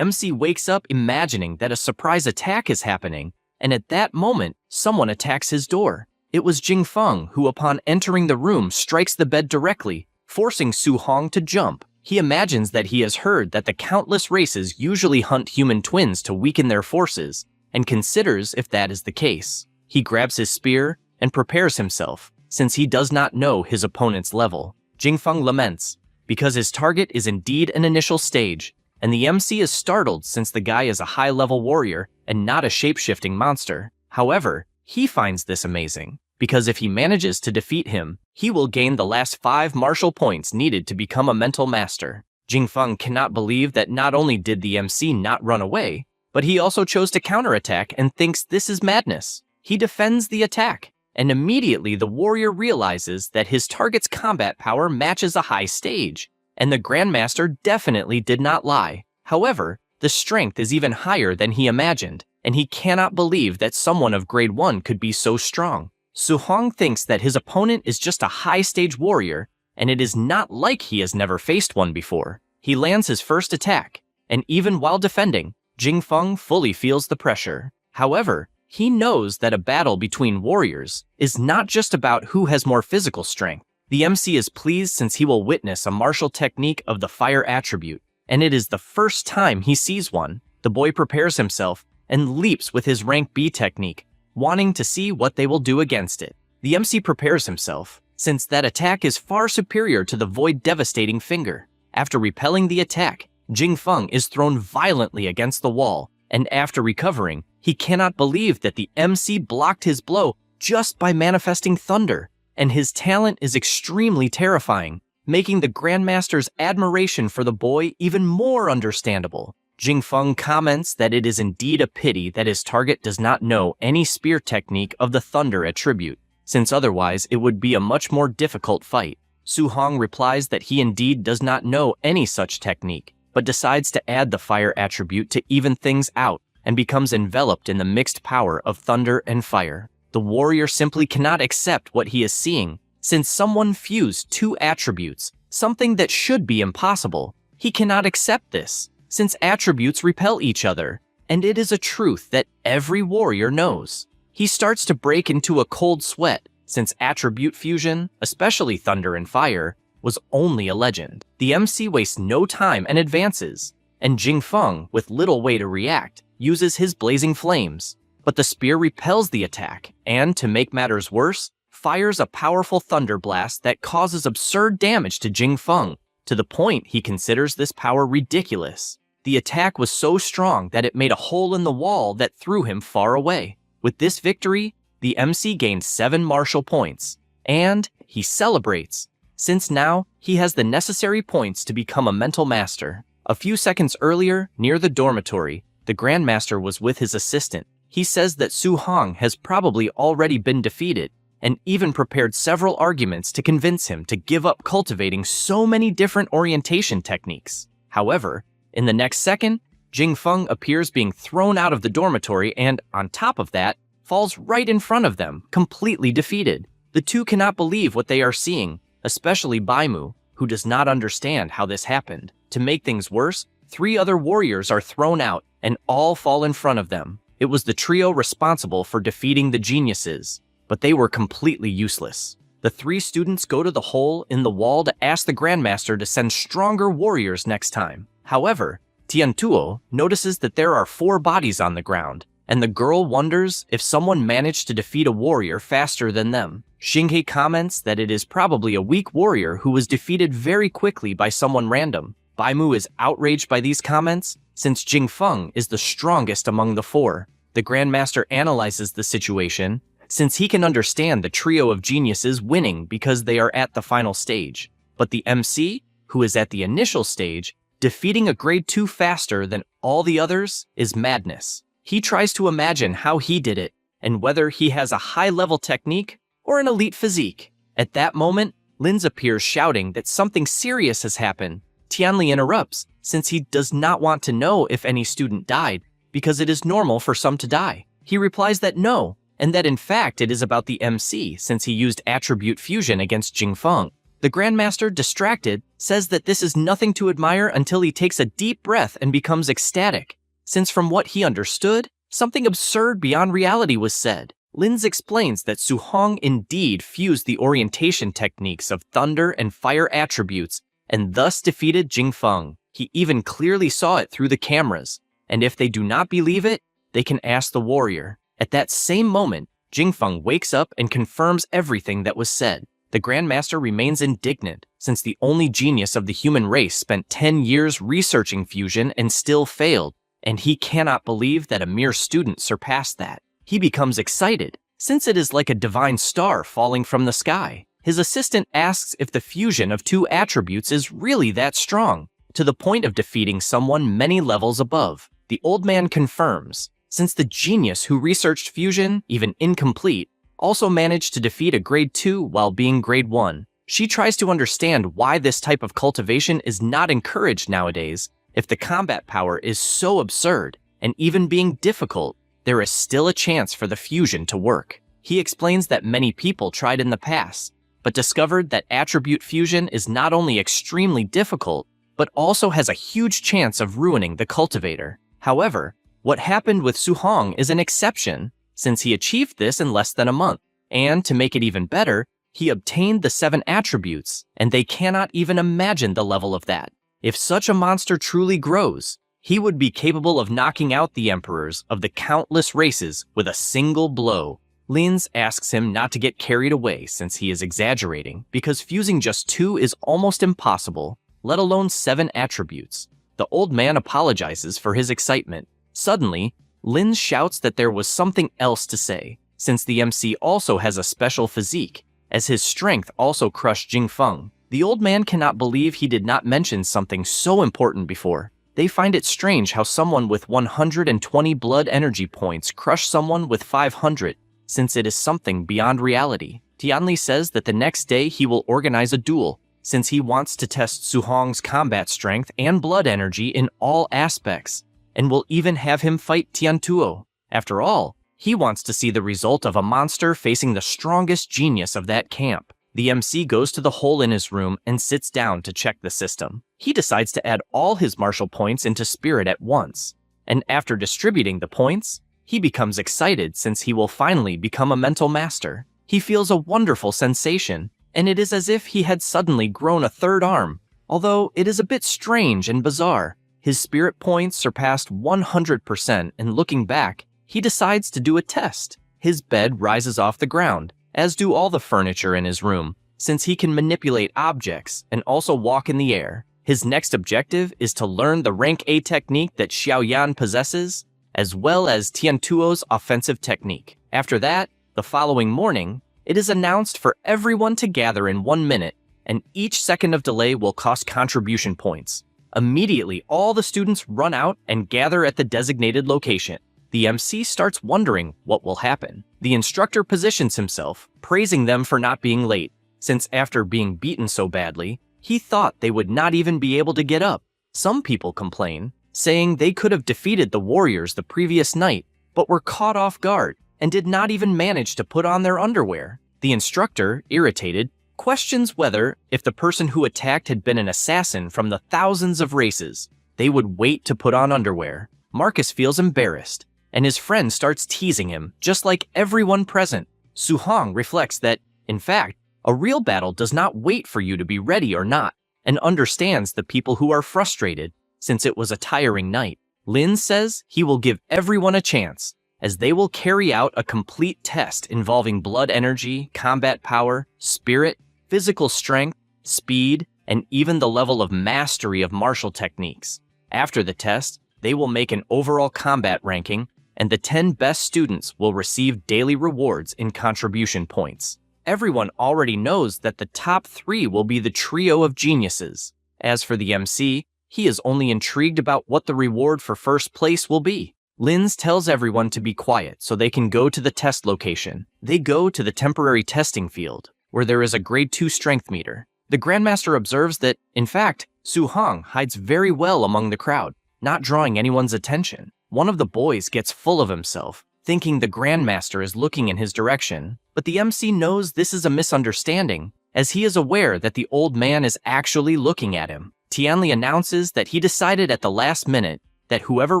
MC wakes up imagining that a surprise attack is happening, and at that moment, someone attacks his door. It was Jingfeng who, upon entering the room, strikes the bed directly, forcing Su Hong to jump. He imagines that he has heard that the countless races usually hunt human twins to weaken their forces, and considers if that is the case. He grabs his spear and prepares himself, since he does not know his opponent's level. Jingfeng laments, because his target is indeed an initial stage, and the MC is startled since the guy is a high-level warrior and not a shape-shifting monster. However, he finds this amazing, because if he manages to defeat him, he will gain the last 5 martial points needed to become a mental master. Jingfeng cannot believe that not only did the MC not run away, but he also chose to counterattack and thinks this is madness. He defends the attack, and immediately the warrior realizes that his target's combat power matches a high stage, and the Grandmaster definitely did not lie. However, the strength is even higher than he imagined, and he cannot believe that someone of grade 1 could be so strong. Su Hong thinks that his opponent is just a high-stage warrior, and it is not like he has never faced one before. He lands his first attack, and even while defending, Jingfeng fully feels the pressure. However, he knows that a battle between warriors is not just about who has more physical strength. The MC is pleased since he will witness a martial technique of the fire attribute, and it is the first time he sees one. The boy prepares himself and leaps with his rank B technique, wanting to see what they will do against it. The MC prepares himself, since that attack is far superior to the Void Devastating Finger. After repelling the attack, Jingfeng is thrown violently against the wall, and after recovering, he cannot believe that the MC blocked his blow just by manifesting thunder, and his talent is extremely terrifying, making the Grandmaster's admiration for the boy even more understandable. Jingfeng comments that it is indeed a pity that his target does not know any spear technique of the thunder attribute, since otherwise it would be a much more difficult fight. Su Hong replies that he indeed does not know any such technique, but decides to add the fire attribute to even things out, and becomes enveloped in the mixed power of thunder and fire. The warrior simply cannot accept what he is seeing, since someone fused 2 attributes, something that should be impossible. He cannot accept this, since attributes repel each other, and it is a truth that every warrior knows. He starts to break into a cold sweat, since attribute fusion, especially thunder and fire, was only a legend. The MC wastes no time and advances, and Jingfeng, with little way to react, uses his blazing flames. But the spear repels the attack, and to make matters worse, fires a powerful thunder blast that causes absurd damage to Jingfeng, to the point he considers this power ridiculous. The attack was so strong that it made a hole in the wall that threw him far away. With this victory, the MC gained 7 martial points, and he celebrates, since now he has the necessary points to become a mental master. A few seconds earlier, near the dormitory, the Grandmaster was with his assistant. He says that Su Hong has probably already been defeated, and even prepared several arguments to convince him to give up cultivating so many different orientation techniques. However, in the next second, Jingfeng appears being thrown out of the dormitory and, on top of that, falls right in front of them, completely defeated. The two cannot believe what they are seeing, especially Baimu, who does not understand how this happened. To make things worse, 3 other warriors are thrown out, and all fall in front of them. It was the trio responsible for defeating the geniuses, but they were completely useless. The 3 students go to the hole in the wall to ask the Grandmaster to send stronger warriors next time. However, Tiantuo notices that there are 4 bodies on the ground, and the girl wonders if someone managed to defeat a warrior faster than them. Xinghe comments that it is probably a weak warrior who was defeated very quickly by someone random. Baimu is outraged by these comments, since Jingfeng is the strongest among the 4. The Grandmaster analyzes the situation, since he can understand the trio of geniuses winning because they are at the final stage. But the MC, who is at the initial stage, defeating a grade 2 faster than all the others is madness. He tries to imagine how he did it, and whether he has a high-level technique or an elite physique. At that moment, Linz appears shouting that something serious has happened. Tianli interrupts, since he does not want to know if any student died, because it is normal for some to die. He replies that no, and that in fact it is about the MC, since he used attribute fusion against Jingfeng. The Grandmaster, distracted, says that this is nothing to admire until he takes a deep breath and becomes ecstatic, since from what he understood, something absurd beyond reality was said. Linz explains that Su Hong indeed fused the orientation techniques of thunder and fire attributes and thus defeated Jingfeng. He even clearly saw it through the cameras, and if they do not believe it, they can ask the warrior. At that same moment, Jingfeng wakes up and confirms everything that was said. The Grandmaster remains indignant, since the only genius of the human race spent 10 years researching fusion and still failed, and he cannot believe that a mere student surpassed that. He becomes excited, since it is like a divine star falling from the sky. His assistant asks if the fusion of two attributes is really that strong, to the point of defeating someone many levels above. The old man confirms, since the genius who researched fusion, even incomplete, also managed to defeat a grade 2 while being grade 1. She tries to understand why this type of cultivation is not encouraged nowadays. If the combat power is so absurd, and even being difficult, there is still a chance for the fusion to work. He explains that many people tried in the past, but discovered that attribute fusion is not only extremely difficult, but also has a huge chance of ruining the cultivator. However, what happened with Su Hong is an exception, since he achieved this in less than a month. And to make it even better, he obtained the 7 attributes, and they cannot even imagine the level of that. If such a monster truly grows, he would be capable of knocking out the emperors of the countless races with a single blow. Linz asks him not to get carried away since he is exaggerating, because fusing just 2 is almost impossible, let alone 7 attributes. The old man apologizes for his excitement. Suddenly, Linz shouts that there was something else to say, since the MC also has a special physique, as his strength also crushed Jingfeng. The old man cannot believe he did not mention something so important before. They find it strange how someone with 120 blood energy points crushed someone with 500, since it is something beyond reality. Tianli says that the next day he will organize a duel, since he wants to test Su Hong's combat strength and blood energy in all aspects, and will even have him fight Tiantuo. After all, he wants to see the result of a monster facing the strongest genius of that camp. The MC goes to the hole in his room and sits down to check the system. He decides to add all his martial points into spirit at once, and after distributing the points, he becomes excited since he will finally become a mental master. He feels a wonderful sensation, and it is as if he had suddenly grown a third arm. Although it is a bit strange and bizarre, his spirit points surpassed 100%, and looking back, he decides to do a test. His bed rises off the ground, as do all the furniture in his room, since he can manipulate objects and also walk in the air. His next objective is to learn the rank A technique that Xiaoyan possesses, as well as Tiantuo's offensive technique. After that, the following morning, it is announced for everyone to gather in 1 minute, and each second of delay will cost contribution points. Immediately, all the students run out and gather at the designated location. The MC starts wondering what will happen. The instructor positions himself, praising them for not being late, since after being beaten so badly, he thought they would not even be able to get up. Some people complain, saying they could have defeated the warriors the previous night, but were caught off guard and did not even manage to put on their underwear. The instructor, irritated, questions whether, if the person who attacked had been an assassin from the thousands of races, they would wait to put on underwear. Marcus feels embarrassed, and his friend starts teasing him, just like everyone present. Su Hong reflects that, in fact, a real battle does not wait for you to be ready or not, and understands the people who are frustrated, since it was a tiring night. Lin says he will give everyone a chance, as they will carry out a complete test involving blood energy, combat power, spirit, physical strength, speed, and even the level of mastery of martial techniques. After the test, they will make an overall combat ranking, and the 10 best students will receive daily rewards in contribution points. Everyone already knows that the top 3 will be the trio of geniuses, As for the MC, he is only intrigued about what the reward for first place will be. Linz tells everyone to be quiet so they can go to the test location. They go to the temporary testing field, where there is a grade 2 strength meter. The Grandmaster observes that, in fact, Su Hong hides very well among the crowd, not drawing anyone's attention. One of the boys gets full of himself, thinking the Grandmaster is looking in his direction, but the MC knows this is a misunderstanding, as he is aware that the old man is actually looking at him. Tianli announces that he decided at the last minute that whoever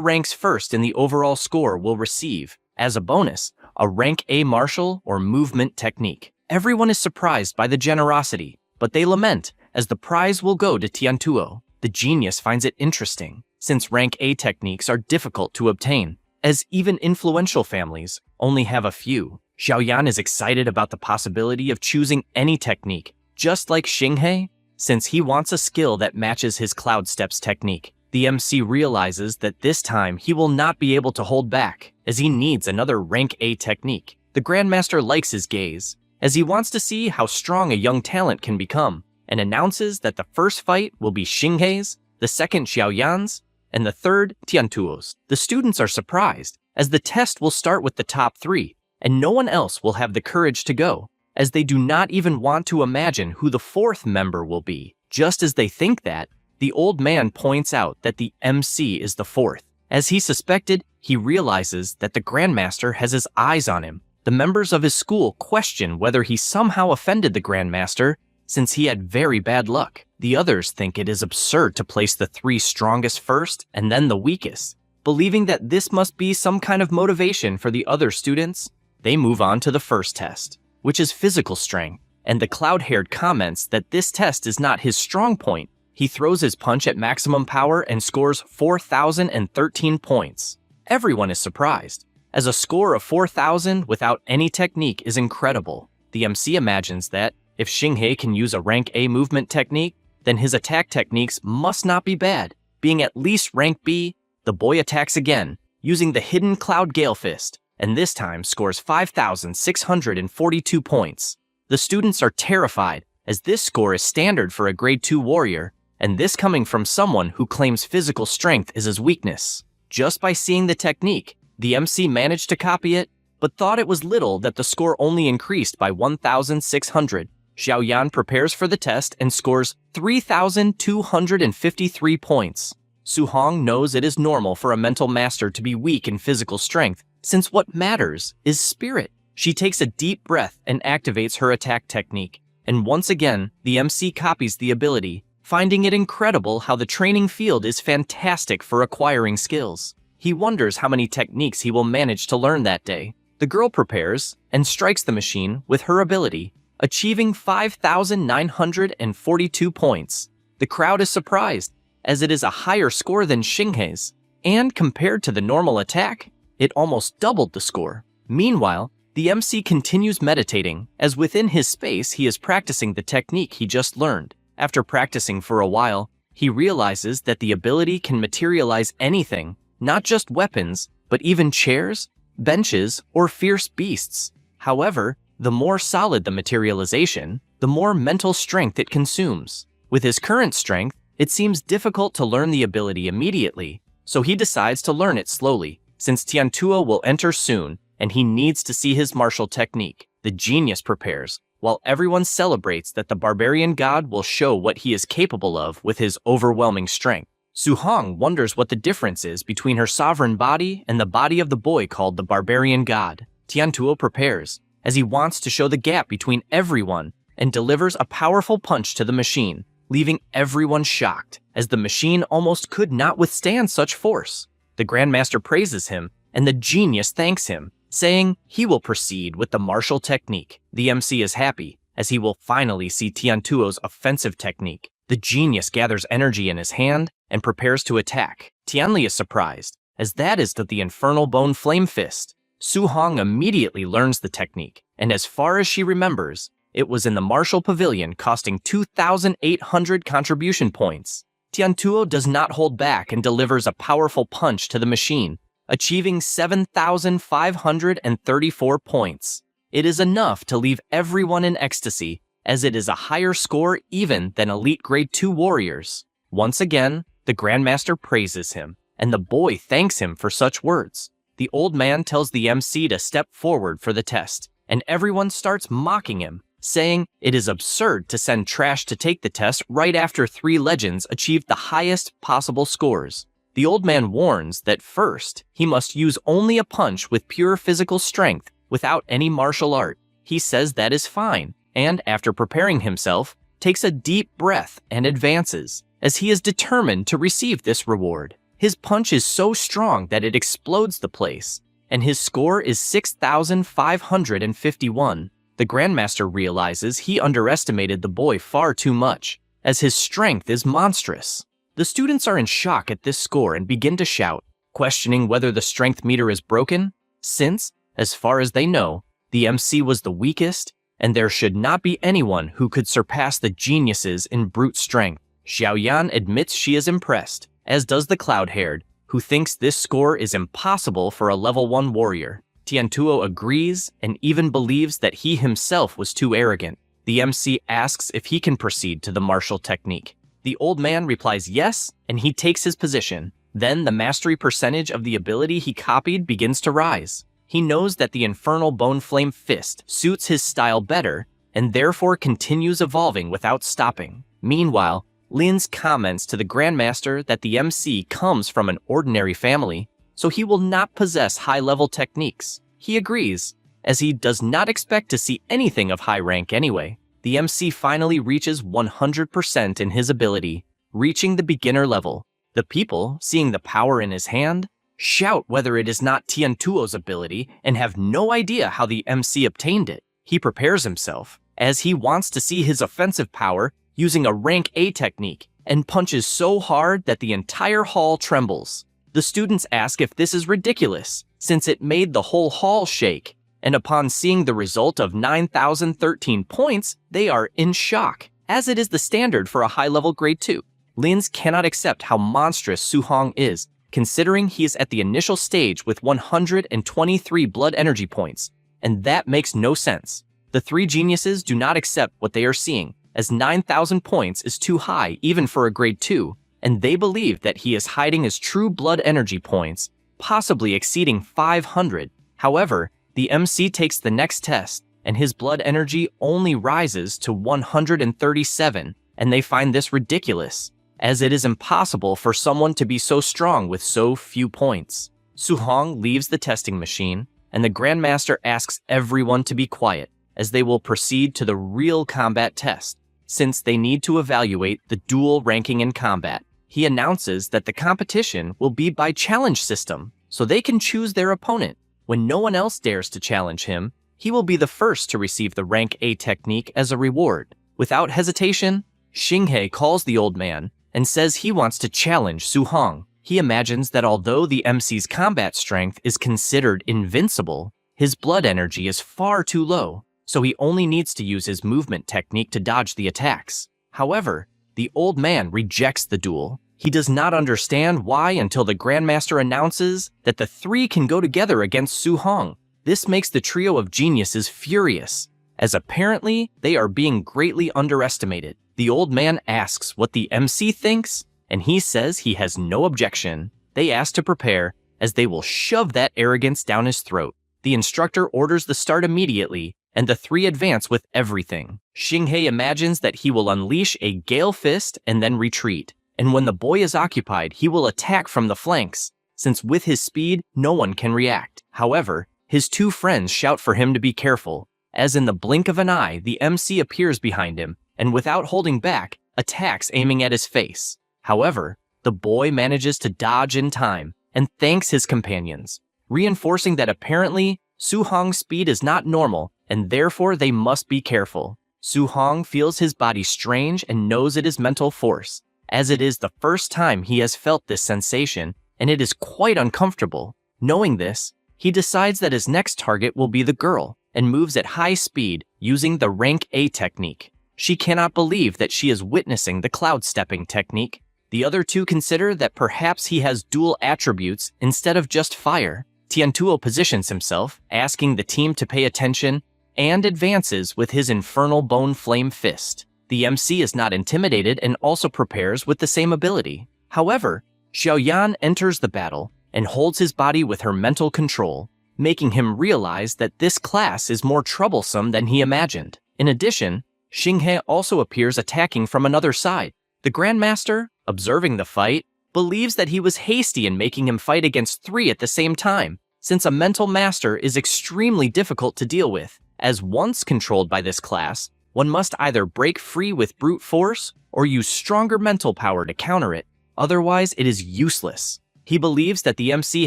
ranks first in the overall score will receive, as a bonus, a rank A martial or movement technique. Everyone is surprised by the generosity, but they lament, as the prize will go to Tiantuo. The genius finds it interesting, since rank A techniques are difficult to obtain, as even influential families only have a few. Xiaoyan is excited about the possibility of choosing any technique, just like Xinghe, since he wants a skill that matches his Cloud Steps technique. The MC realizes that this time he will not be able to hold back, as he needs another rank A technique. The Grandmaster likes his gaze, as he wants to see how strong a young talent can become, and announces that the first fight will be Xinghe's, the second Xiaoyan's, and the third Tiantuo's. The students are surprised, as the test will start with the top 3, and no one else will have the courage to go, as they do not even want to imagine who the 4th member will be. Just as they think that, the old man points out that the MC is the 4th. As he suspected, he realizes that the Grandmaster has his eyes on him. The members of his school question whether he somehow offended the Grandmaster, since he had very bad luck. The others think it is absurd to place the 3 strongest first and then the weakest. Believing that this must be some kind of motivation for the other students, they move on to the first test, which is physical strength, and the cloud-haired comments that this test is not his strong point. He throws his punch at maximum power and scores 4,013 points. Everyone is surprised, as a score of 4,000 without any technique is incredible. The MC imagines that, if Xinghe can use a rank A movement technique, then his attack techniques must not be bad. Being at least rank B, the boy attacks again, using the hidden Cloud Gale Fist, and this time scores 5,642 points. The students are terrified, as this score is standard for a grade 2 warrior, and this coming from someone who claims physical strength is his weakness. Just by seeing the technique, the MC managed to copy it, but thought it was little that the score only increased by 1,600. Xiaoyan prepares for the test and scores 3,253 points. Su Hong knows it is normal for a mental master to be weak in physical strength, since what matters is spirit. She takes a deep breath and activates her attack technique, and once again, the MC copies the ability, finding it incredible how the training field is fantastic for acquiring skills. He wonders how many techniques he will manage to learn that day. The girl prepares and strikes the machine with her ability, achieving 5,942 points. The crowd is surprised, as it is a higher score than Xinghe's, and compared to the normal attack, it almost doubled the score. Meanwhile, the MC continues meditating, as within his space he is practicing the technique he just learned. After practicing for a while, he realizes that the ability can materialize anything, not just weapons, but even chairs, benches, or fierce beasts. However, the more solid the materialization, the more mental strength it consumes. With his current strength, it seems difficult to learn the ability immediately, so he decides to learn it slowly, since Tiantuo will enter soon, and he needs to see his martial technique. The genius prepares, while everyone celebrates that the barbarian god will show what he is capable of with his overwhelming strength. Su Hong wonders what the difference is between her sovereign body and the body of the boy called the barbarian god. Tiantuo prepares, as he wants to show the gap between everyone, and delivers a powerful punch to the machine, leaving everyone shocked, as the machine almost could not withstand such force. The Grandmaster praises him, and the genius thanks him, saying he will proceed with the martial technique. The MC is happy, as he will finally see Tiantuo's offensive technique. The genius gathers energy in his hand and prepares to attack. Tianli is surprised, as that is the Infernal Bone Flame Fist. Su Hong immediately learns the technique, and as far as she remembers, it was in the Martial Pavilion, costing 2,800 contribution points. Tiantuo does not hold back and delivers a powerful punch to the machine, achieving 7,534 points. It is enough to leave everyone in ecstasy, as it is a higher score even than elite grade 2 warriors. Once again, the Grandmaster praises him, and the boy thanks him for such words. The old man tells the MC to step forward for the test, and everyone starts mocking him, saying it is absurd to send trash to take the test right after 3 legends achieved the highest possible scores. The old man warns that first, he must use only a punch with pure physical strength without any martial art. He says that is fine, and after preparing himself, takes a deep breath and advances, as he is determined to receive this reward. His punch is so strong that it explodes the place, and his score is 6,551. The Grandmaster realizes he underestimated the boy far too much, as his strength is monstrous. The students are in shock at this score and begin to shout, questioning whether the strength meter is broken, since, as far as they know, the MC was the weakest, and there should not be anyone who could surpass the geniuses in brute strength. Xiaoyan admits she is impressed, as does the cloud-haired, who thinks this score is impossible for a level 1 warrior. Tiantuo agrees and even believes that he himself was too arrogant. The MC asks if he can proceed to the martial technique. The old man replies yes, and he takes his position. Then the mastery percentage of the ability he copied begins to rise. He knows that the infernal bone flame fist suits his style better, and therefore continues evolving without stopping. Meanwhile, Lin's comments to the Grandmaster that the MC comes from an ordinary family, so he will not possess high-level techniques. He agrees, as he does not expect to see anything of high rank anyway. The MC finally reaches 100% in his ability, reaching the beginner level. The people, seeing the power in his hand, shout whether it is not Tiantuo's ability and have no idea how the MC obtained it. He prepares himself, as he wants to see his offensive power using a rank A technique, and punches so hard that the entire hall trembles. The students ask if this is ridiculous, since it made the whole hall shake, and upon seeing the result of 9,013 points, they are in shock, as it is the standard for a high-level grade 2. Lins cannot accept how monstrous Su Hong is, considering he is at the initial stage with 123 blood energy points, and that makes no sense. The 3 geniuses do not accept what they are seeing, as 9,000 points is too high even for a grade 2, and they believe that he is hiding his true blood energy points, possibly exceeding 500. However, the MC takes the next test, and his blood energy only rises to 137, and they find this ridiculous, as it is impossible for someone to be so strong with so few points. Su Hong leaves the testing machine, and the Grandmaster asks everyone to be quiet, as they will proceed to the real combat test, since they need to evaluate the dual ranking in combat. He announces that the competition will be by challenge system, so they can choose their opponent. When no one else dares to challenge him, he will be the first to receive the rank A technique as a reward. Without hesitation, Xinghe calls the old man and says he wants to challenge Su Hong. He imagines that although the MC's combat strength is considered invincible, his blood energy is far too low, so he only needs to use his movement technique to dodge the attacks. However, the old man rejects the duel. He does not understand why until the Grandmaster announces that the 3 can go together against Su Hong. This makes the trio of geniuses furious, as apparently they are being greatly underestimated. The old man asks what the MC thinks, and he says he has no objection. They ask to prepare, as they will shove that arrogance down his throat. The instructor orders the start immediately, and the 3 advance with everything. Xinghe imagines that he will unleash a Gale Fist and then retreat, and when the boy is occupied, he will attack from the flanks, since with his speed, no one can react. However, his 2 friends shout for him to be careful, as in the blink of an eye, the MC appears behind him, and without holding back, attacks aiming at his face. However, the boy manages to dodge in time, and thanks his companions, reinforcing that apparently, Su Hong's speed is not normal, and therefore they must be careful. Su Hong feels his body strange and knows it is mental force, as it is the first time he has felt this sensation, and it is quite uncomfortable. Knowing this, he decides that his next target will be the girl, and moves at high speed using the rank A technique. She cannot believe that she is witnessing the cloud stepping technique. The other 2 consider that perhaps he has dual attributes instead of just fire. Tiantuo positions himself, asking the team to pay attention, and advances with his infernal bone flame fist. The MC is not intimidated and also prepares with the same ability. However, Xiaoyan enters the battle and holds his body with her mental control, making him realize that this class is more troublesome than he imagined. In addition, Xinghe also appears attacking from another side. The Grandmaster, observing the fight, believes that he was hasty in making him fight against 3 at the same time, since a mental master is extremely difficult to deal with, as once controlled by this class, one must either break free with brute force or use stronger mental power to counter it, otherwise it is useless. He believes that the MC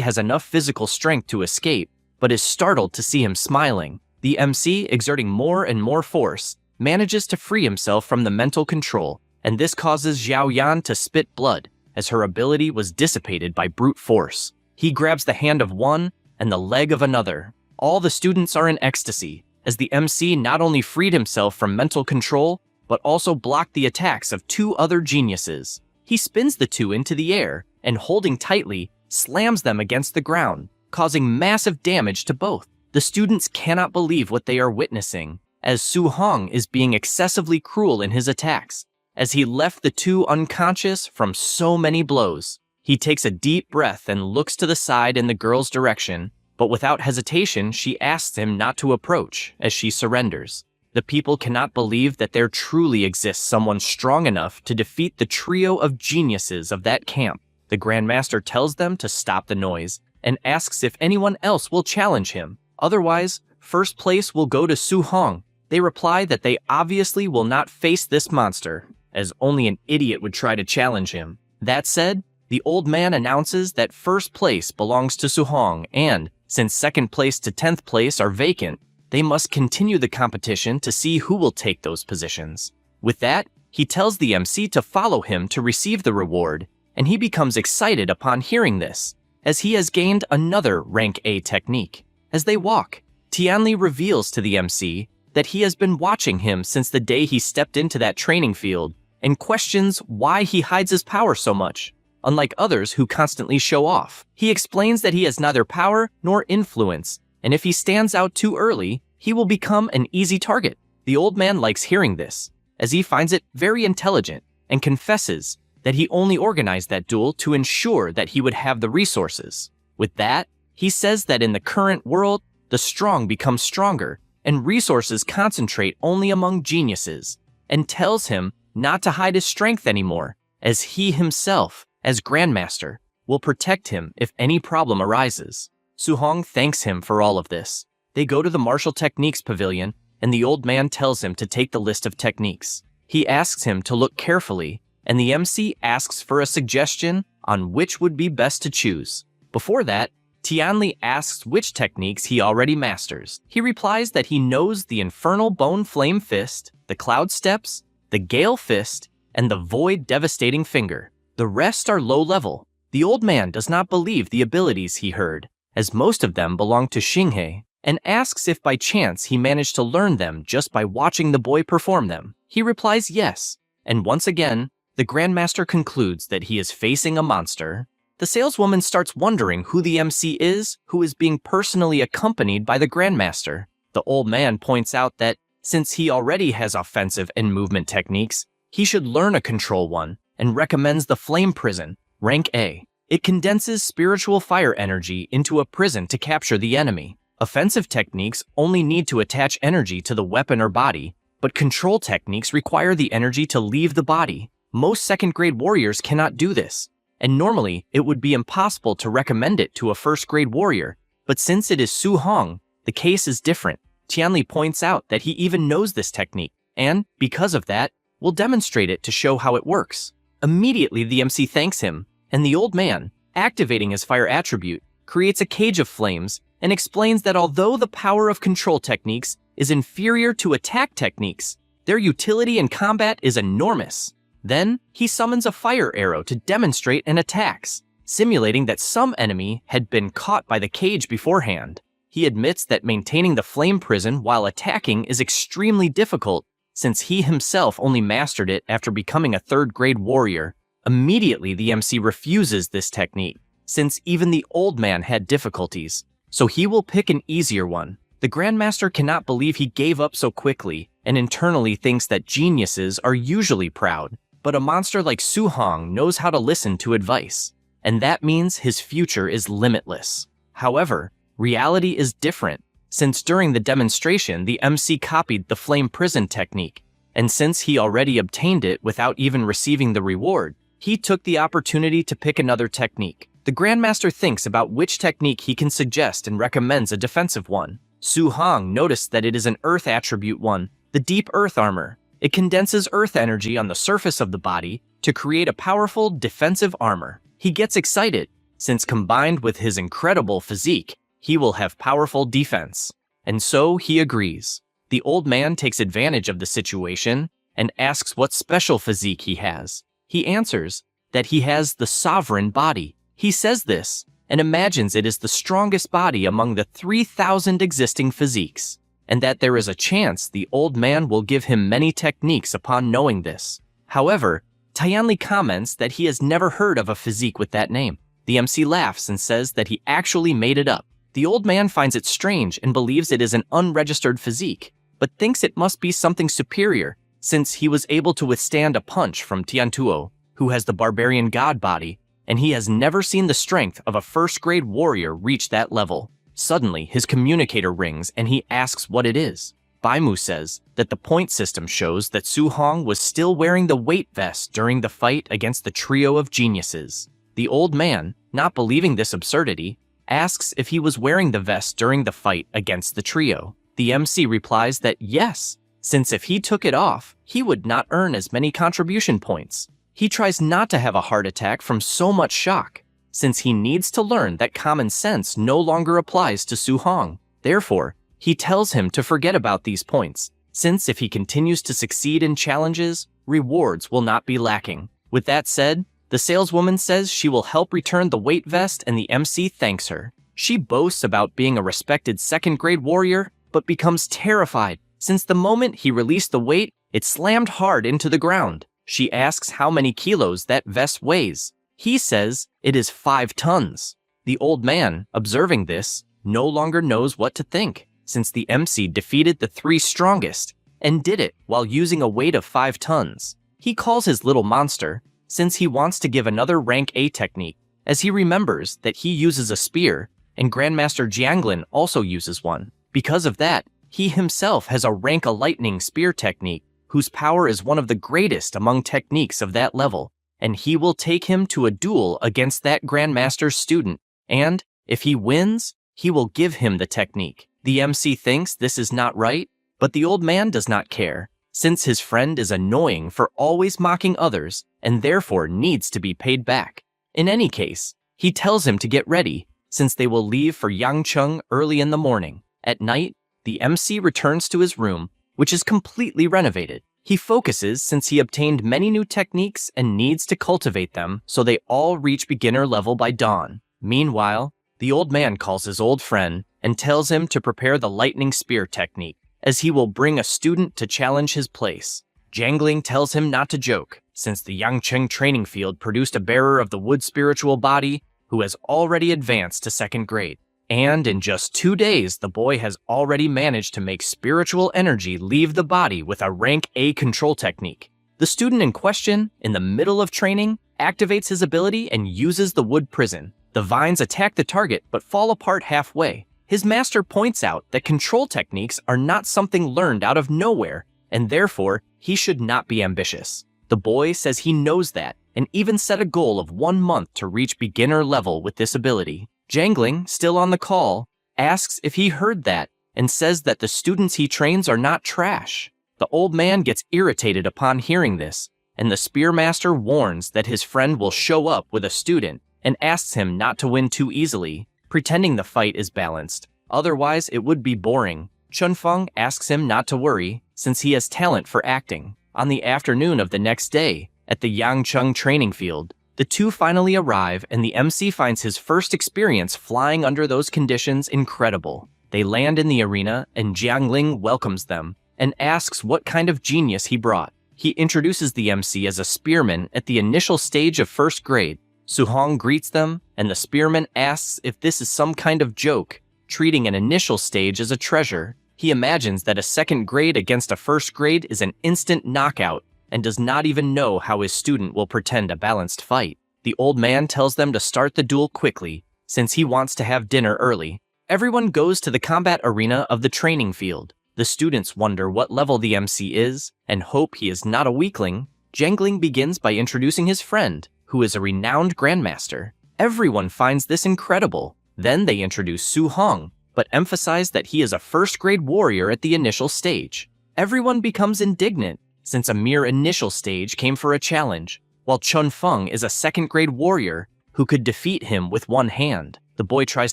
has enough physical strength to escape, but is startled to see him smiling. The MC, exerting more and more force, manages to free himself from the mental control, and this causes Xiao Yan to spit blood, as her ability was dissipated by brute force. He grabs the hand of one and the leg of another. All the students are in ecstasy, as the MC not only freed himself from mental control, but also blocked the attacks of 2 other geniuses. He spins the 2 into the air, and holding tightly, slams them against the ground, causing massive damage to both. The students cannot believe what they are witnessing, as Su Hong is being excessively cruel in his attacks, as he left the 2 unconscious from so many blows. He takes a deep breath and looks to the side in the girl's direction, but without hesitation she asks him not to approach as she surrenders. The people cannot believe that there truly exists someone strong enough to defeat the trio of geniuses of that camp. The Grandmaster tells them to stop the noise and asks if anyone else will challenge him. Otherwise, first place will go to Su Hong. They reply that they obviously will not face this monster, as only an idiot would try to challenge him. That said, the old man announces that first place belongs to Su Hong, and since second place to 10th place are vacant, they must continue the competition to see who will take those positions. With that, he tells the MC to follow him to receive the reward, and he becomes excited upon hearing this, as he has gained another rank A technique. As they walk, Tianli reveals to the MC that he has been watching him since the day he stepped into that training field, and questions why he hides his power so much, unlike others who constantly show off. He explains that he has neither power nor influence, and if he stands out too early, he will become an easy target. The old man likes hearing this, as he finds it very intelligent, and confesses that he only organized that duel to ensure that he would have the resources. With that, he says that in the current world, the strong become stronger, and resources concentrate only among geniuses, and tells him not to hide his strength anymore, as he himself, as Grandmaster, will protect him if any problem arises. Su Hong thanks him for all of this. They go to the martial techniques pavilion, and the old man tells him to take the list of techniques. He asks him to look carefully, and the MC asks for a suggestion on which would be best to choose. Before that, Tianli asks which techniques he already masters. He replies that he knows the Infernal Bone Flame Fist, the Cloud Steps, the Gale Fist, and the Void Devastating Finger. The rest are low level. The old man does not believe the abilities he heard, as most of them belong to Xinghe, and asks if by chance he managed to learn them just by watching the boy perform them. He replies yes, and once again, the Grandmaster concludes that he is facing a monster. The saleswoman starts wondering who the MC is who is being personally accompanied by the Grandmaster. The old man points out that since he already has offensive and movement techniques, he should learn a control one, and recommends the Flame Prison, rank A. It condenses spiritual fire energy into a prison to capture the enemy. Offensive techniques only need to attach energy to the weapon or body, but control techniques require the energy to leave the body. Most second-grade warriors cannot do this, and normally it would be impossible to recommend it to a first-grade warrior, but since it is Su Hong, the case is different. Tianli points out that he even knows this technique, and, because of that, will demonstrate it to show how it works. Immediately the MC thanks him, and the old man, activating his fire attribute, creates a cage of flames and explains that although the power of control techniques is inferior to attack techniques, their utility in combat is enormous. Then, he summons a fire arrow to demonstrate and attacks, simulating that some enemy had been caught by the cage beforehand. He admits that maintaining the flame prison while attacking is extremely difficult, since he himself only mastered it after becoming a third-grade warrior. Immediately, the MC refuses this technique, since even the old man had difficulties, so he will pick an easier one. The Grandmaster cannot believe he gave up so quickly, and internally thinks that geniuses are usually proud. But a monster like Su-hong knows how to listen to advice, and that means his future is limitless. However, reality is different, since during the demonstration the MC copied the flame prison technique, and since he already obtained it without even receiving the reward, he took the opportunity to pick another technique. The Grandmaster thinks about which technique he can suggest and recommends a defensive one. Su-hong noticed that it is an Earth attribute one, the Deep Earth Armor. It condenses Earth energy on the surface of the body to create a powerful defensive armor. He gets excited, since combined with his incredible physique, he will have powerful defense. And so he agrees. The old man takes advantage of the situation and asks what special physique he has. He answers that he has the sovereign body. He says this and imagines it is the strongest body among the 3,000 existing physiques, and that there is a chance the old man will give him many techniques upon knowing this. However, Tianli comments that he has never heard of a physique with that name. The MC laughs and says that he actually made it up. The old man finds it strange and believes it is an unregistered physique, but thinks it must be something superior, since he was able to withstand a punch from Tiantuo, who has the barbarian god body, and he has never seen the strength of a first-grade warrior reach that level. Suddenly, his communicator rings and he asks what it is. Baimu says that the point system shows that Su-hong was still wearing the weight vest during the fight against the trio of geniuses. The old man, not believing this absurdity, asks if he was wearing the vest during the fight against the trio. The MC replies that yes, since if he took it off, he would not earn as many contribution points. He tries not to have a heart attack from so much shock, since he needs to learn that common sense no longer applies to Su-hong. Therefore, he tells him to forget about these points, since if he continues to succeed in challenges, rewards will not be lacking. With that said, the saleswoman says she will help return the weight vest and the MC thanks her. She boasts about being a respected second-grade warrior, but becomes terrified, since the moment he released the weight, it slammed hard into the ground. She asks how many kilos that vest weighs. He says it is 5 tons. The old man, observing this, no longer knows what to think, since the MC defeated the 3 strongest, and did it while using a weight of 5 tons. He calls his little monster, since he wants to give another rank A technique, as he remembers that he uses a spear, and Grandmaster Jianglin also uses one. Because of that, he himself has a rank A lightning spear technique, whose power is one of the greatest among techniques of that level, and he will take him to a duel against that Grandmaster's student, and, if he wins, he will give him the technique. The MC thinks this is not right, but the old man does not care, since his friend is annoying for always mocking others, and therefore needs to be paid back. In any case, he tells him to get ready, since they will leave for Yangcheng early in the morning. At night, the MC returns to his room, which is completely renovated. He focuses since he obtained many new techniques and needs to cultivate them so they all reach beginner level by dawn. Meanwhile, the old man calls his old friend and tells him to prepare the lightning spear technique, as he will bring a student to challenge his place. Jiangling tells him not to joke, since the Yangcheng training field produced a bearer of the wood spiritual body who has already advanced to 2nd grade. And in just 2 days, the boy has already managed to make spiritual energy leave the body with a rank A control technique. The student in question, in the middle of training, activates his ability and uses the wood prison. The vines attack the target but fall apart halfway. His master points out that control techniques are not something learned out of nowhere, and therefore, he should not be ambitious. The boy says he knows that, and even set a goal of 1 month to reach beginner level with this ability. Jiangling, still on the call, asks if he heard that, and says that the students he trains are not trash. The old man gets irritated upon hearing this, and the spearmaster warns that his friend will show up with a student, and asks him not to win too easily, pretending the fight is balanced. Otherwise, it would be boring. Chunfeng asks him not to worry, since he has talent for acting. On the afternoon of the next day, at the Yangcheng training field, the two finally arrive, and the MC finds his first experience flying under those conditions incredible. They land in the arena, and Jiangling welcomes them, and asks what kind of genius he brought. He introduces the MC as a spearman at the initial stage of 1st grade. Su-hong greets them, and the spearman asks if this is some kind of joke, treating an initial stage as a treasure. He imagines that a second grade against a first grade is an instant knockout and does not even know how his student will pretend a balanced fight. The old man tells them to start the duel quickly, since he wants to have dinner early. Everyone goes to the combat arena of the training field. The students wonder what level the MC is and hope he is not a weakling. Jangling begins by introducing his friend, who is a renowned grandmaster. Everyone finds this incredible. Then they introduce Su Hong, but emphasize that he is a first-grade warrior at the initial stage. Everyone becomes indignant, since a mere initial stage came for a challenge, while Chun Feng is a second-grade warrior who could defeat him with one hand. The boy tries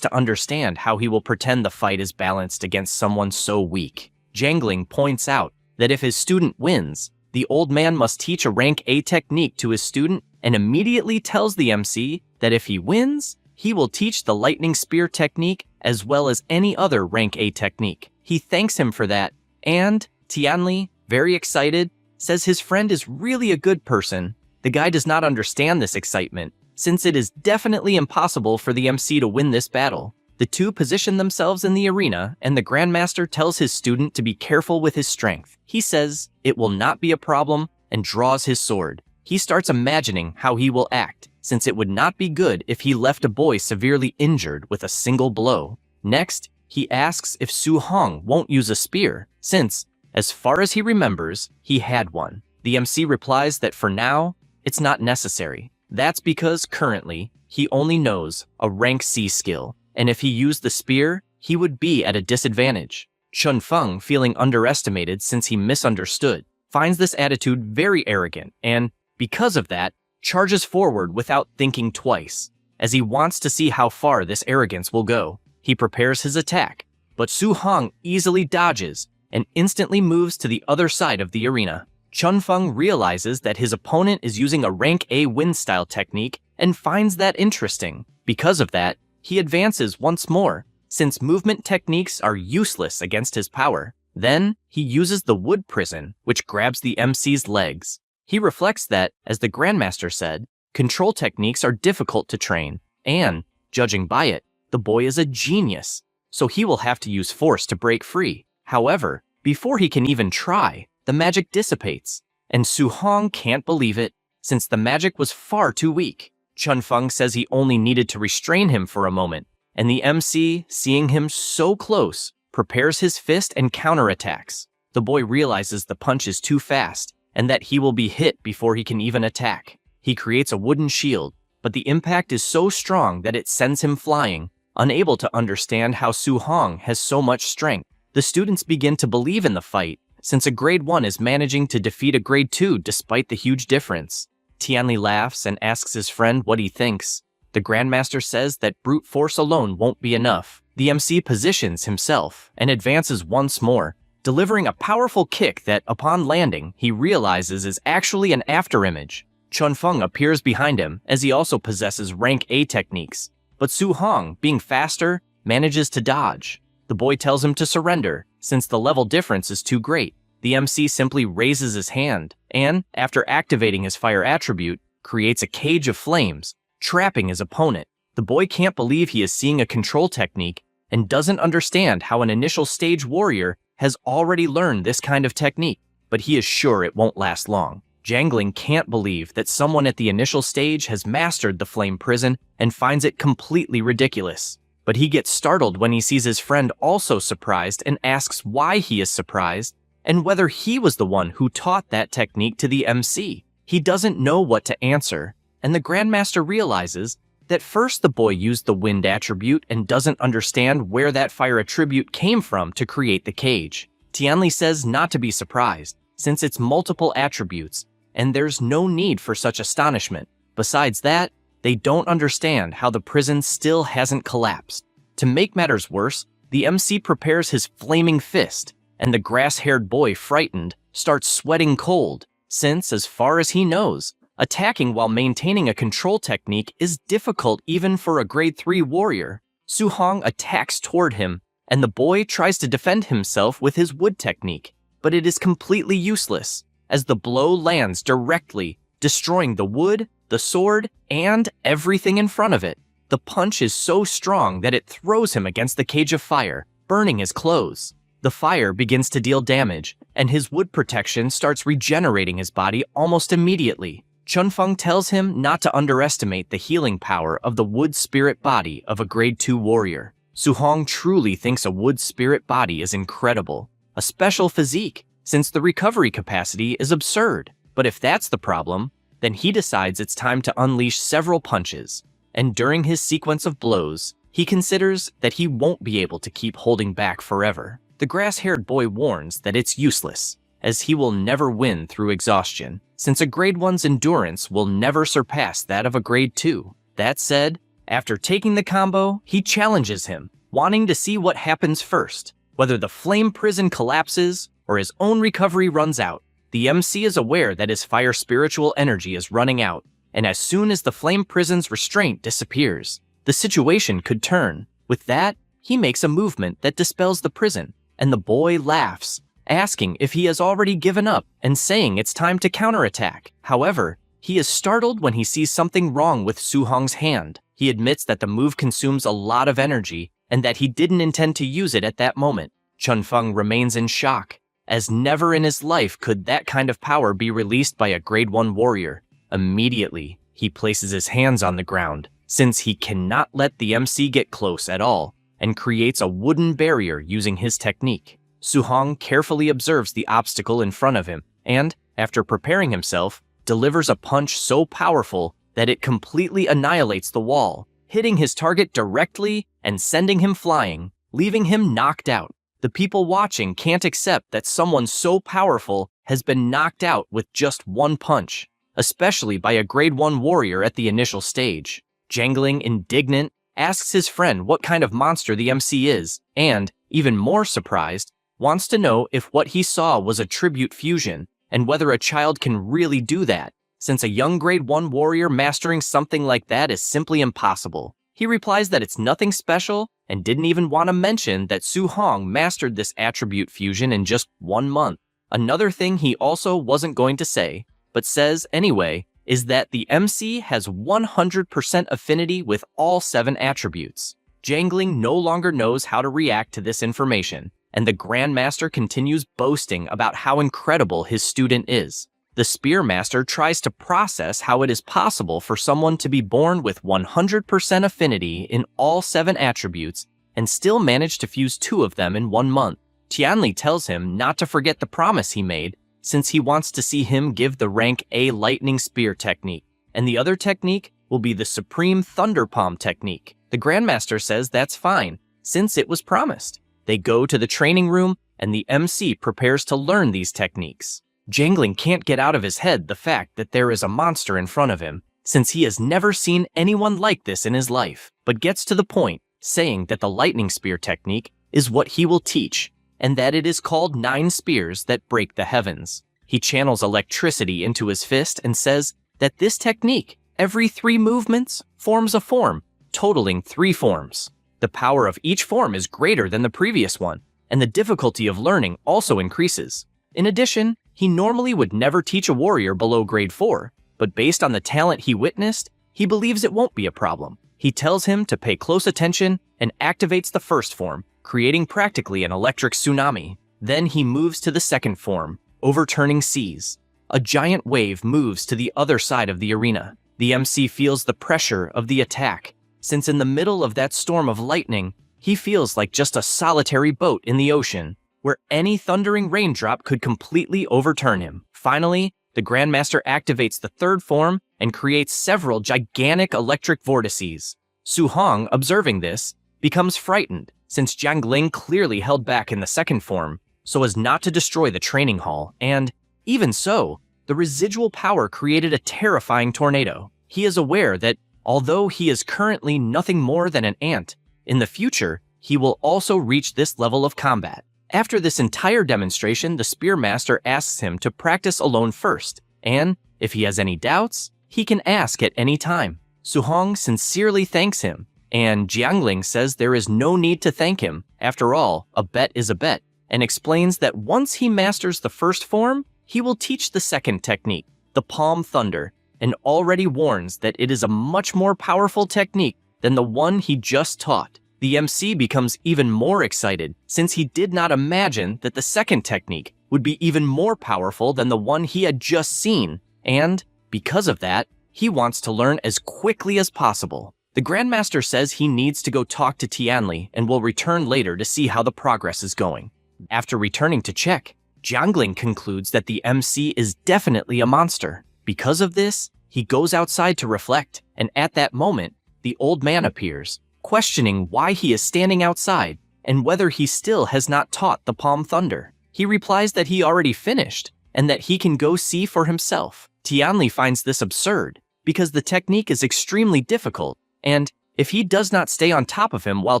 to understand how he will pretend the fight is balanced against someone so weak. Jangling points out that if his student wins, the old man must teach a rank A technique to his student and immediately tells the MC that if he wins, he will teach the lightning spear technique as well as any other rank A technique. He thanks him for that, and Tianli, very excited, says his friend is really a good person. The guy does not understand this excitement, since it is definitely impossible for the MC to win this battle. The two position themselves in the arena, and the Grandmaster tells his student to be careful with his strength. He says it will not be a problem and draws his sword. He starts imagining how he will act, since it would not be good if he left a boy severely injured with a single blow. Next, he asks if Su Hong won't use a spear, since, as far as he remembers, he had one. The MC replies that for now, it's not necessary. That's because currently, he only knows a rank C skill, and if he used the spear, he would be at a disadvantage. Chun Feng, feeling underestimated since he misunderstood, finds this attitude very arrogant and, because of that, charges forward without thinking twice. As he wants to see how far this arrogance will go, he prepares his attack, but Su Hong easily dodges and instantly moves to the other side of the arena. Chun Feng realizes that his opponent is using a rank A wind style technique and finds that interesting. Because of that, he advances once more, since movement techniques are useless against his power. Then, he uses the wood prison, which grabs the MC's legs. He reflects that, as the Grandmaster said, control techniques are difficult to train, and, judging by it, the boy is a genius, so he will have to use force to break free. However, before he can even try, the magic dissipates, and Su Hong can't believe it, since the magic was far too weak. Chun Feng says he only needed to restrain him for a moment, and the MC, seeing him so close, prepares his fist and counterattacks. The boy realizes the punch is too fast, and that he will be hit before he can even attack. He creates a wooden shield, but the impact is so strong that it sends him flying, unable to understand how Su Hong has so much strength. The students begin to believe in the fight, since a grade 1 is managing to defeat a grade 2 despite the huge difference. Tianli laughs and asks his friend what he thinks. The Grandmaster says that brute force alone won't be enough. The MC positions himself and advances once more, delivering a powerful kick that, upon landing, he realizes is actually an afterimage. Chun Feng appears behind him, as he also possesses rank A techniques, but Su Hong, being faster, manages to dodge. The boy tells him to surrender, since the level difference is too great. The MC simply raises his hand, and, after activating his fire attribute, creates a cage of flames, trapping his opponent. The boy can't believe he is seeing a control technique, and doesn't understand how an initial stage warrior has already learned this kind of technique, but he is sure it won't last long. Jangling can't believe that someone at the initial stage has mastered the flame prison and finds it completely ridiculous. But he gets startled when he sees his friend also surprised and asks why he is surprised and whether he was the one who taught that technique to the MC. He doesn't know what to answer, and the Grandmaster realizes that first the boy used the wind attribute and doesn't understand where that fire attribute came from to create the cage. Tianli says not to be surprised, since it's multiple attributes, and there's no need for such astonishment. Besides that, they don't understand how the prison still hasn't collapsed. To make matters worse, the MC prepares his flaming fist, and the grass-haired boy, frightened, starts sweating cold, since, as far as he knows, attacking while maintaining a control technique is difficult even for a grade 3 warrior. Su Hong attacks toward him, and the boy tries to defend himself with his wood technique, but it is completely useless, as the blow lands directly, destroying the wood, the sword, and everything in front of it. The punch is so strong that it throws him against the cage of fire, burning his clothes. The fire begins to deal damage, and his wood protection starts regenerating his body almost immediately. Chunfeng tells him not to underestimate the healing power of the wood spirit body of a grade 2 warrior. Su-hong truly thinks a wood spirit body is incredible, a special physique, since the recovery capacity is absurd. But if that's the problem, then he decides it's time to unleash several punches, and during his sequence of blows, he considers that he won't be able to keep holding back forever. The grass-haired boy warns that it's useless, as he will never win through exhaustion, since a grade 1's endurance will never surpass that of a grade 2. That said, after taking the combo, he challenges him, wanting to see what happens first, whether the flame prison collapses or his own recovery runs out. The MC is aware that his fire spiritual energy is running out, and as soon as the flame prison's restraint disappears, the situation could turn. With that, he makes a movement that dispels the prison, and the boy laughs, asking if he has already given up and saying it's time to counterattack. However, he is startled when he sees something wrong with Su-hong's hand. He admits that the move consumes a lot of energy and that he didn't intend to use it at that moment. Chunfeng remains in shock, as never in his life could that kind of power be released by a grade 1 warrior. Immediately, he places his hands on the ground, since he cannot let the MC get close at all, and creates a wooden barrier using his technique. Su-hong carefully observes the obstacle in front of him, and, after preparing himself, delivers a punch so powerful that it completely annihilates the wall, hitting his target directly and sending him flying, leaving him knocked out. The people watching can't accept that someone so powerful has been knocked out with just one punch, especially by a grade 1 warrior at the initial stage. Jangling, indignant, asks his friend what kind of monster the MC is, and, even more surprised, wants to know if what he saw was a tribute fusion, and whether a child can really do that, since a young grade 1 warrior mastering something like that is simply impossible. He replies that it's nothing special, and didn't even want to mention that Su-hong mastered this attribute fusion in just 1 month. Another thing he also wasn't going to say, but says anyway, is that the MC has 100% affinity with all 7 attributes. Jangling no longer knows how to react to this information, and the Grandmaster continues boasting about how incredible his student is. The Spearmaster tries to process how it is possible for someone to be born with 100% affinity in all 7 attributes and still manage to fuse 2 of them in 1 month. Tianli tells him not to forget the promise he made, since he wants to see him give the rank A lightning spear technique, and the other technique will be the supreme thunder palm technique. The Grandmaster says that's fine, since it was promised. They go to the training room, and the MC prepares to learn these techniques. Jangling can't get out of his head the fact that there is a monster in front of him, since he has never seen anyone like this in his life, but gets to the point, saying that the lightning spear technique is what he will teach, and that it is called 9 spears that break the heavens. He channels electricity into his fist and says that this technique, every 3 movements, forms a form, totaling 3 forms. The power of each form is greater than the previous one, and the difficulty of learning also increases. In addition, he normally would never teach a warrior below grade 4, but based on the talent he witnessed, he believes it won't be a problem. He tells him to pay close attention and activates the first form, creating practically an electric tsunami. Then he moves to the second form, overturning seas. A giant wave moves to the other side of the arena. The MC feels the pressure of the attack, since in the middle of that storm of lightning, he feels like just a solitary boat in the ocean, where any thundering raindrop could completely overturn him. Finally, the Grandmaster activates the third form and creates several gigantic electric vortices. Su-hong, observing this, becomes frightened, since Jiangling clearly held back in the second form so as not to destroy the training hall, and, even so, the residual power created a terrifying tornado. He is aware that, although he is currently nothing more than an ant, in the future, he will also reach this level of combat. After this entire demonstration, the Spearmaster asks him to practice alone first, and, if he has any doubts, he can ask at any time. Su-hong sincerely thanks him, and Jiangling says there is no need to thank him. After all, a bet is a bet, and explains that once he masters the first form, he will teach the second technique, the Palm Thunder, and already warns that it is a much more powerful technique than the one he just taught. The MC becomes even more excited since he did not imagine that the second technique would be even more powerful than the one he had just seen, and, because of that, he wants to learn as quickly as possible. The Grandmaster says he needs to go talk to Tianli and will return later to see how the progress is going. After returning to check, Jiangling concludes that the MC is definitely a monster. Because of this, he goes outside to reflect, and at that moment, the old man appears, questioning why he is standing outside and whether he still has not taught the Palm Thunder. He replies that he already finished and that he can go see for himself. Tianli finds this absurd because the technique is extremely difficult, and if he does not stay on top of him while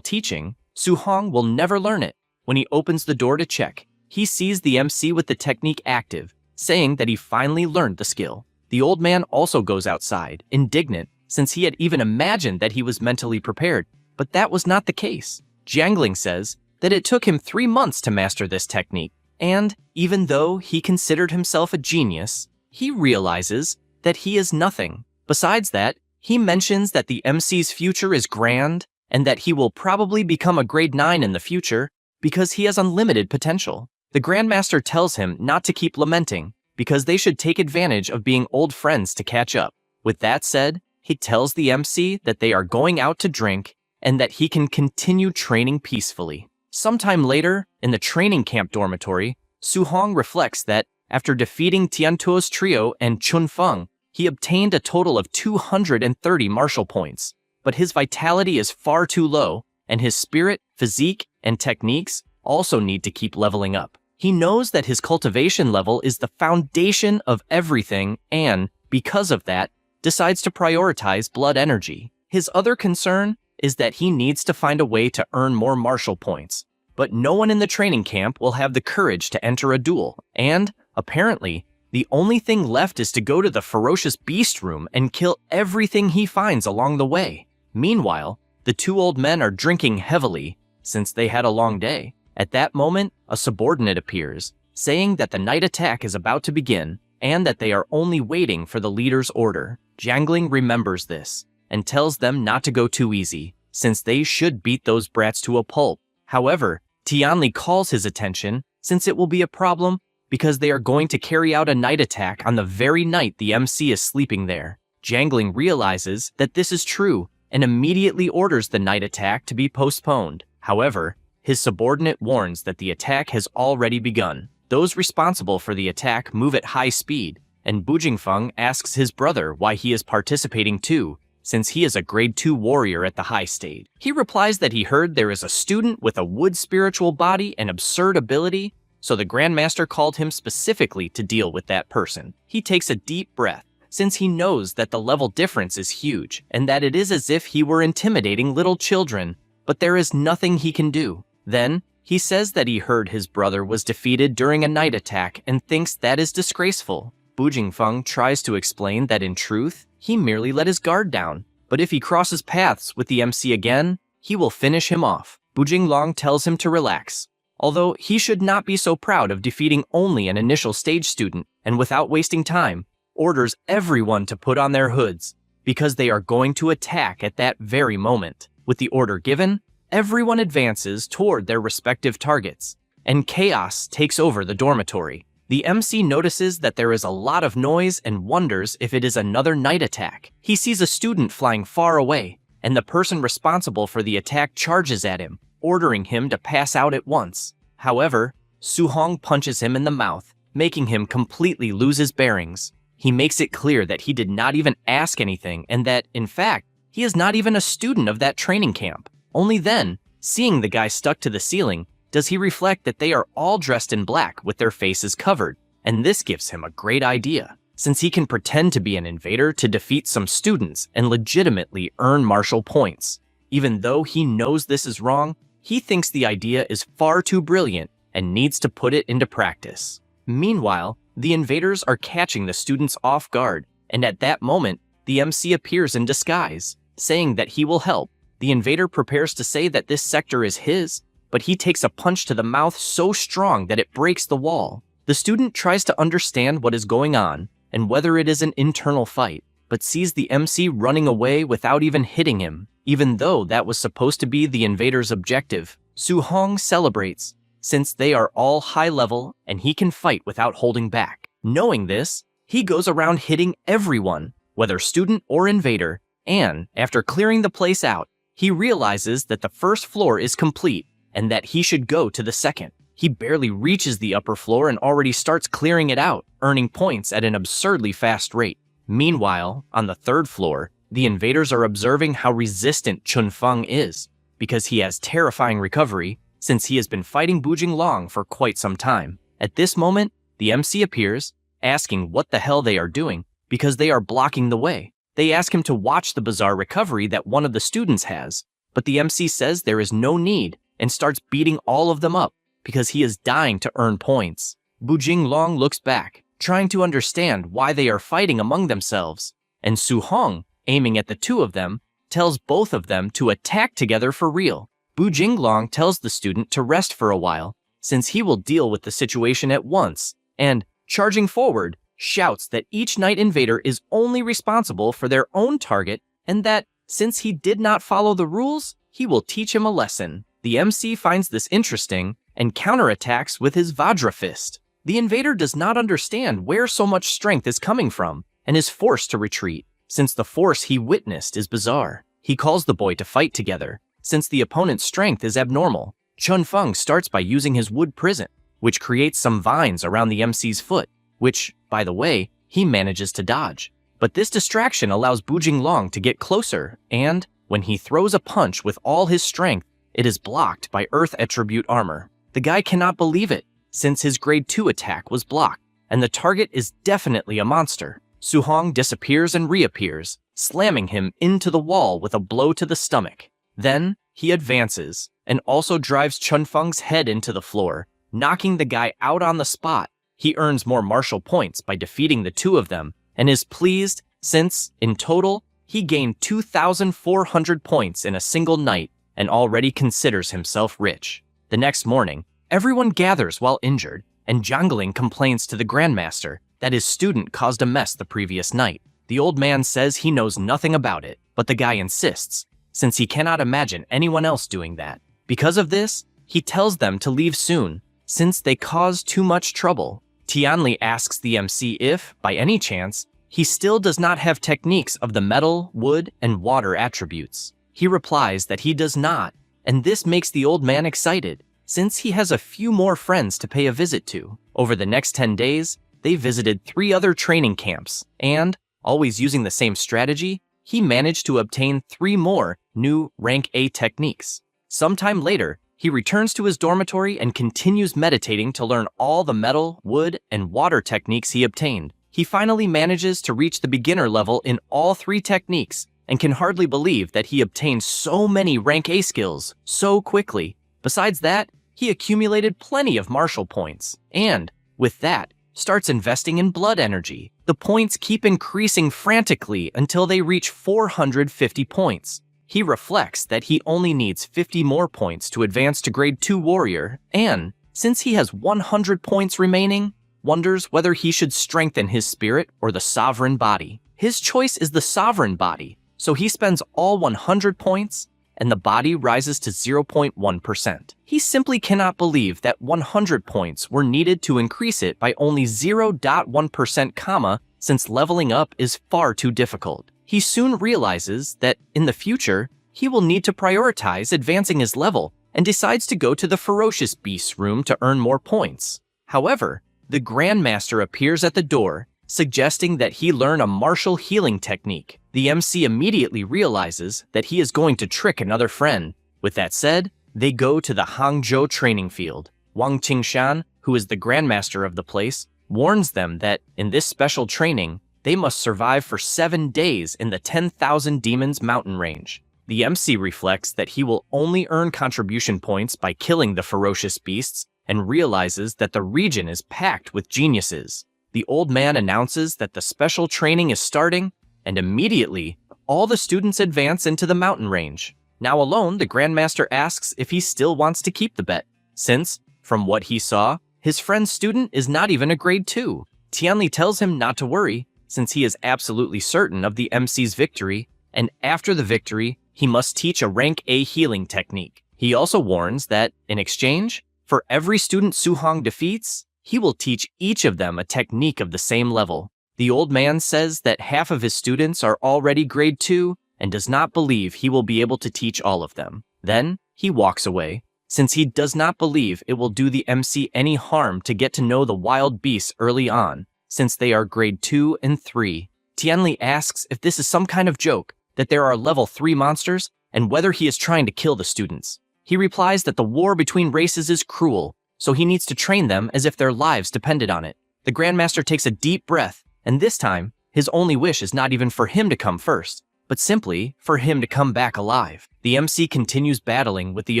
teaching, Su Hong will never learn it. When he opens the door to check, he sees the MC with the technique active, saying that he finally learned the skill. The old man also goes outside, indignant, since he had even imagined that he was mentally prepared, but that was not the case. Jiangling says that it took him 3 months to master this technique, and even though he considered himself a genius, he realizes that he is nothing. Besides that, he mentions that the MC's future is grand and that he will probably become a grade 9 in the future because he has unlimited potential. The Grandmaster tells him not to keep lamenting because they should take advantage of being old friends to catch up. With that said, he tells the MC that they are going out to drink and that he can continue training peacefully. Sometime later, in the training camp dormitory, Su Hong reflects that after defeating Tiantuo's trio and Chun Feng, he obtained a total of 230 martial points, but his vitality is far too low, and his spirit, physique, and techniques also need to keep leveling up. He knows that his cultivation level is the foundation of everything and, because of that, decides to prioritize blood energy. His other concern is that he needs to find a way to earn more martial points, but no one in the training camp will have the courage to enter a duel, and, apparently, the only thing left is to go to the ferocious beast room and kill everything he finds along the way. Meanwhile, the two old men are drinking heavily, since they had a long day. At that moment, a subordinate appears, saying that the night attack is about to begin, and that they are only waiting for the leader's order. Jiangling remembers this, and tells them not to go too easy, since they should beat those brats to a pulp. However, Tianli calls his attention, since it will be a problem, because they are going to carry out a night attack on the very night the MC is sleeping there. Jiangling realizes that this is true, and immediately orders the night attack to be postponed. However, his subordinate warns that the attack has already begun. Those responsible for the attack move at high speed, and Bu Jingfeng asks his brother why he is participating too, since he is a grade 2 warrior at the high stage. He replies that he heard there is a student with a wood spiritual body and absurd ability, so the Grandmaster called him specifically to deal with that person. He takes a deep breath, since he knows that the level difference is huge, and that it is as if he were intimidating little children, but there is nothing he can do. Then, he says that he heard his brother was defeated during a night attack and thinks that is disgraceful. Bu Jingfeng tries to explain that in truth, he merely let his guard down, but if he crosses paths with the MC again, he will finish him off. Bu Jinglong tells him to relax, although he should not be so proud of defeating only an initial stage student, and without wasting time, orders everyone to put on their hoods, because they are going to attack at that very moment. With the order given, everyone advances toward their respective targets, and chaos takes over the dormitory. The MC notices that there is a lot of noise and wonders if it is another night attack. He sees a student flying far away, and the person responsible for the attack charges at him, ordering him to pass out at once. However, Su Hong punches him in the mouth, making him completely lose his bearings. He makes it clear that he did not even ask anything and that, in fact, he is not even a student of that training camp. Only then, seeing the guy stuck to the ceiling, does he reflect that they are all dressed in black with their faces covered, and this gives him a great idea, since he can pretend to be an invader to defeat some students and legitimately earn martial points. Even though he knows this is wrong, he thinks the idea is far too brilliant and needs to put it into practice. Meanwhile, the invaders are catching the students off guard, and at that moment, the MC appears in disguise, saying that he will help. The invader prepares to say that this sector is his, but he takes a punch to the mouth so strong that it breaks the wall. The student tries to understand what is going on and whether it is an internal fight, but sees the MC running away without even hitting him. even though that was supposed to be the invaders' objective. Su-hong celebrates, since they are all high level and he can fight without holding back. Knowing this, he goes around hitting everyone, whether student or invader, and after clearing the place out, he realizes that the first floor is complete and that he should go to the second. He barely reaches the upper floor and already starts clearing it out, earning points at an absurdly fast rate. Meanwhile, on the third floor, the invaders are observing how resistant Chun-Feng is, because he has terrifying recovery since he has been fighting Bujing Long for quite some time. At this moment, the MC appears, asking what the hell they are doing, because they are blocking the way. They ask him to watch the bizarre recovery that one of the students has, but the MC says there is no need and starts beating all of them up because he is dying to earn points. Bujing Long looks back, trying to understand why they are fighting among themselves, and Su-hong, aiming at the two of them, tells both of them to attack together for real. Bujing Long tells the student to rest for a while, since he will deal with the situation at once, and, charging forward, shouts that each night invader is only responsible for their own target and that, since he did not follow the rules, he will teach him a lesson. The MC finds this interesting and counterattacks with his Vajra fist. The invader does not understand where so much strength is coming from and is forced to retreat, since the force he witnessed is bizarre. He calls the boy to fight together, since the opponent's strength is abnormal. Chun-Feng starts by using his wood prison, which creates some vines around the MC's foot, which, by the way, he manages to dodge. But this distraction allows Bujing Long to get closer, and, when he throws a punch with all his strength, it is blocked by Earth Attribute armor. The guy cannot believe it, since his grade 2 attack was blocked, and the target is definitely a monster. Su-hong disappears and reappears, slamming him into the wall with a blow to the stomach. Then, he advances, and also drives Chun-Feng's head into the floor, knocking the guy out on the spot. He earns more martial points by defeating the two of them, and is pleased since, in total, he gained 2,400 points in a single night and already considers himself rich. The next morning, everyone gathers while injured, and Jiangling complains to the Grandmaster that his student caused a mess the previous night. The old man says he knows nothing about it, but the guy insists, since he cannot imagine anyone else doing that. Because of this, he tells them to leave soon, since they caused too much trouble. Tianli asks the MC if, by any chance, he still does not have techniques of the metal, wood, and water attributes. He replies that he does not, and this makes the old man excited, since he has a few more friends to pay a visit to. Over the next 10 days, they visited 3 other training camps, and, always using the same strategy, he managed to obtain 3 more new rank A techniques. Sometime later, he returns to his dormitory and continues meditating to learn all the metal, wood, and water techniques he obtained. He finally manages to reach the beginner level in all 3 techniques and can hardly believe that he obtained so many rank A skills so quickly. Besides that, he accumulated plenty of martial points and, with that, starts investing in blood energy. The points keep increasing frantically until they reach 450 points. He reflects that he only needs 50 more points to advance to grade 2 warrior, and, since he has 100 points remaining, wonders whether he should strengthen his spirit or the sovereign body. His choice is the sovereign body, so he spends all 100 points, and the body rises to 0.1%. He simply cannot believe that 100 points were needed to increase it by only 0.1%, since leveling up is far too difficult. He soon realizes that, in the future, he will need to prioritize advancing his level and decides to go to the Ferocious Beast's room to earn more points. However, the Grandmaster appears at the door, suggesting that he learn a martial healing technique. The MC immediately realizes that he is going to trick another friend. With that said, they go to the Hangzhou training field. Wang Qingshan, who is the Grandmaster of the place, warns them that, in this special training, they must survive for 7 days in the 10,000 Demons mountain range. The MC reflects that he will only earn contribution points by killing the ferocious beasts and realizes that the region is packed with geniuses. The old man announces that the special training is starting, and immediately, all the students advance into the mountain range. Now alone, the Grandmaster asks if he still wants to keep the bet, since, from what he saw, his friend's student is not even a grade 2. Tianli tells him not to worry, since he is absolutely certain of the MC's victory, and after the victory, he must teach a rank A healing technique. He also warns that, in exchange, for every student Su-hong defeats, he will teach each of them a technique of the same level. The old man says that half of his students are already grade 2 and does not believe he will be able to teach all of them. Then, he walks away, since he does not believe it will do the MC any harm to get to know the wild beasts early on, since they are grade 2 and 3. Tianli asks if this is some kind of joke, that there are level 3 monsters, and whether he is trying to kill the students. He replies that the war between races is cruel, so he needs to train them as if their lives depended on it. The Grandmaster takes a deep breath, and this time, his only wish is not even for him to come first, but simply for him to come back alive. The MC continues battling with the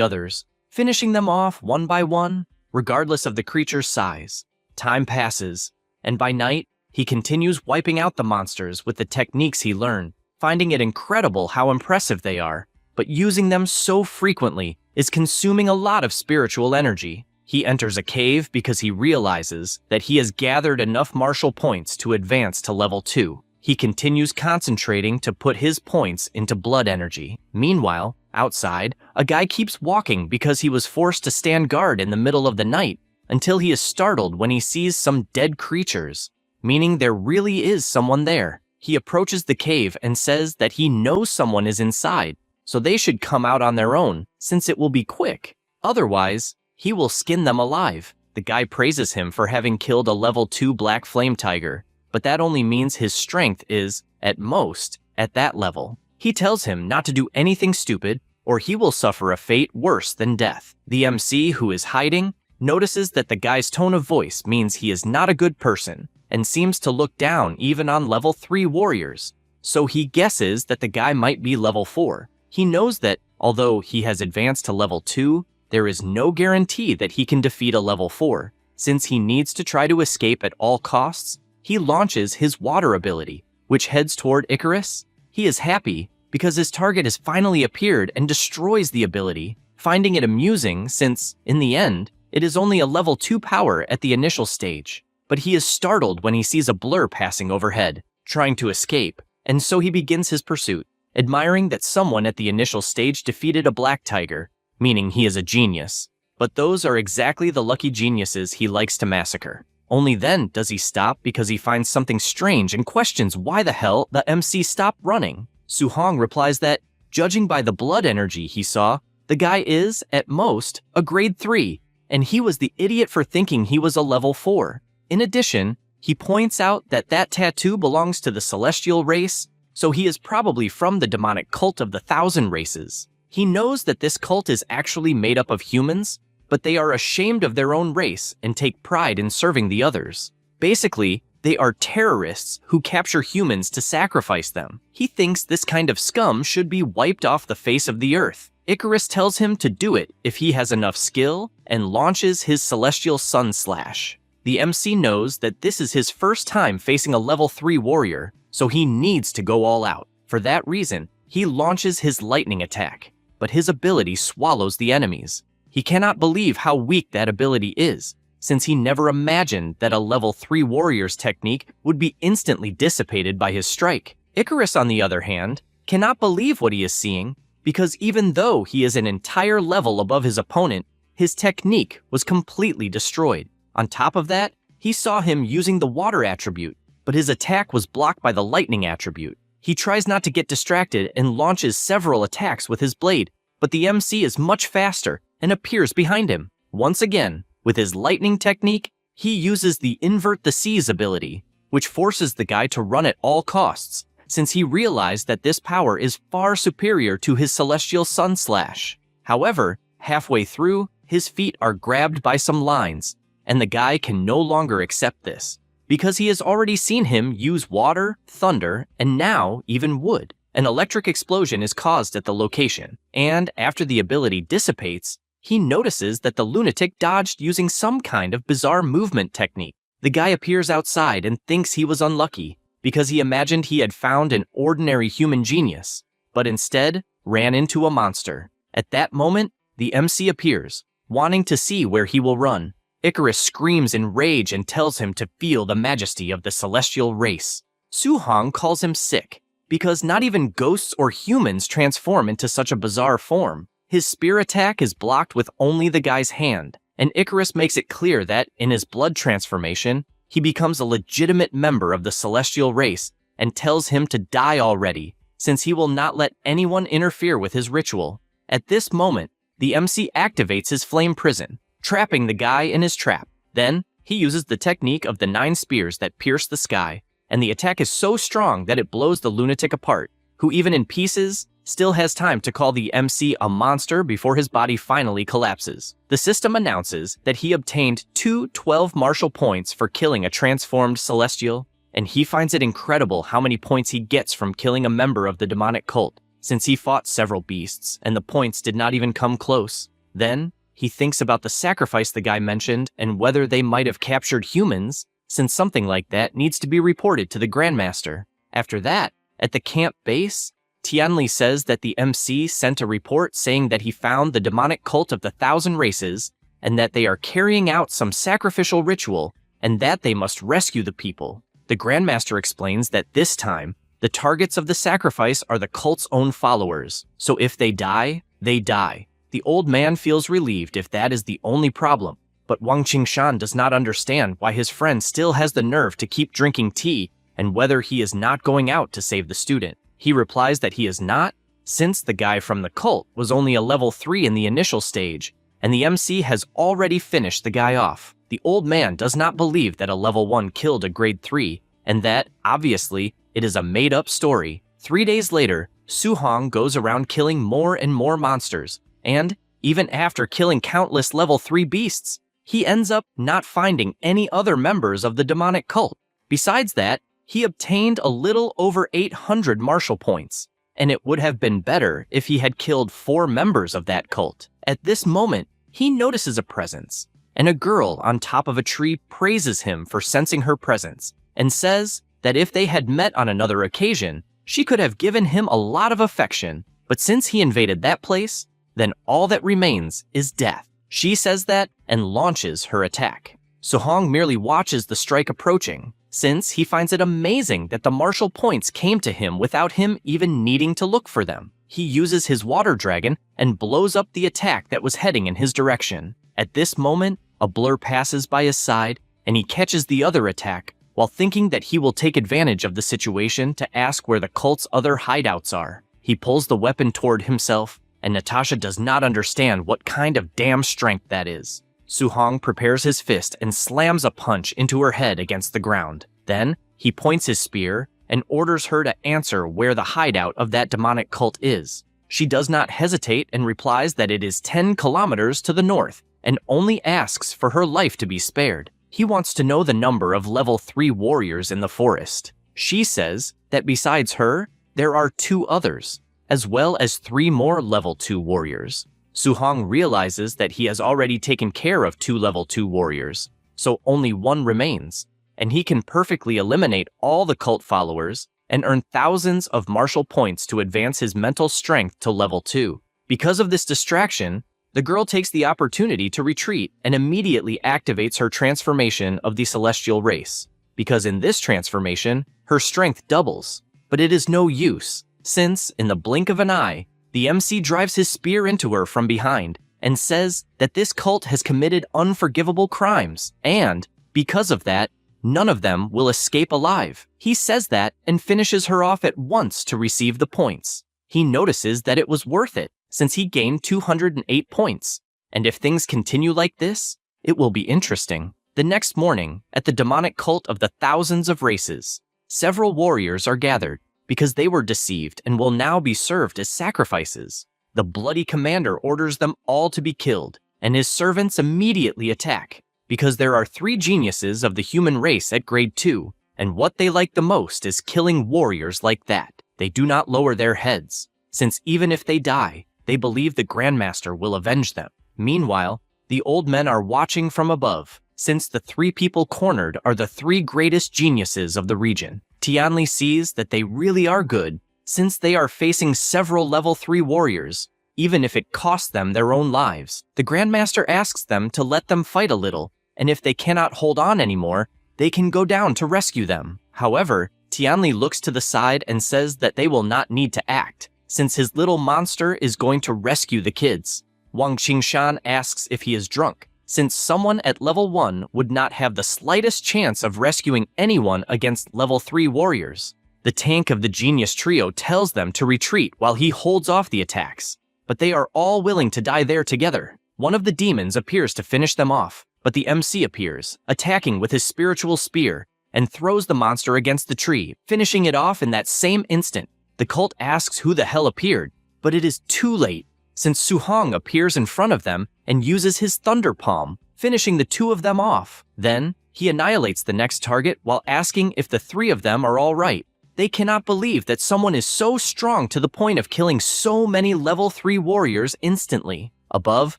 others, finishing them off one by one, regardless of the creature's size. Time passes, and by night, he continues wiping out the monsters with the techniques he learned, finding it incredible how impressive they are, but using them so frequently is consuming a lot of spiritual energy. He enters a cave because he realizes that he has gathered enough martial points to advance to level 2. He continues concentrating to put his points into blood energy. Meanwhile, outside, a guy keeps walking because he was forced to stand guard in the middle of the night until he is startled when he sees some dead creatures, meaning there really is someone there. He approaches the cave and says that he knows someone is inside, so they should come out on their own, since it will be quick. Otherwise, he will skin them alive. The guy praises him for having killed a level 2 black flame tiger, but that only means his strength is, at most, at that level. He tells him not to do anything stupid, or he will suffer a fate worse than death. The MC, who is hiding, notices that the guy's tone of voice means he is not a good person, and seems to look down even on level 3 warriors. So he guesses that the guy might be level 4. He knows that, although he has advanced to level 2, there is no guarantee that he can defeat a level 4. Since he needs to try to escape at all costs, he launches his water ability, which heads toward Icarus. He is happy because his target has finally appeared and destroys the ability, finding it amusing since, in the end, it is only a level 2 power at the initial stage. But he is startled when he sees a blur passing overhead, trying to escape, and so he begins his pursuit, admiring that someone at the initial stage defeated a black tiger, meaning he is a genius. But those are exactly the lucky geniuses he likes to massacre. Only then does he stop because he finds something strange and questions why the hell the MC stopped running. Su-hong replies that, judging by the blood energy he saw, the guy is, at most, a grade 3, and he was the idiot for thinking he was a level 4. In addition, he points out that that tattoo belongs to the celestial race, so he is probably from the demonic cult of the 1,000 races. He knows that this cult is actually made up of humans, but they are ashamed of their own race and take pride in serving the others. Basically, they are terrorists who capture humans to sacrifice them. He thinks this kind of scum should be wiped off the face of the earth. Icarus tells him to do it if he has enough skill and launches his celestial sun slash. The MC knows that this is his first time facing a level 3 warrior, so he needs to go all out. For that reason, he launches his lightning attack, but his ability swallows the enemies. He cannot believe how weak that ability is, since he never imagined that a level 3 warrior's technique would be instantly dissipated by his strike. Icarus, on the other hand, cannot believe what he is seeing, because even though he is an entire level above his opponent, his technique was completely destroyed. On top of that, he saw him using the water attribute, but his attack was blocked by the lightning attribute. He tries not to get distracted and launches several attacks with his blade, but the MC is much faster and appears behind him. Once again, with his lightning technique, he uses the Invert the Seas ability, which forces the guy to run at all costs, since he realized that this power is far superior to his celestial sun slash. However, halfway through, his feet are grabbed by some lines, and the guy can no longer accept this, because he has already seen him use water, thunder, and now even wood. An electric explosion is caused at the location, and after the ability dissipates, he notices that the lunatic dodged using some kind of bizarre movement technique. The guy appears outside and thinks he was unlucky, because he imagined he had found an ordinary human genius, but instead ran into a monster. At that moment, the MC appears, wanting to see where he will run. Icarus screams in rage and tells him to feel the majesty of the celestial race. Su-hong calls him sick, because not even ghosts or humans transform into such a bizarre form. His spear attack is blocked with only the guy's hand, and Icarus makes it clear that, in his blood transformation, he becomes a legitimate member of the celestial race and tells him to die already, since he will not let anyone interfere with his ritual. At this moment, the MC activates his flame prison, trapping the guy in his trap. Then, he uses the technique of the 9 spears that pierce the sky, and the attack is so strong that it blows the lunatic apart, who even in pieces, still has time to call the MC a monster before his body finally collapses. The system announces that he obtained 12 martial points for killing a transformed celestial, and he finds it incredible how many points he gets from killing a member of the demonic cult, since he fought several beasts, and the points did not even come close. Then, he thinks about the sacrifice the guy mentioned and whether they might have captured humans, since something like that needs to be reported to the Grandmaster. After that, at the camp base, Tianli says that the MC sent a report saying that he found the demonic cult of the 1,000 races and that they are carrying out some sacrificial ritual and that they must rescue the people. The Grandmaster explains that this time, the targets of the sacrifice are the cult's own followers, so if they die, they die. The old man feels relieved if that is the only problem, but Wang Qingshan does not understand why his friend still has the nerve to keep drinking tea and whether he is not going out to save the student. He replies that he is not, since the guy from the cult was only a level 3 in the initial stage, and the MC has already finished the guy off. The old man does not believe that a level 1 killed a grade 3, and that, obviously, it is a made-up story. 3 days later, Su Hong goes around killing more and more monsters, and, even after killing countless level 3 beasts, he ends up not finding any other members of the demonic cult. Besides that, he obtained a little over 800 martial points, and it would have been better if he had killed 4 members of that cult. At this moment, he notices a presence, and a girl on top of a tree praises him for sensing her presence, and says that if they had met on another occasion, she could have given him a lot of affection, but since he invaded that place, then all that remains is death. She says that and launches her attack. Su Hong merely watches the strike approaching, since he finds it amazing that the martial points came to him without him even needing to look for them. He uses his water dragon and blows up the attack that was heading in his direction. At this moment, a blur passes by his side, and he catches the other attack, while thinking that he will take advantage of the situation to ask where the cult's other hideouts are. He pulls the weapon toward himself, and Natasha does not understand what kind of damn strength that is. Su Hong prepares his fist and slams a punch into her head against the ground. Then, he points his spear and orders her to answer where the hideout of that demonic cult is. She does not hesitate and replies that it is 10 kilometers to the north, and only asks for her life to be spared. He wants to know the number of level 3 warriors in the forest. She says that besides her, there are 2 others, as well as 3 more level 2 warriors. Su Hong realizes that he has already taken care of 2 level 2 warriors, so only 1 remains, and he can perfectly eliminate all the cult followers and earn thousands of martial points to advance his mental strength to level 2. Because of this distraction, the girl takes the opportunity to retreat and immediately activates her transformation of the celestial race, because in this transformation, her strength doubles. But it is no use, since, in the blink of an eye, the MC drives his spear into her from behind and says that this cult has committed unforgivable crimes, and, because of that, none of them will escape alive. He says that and finishes her off at once to receive the points. He notices that it was worth it, since he gained 208 points, and if things continue like this, it will be interesting. The next morning, at the demonic cult of the thousands of races, several warriors are gathered, because they were deceived and will now be served as sacrifices. The bloody commander orders them all to be killed, and his servants immediately attack, because there are 3 geniuses of the human race at grade 2, and what they like the most is killing warriors like that. They do not lower their heads, since even if they die, they believe the Grandmaster will avenge them. Meanwhile, the old men are watching from above, since the 3 people cornered are the 3 greatest geniuses of the region. Tianli sees that they really are good, since they are facing several level 3 warriors, even if it costs them their own lives. The Grandmaster asks them to let them fight a little, and if they cannot hold on anymore, they can go down to rescue them. However, Tianli looks to the side and says that they will not need to act, since his little monster is going to rescue the kids. Wang Qingshan asks if he is drunk, since someone at level 1 would not have the slightest chance of rescuing anyone against level 3 warriors. The tank of the genius trio tells them to retreat while he holds off the attacks, but they are all willing to die there together. One of the demons appears to finish them off, but the MC appears, attacking with his spiritual spear, and throws the monster against the tree, finishing it off in that same instant. The cult asks who the hell appeared, but it is too late, since Su Hong appears in front of them and uses his thunder palm, finishing the two of them off. Then, he annihilates the next target while asking if the three of them are all right. They cannot believe that someone is so strong to the point of killing so many level 3 warriors instantly. Above,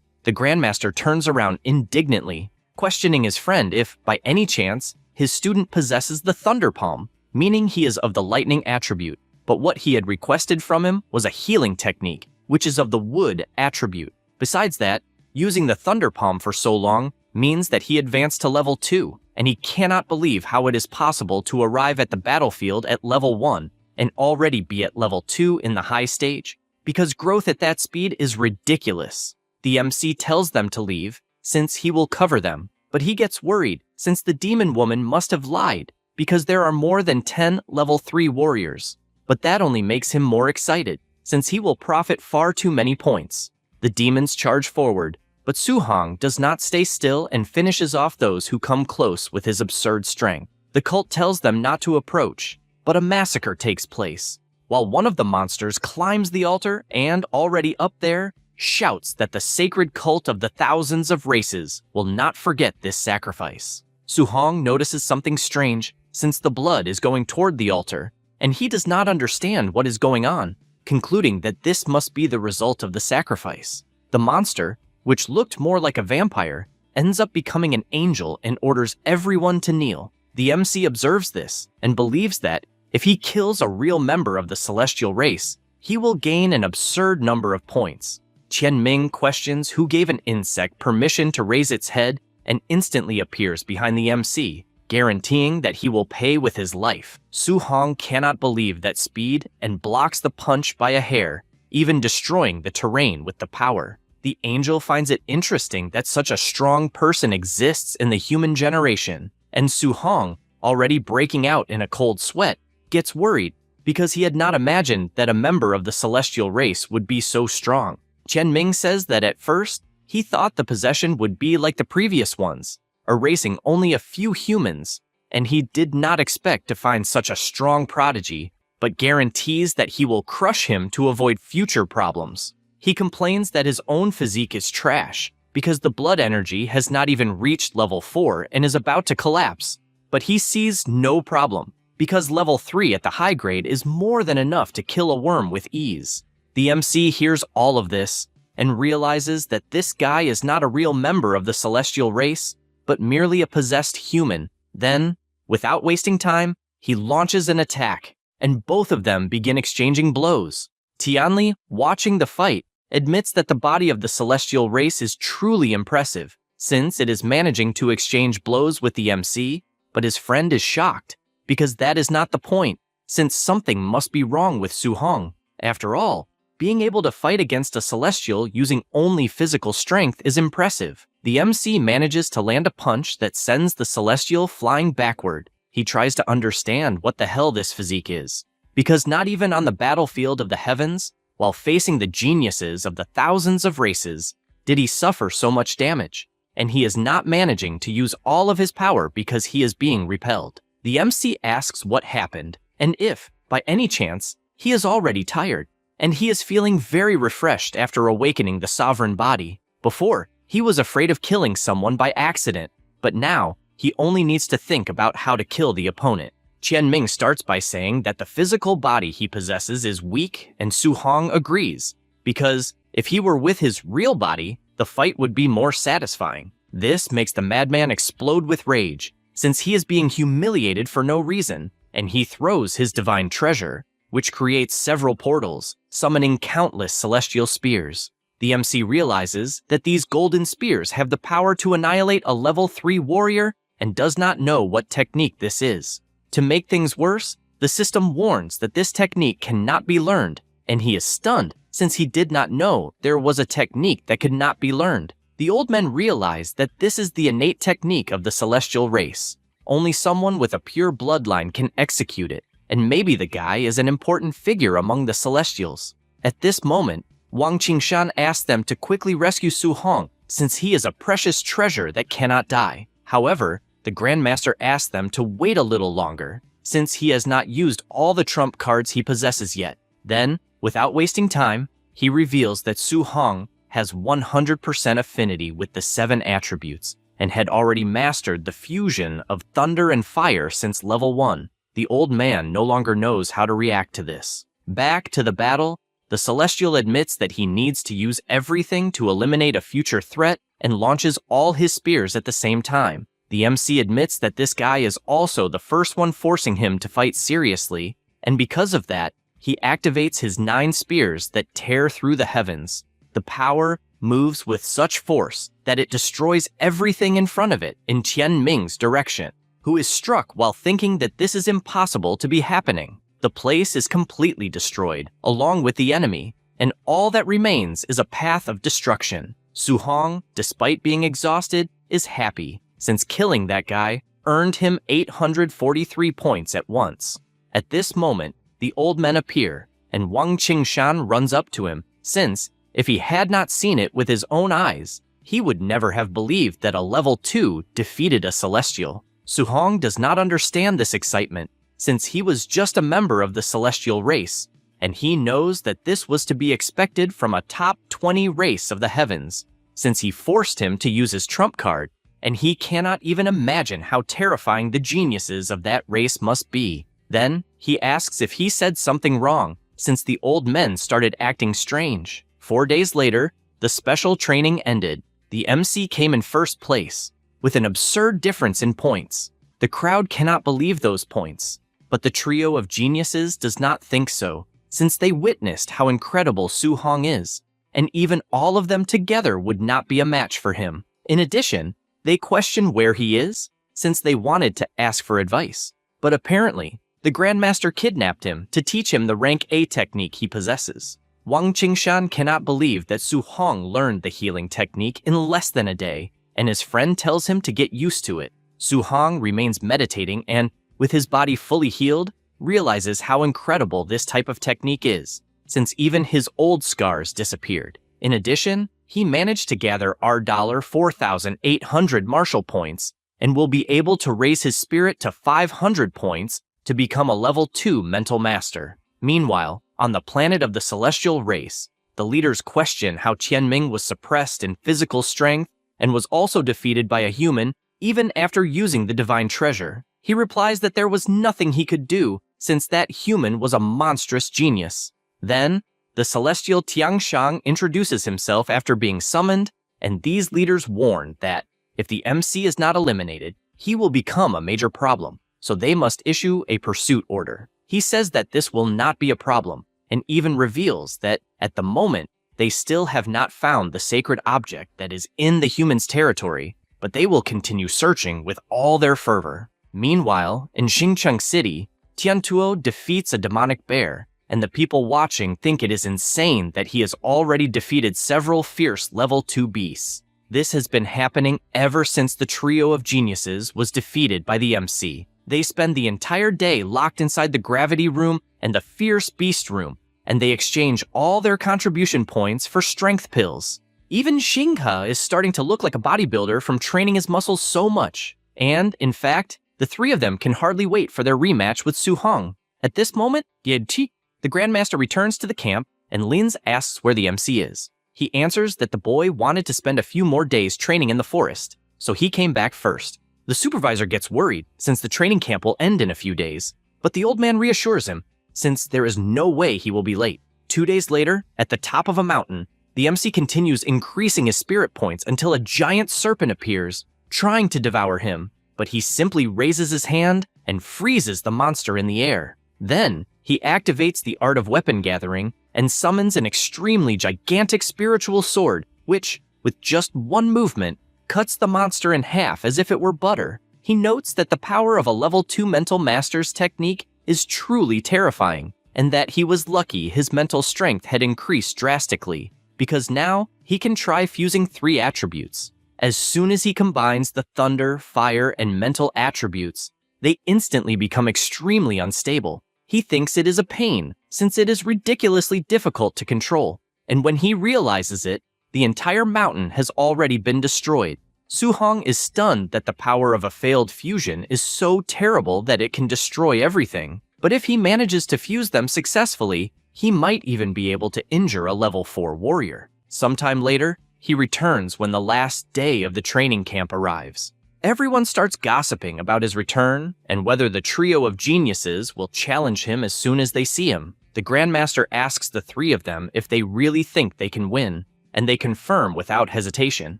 the Grandmaster turns around indignantly, questioning his friend if, by any chance, his student possesses the Thunder Palm, meaning he is of the lightning attribute. But what he had requested from him was a healing technique, which is of the wood attribute. Besides that, using the Thunder Palm for so long means that he advanced to level 2, and he cannot believe how it is possible to arrive at the battlefield at level 1 and already be at level 2 in the high stage, because growth at that speed is ridiculous. The MC tells them to leave, since he will cover them, but he gets worried since the demon woman must have lied, because there are more than 10 level 3 warriors. But that only makes him more excited, since he will profit far too many points. The demons charge forward, but Su Hong does not stay still and finishes off those who come close with his absurd strength. The cult tells them not to approach, but a massacre takes place, while one of the monsters climbs the altar and, already up there, shouts that the sacred cult of the thousands of races will not forget this sacrifice. Su Hong notices something strange, since the blood is going toward the altar, and he does not understand what is going on, concluding that this must be the result of the sacrifice. The monster, which looked more like a vampire, ends up becoming an angel and orders everyone to kneel. The MC observes this and believes that if he kills a real member of the celestial race, he will gain an absurd number of points. Qian Ming questions who gave an insect permission to raise its head and instantly appears behind the MC, guaranteeing that he will pay with his life. Su Hong cannot believe that speed and blocks the punch by a hair, even destroying the terrain with the power. The angel finds it interesting that such a strong person exists in the human generation, and Su Hong, already breaking out in a cold sweat, gets worried because he had not imagined that a member of the celestial race would be so strong. Qian Ming says that at first, he thought the possession would be like the previous ones, erasing only a few humans, and he did not expect to find such a strong prodigy, but guarantees that he will crush him to avoid future problems. He complains that his own physique is trash, because the blood energy has not even reached level 4 and is about to collapse. But he sees no problem, because level 3 at the high grade is more than enough to kill a worm with ease. The MC hears all of this, and realizes that this guy is not a real member of the celestial race, but merely a possessed human. Then, without wasting time, he launches an attack, and both of them begin exchanging blows. Tianli, watching the fight, admits that the body of the celestial race is truly impressive, since it is managing to exchange blows with the MC, but his friend is shocked, because that is not the point, since something must be wrong with Su Hong. After all, being able to fight against a celestial using only physical strength is impressive. The MC manages to land a punch that sends the celestial flying backward. He tries to understand what the hell this physique is, because not even on the battlefield of the heavens, while facing the geniuses of the thousands of races, did he suffer so much damage, and he is not managing to use all of his power because he is being repelled. The MC asks what happened, and if, by any chance, he is already tired, and he is feeling very refreshed after awakening the sovereign body. Before, he was afraid of killing someone by accident, but now, he only needs to think about how to kill the opponent. Qian Ming starts by saying that the physical body he possesses is weak, and Su Hong agrees, because if he were with his real body, the fight would be more satisfying. This makes the madman explode with rage, since he is being humiliated for no reason, and he throws his divine treasure, which creates several portals, summoning countless celestial spears. The MC realizes that these golden spears have the power to annihilate a level 3 warrior and does not know what technique this is. To make things worse, The system warns that this technique cannot be learned, and he is stunned since he did not know there was a technique that could not be learned. The old men realize that this is the innate technique of the celestial race. Only someone with a pure bloodline can execute it, and maybe the guy is an important figure among the celestials. At this moment, Wang Qingshan asks them to quickly rescue Su Hong, since he is a precious treasure that cannot die. However, the Grandmaster asks them to wait a little longer, since he has not used all the trump cards he possesses yet. Then, without wasting time, he reveals that Su Hong has 100% affinity with the 7 attributes, and had already mastered the fusion of thunder and fire since level 1. The old man no longer knows how to react to this. Back to the battle, the Celestial admits that he needs to use everything to eliminate a future threat and launches all his spears at the same time. The MC admits that this guy is also the first one forcing him to fight seriously, and because of that, he activates his 9 spears that tear through the heavens. The power moves with such force that it destroys everything in front of it in Tian Ming's direction, who is struck while thinking that this is impossible to be happening. The place is completely destroyed, along with the enemy, and all that remains is a path of destruction. Su Hong, despite being exhausted, is happy, since killing that guy earned him 843 points at once. At this moment, the old men appear, and Wang Qingshan runs up to him, since, if he had not seen it with his own eyes, he would never have believed that a level 2 defeated a celestial. Su Hong does not understand this excitement, since he was just a member of the celestial race, and he knows that this was to be expected from a top 20 race of the heavens, since he forced him to use his trump card, and he cannot even imagine how terrifying the geniuses of that race must be. Then, he asks if he said something wrong, since the old men started acting strange. 4 days later, the special training ended. The MC came in first place, with an absurd difference in points. The crowd cannot believe those points, but the trio of geniuses does not think so, since they witnessed how incredible Su Hong is, and even all of them together would not be a match for him. In addition, they question where he is, since they wanted to ask for advice. But apparently, the Grandmaster kidnapped him to teach him the rank A technique he possesses. Wang Qingshan cannot believe that Su Hong learned the healing technique in less than a day, and his friend tells him to get used to it. Su Hong remains meditating and, with his body fully healed, realizes how incredible this type of technique is, since even his old scars disappeared. In addition, he managed to gather $4,800 martial points and will be able to raise his spirit to 500 points to become a level 2 mental master. Meanwhile, on the planet of the celestial race, the leaders question how Tianming was suppressed in physical strength and was also defeated by a human even after using the divine treasure. He replies that there was nothing he could do since that human was a monstrous genius. Then, the celestial Tiangshang introduces himself after being summoned, and these leaders warn that if the MC is not eliminated, he will become a major problem, so they must issue a pursuit order. He says that this will not be a problem, and even reveals that, at the moment, they still have not found the sacred object that is in the humans' territory, but they will continue searching with all their fervor. Meanwhile, in Xingcheng City, Tiantuo defeats a demonic bear, and the people watching think it is insane that he has already defeated several fierce level 2 beasts. This has been happening ever since the trio of geniuses was defeated by the MC. They spend the entire day locked inside the gravity room and the fierce beast room, and they exchange all their contribution points for strength pills. Even Xinghe is starting to look like a bodybuilder from training his muscles so much. And, in fact, the 3 of them can hardly wait for their rematch with Su Hong. At this moment, Yedqi, the Grandmaster, returns to the camp, and Linz asks where the MC is. He answers that the boy wanted to spend a few more days training in the forest, so he came back first. The supervisor gets worried, since the training camp will end in a few days, but the old man reassures him, since there is no way he will be late. 2 days later, at the top of a mountain, the MC continues increasing his spirit points until a giant serpent appears, trying to devour him, but he simply raises his hand and freezes the monster in the air. Then, he activates the art of weapon gathering and summons an extremely gigantic spiritual sword, which, with just one movement, cuts the monster in half as if it were butter. He notes that the power of a level 2 mental master's technique is truly terrifying, and that he was lucky his mental strength had increased drastically, because now he can try fusing 3 attributes. As soon as he combines the thunder, fire, and mental attributes, they instantly become extremely unstable. He thinks it is a pain, since it is ridiculously difficult to control, and when he realizes it, the entire mountain has already been destroyed. Su-hong is stunned that the power of a failed fusion is so terrible that it can destroy everything. But if he manages to fuse them successfully, he might even be able to injure a level 4 warrior. Sometime later, he returns when the last day of the training camp arrives. Everyone starts gossiping about his return and whether the trio of geniuses will challenge him as soon as they see him. The Grandmaster asks the 3 of them if they really think they can win, and they confirm without hesitation.